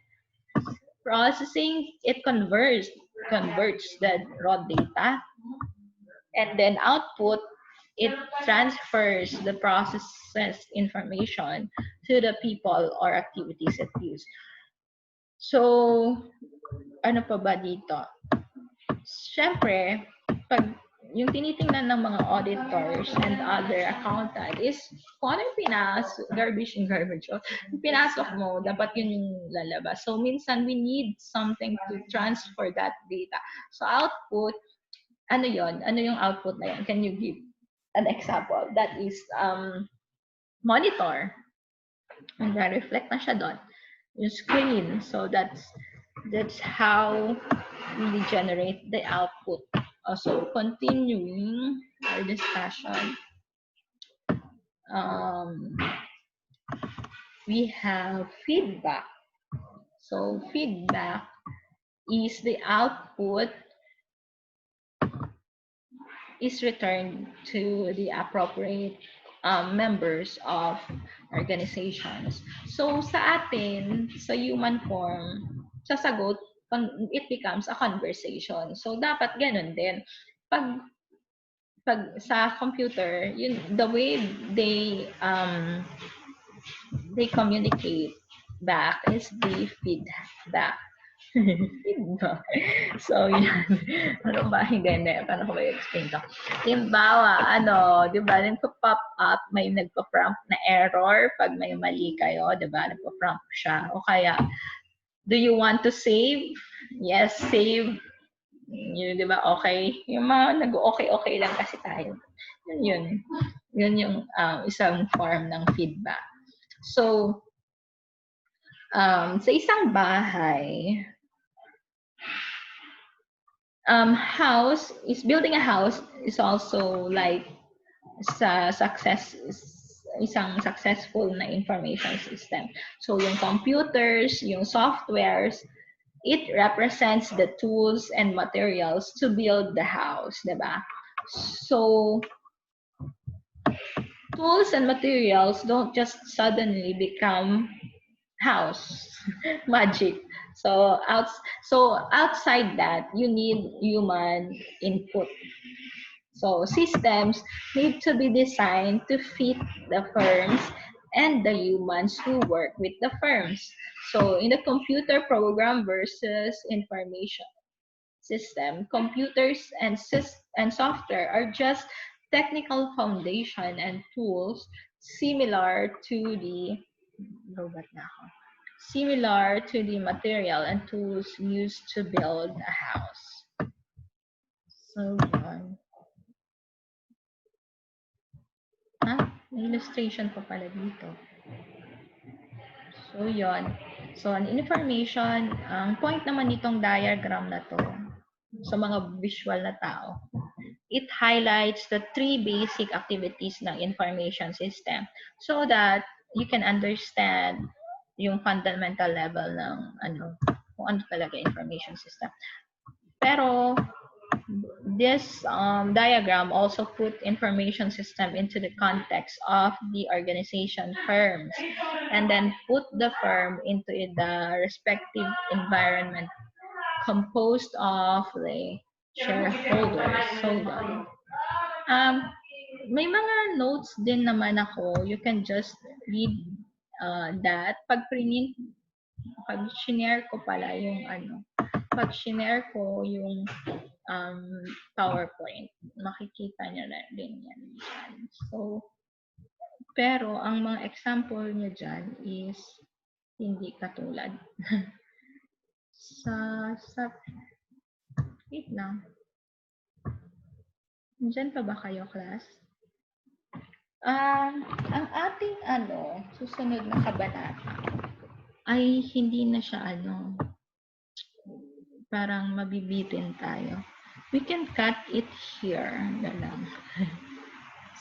A: Processing, it converts the raw data. And then output, it transfers the processed information to the people or activities it use. So, ano pa ba dito? Siyempre, pag yung tinitingnan ng mga auditors and other accountant is kung ano yung garbage. Yung pinasok mo, dapat yun yung lalabas. So, minsan we need something to transfer that data. So, output, ano yon? Ano yung output na yun? Can you give an example? That is monitor. And reflect na siya doon. Yung screen. So, that's how we generate the output. Also, continuing our discussion, we have feedback. So, feedback is the output is returned to the appropriate members of organizations. So, sa atin, sa human form, sasagot, it becomes a conversation. So, dapat ganun din. Pag sa computer, the way they communicate back is the feedback. So, yan. Ano ba? Hindi. Paano ko ba i-explain to? Halimbawa, di ba, nagpa-pop up, may nagpa-prompt na error pag may mali kayo, di ba? Nagpa-prompt siya. O kaya, do you want to save? Yes, save. Yun, di ba? Okay. Yung mga nag-okay lang kasi tayo. Yun yung isang form ng feedback. So, sa isang bahay, building a house is also like isang successful na information system. So, yung computers, yung softwares, it represents the tools and materials to build the house, diba? So, tools and materials don't just suddenly become house magic. So outside that, you need human input. So systems need to be designed to fit the firms and the humans who work with the firms. So in the computer program versus information system, computers and software are just technical foundation and tools similar to the material and tools used to build a house. So, yun. May illustration pa pala dito. So, yun. So, an information, ang point naman nitong diagram na to, sa mga visual na tao, it highlights the 3 basic activities ng information system so that you can understand yung fundamental level ng kung ano talaga information system. Pero this diagram also put information system into the context of the organization firms and then put the firm into the respective environment composed of the shareholders. So may mga notes din naman ako. You can just read that. Pag shinare ko pala yung pag shinare ko yung PowerPoint, makikita nyo na din yan. So, pero ang mga example nyo dyan is hindi katulad. Wait lang. Diyan pa ba kayo, class? Ang ating susunod na kabanata ay hindi na siya parang mabibitin tayo. We can cut it here na lang.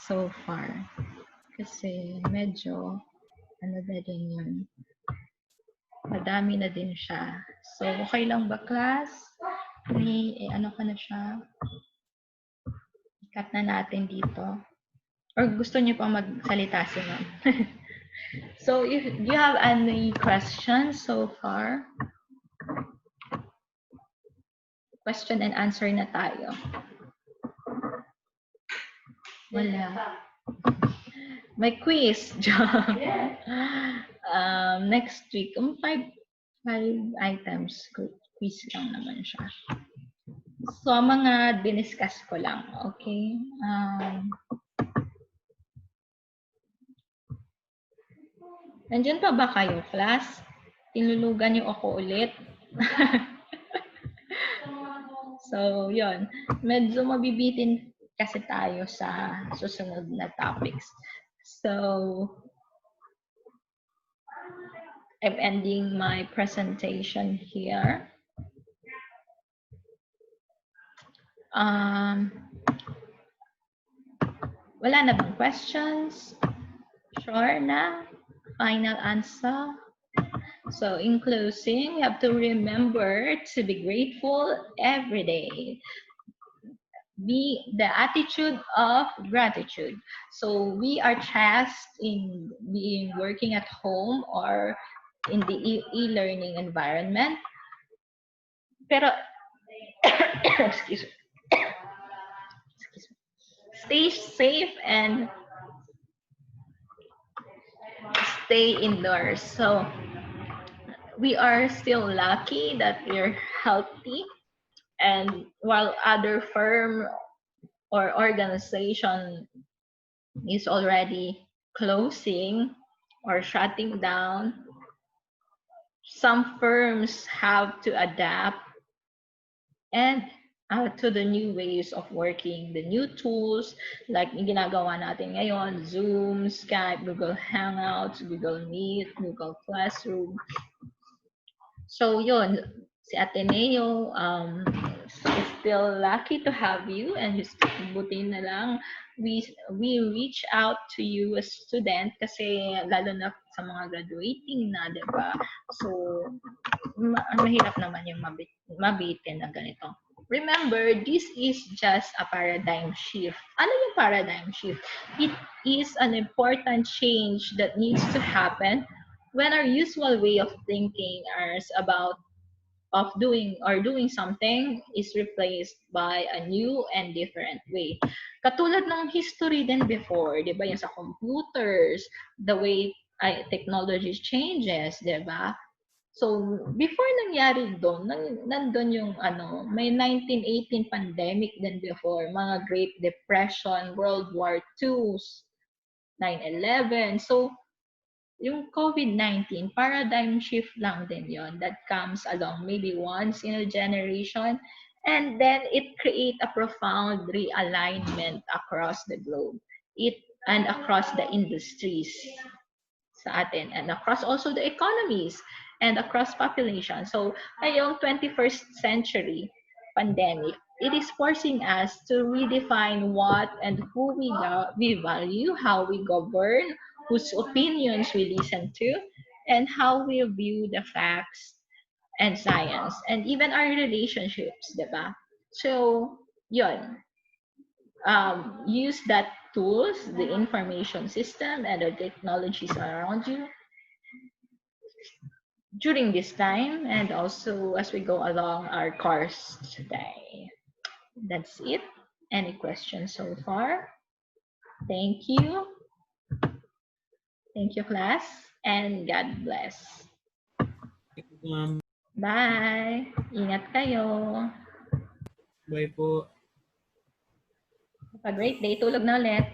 A: So far. Kasi medyo na din yun. Madami na din siya. So, okay lang ba, class? May, ka na siya? Cut na natin dito. Or gusto niyo pa magsalita si ma'am? So, if you have any questions so far? Question and answer na tayo. Wala. May quiz. Next week, 5 items. Quiz lang naman siya. So, mga diniscuss ko lang. Okay? Nandiyan pa ba kayo, class? Tinulugan niyo ako ulit. So, yun. Medyo mabibitin kasi tayo sa susunod na topics. So, I'm ending my presentation here. Wala na bang questions? Sure na? Final answer? So, in closing, you have to remember to be grateful every day. Be the attitude of gratitude. So, we are tasked in being working at home or in the e-learning environment. Pero, excuse me. Stay safe and stay indoors. So, we are still lucky that we're healthy, and while other firm or organization is already closing or shutting down, some firms have to adapt and to the new ways of working, the new tools like yung ginagawa natin ngayon, Zoom, Skype, Google Hangouts, Google Meet, Google Classroom. So yun, si Ateneo is still lucky to have you, and buti na lang we reach out to you as student kasi lalo na sa mga graduating na, di ba? So mahirap naman yung mabitin na ganito. Remember, this is just a paradigm shift. Ano yung paradigm shift? It is an important change that needs to happen when our usual way of thinking is of doing something is replaced by a new and different way. Katulad ng history din before, di ba? Yung sa computers, the way technology changes, di ba? So, before nangyari doon, nandun yung may 1918 pandemic din before, mga Great Depression, World War II, 9/11. So, yung COVID-19, paradigm shift lang din yon that comes along maybe once in a generation, and then it create a profound realignment across the globe, and across the industries sa atin, and across also the economies, and across population. So, ngayong 21st century pandemic, it is forcing us to redefine what and who we value, how we govern, whose opinions we listen to, and how we view the facts and science, and even our relationships, diba? So, yun. Use that tools, the information system, and the technologies around you during this time, and also as we go along our course today. That's it. Any questions so far? Thank you. Thank you, class, and God bless.
C: Thank you, ma'am.
A: Bye. Ingat kayo.
C: Bye po.
A: Have a great day. Tulog na ulit.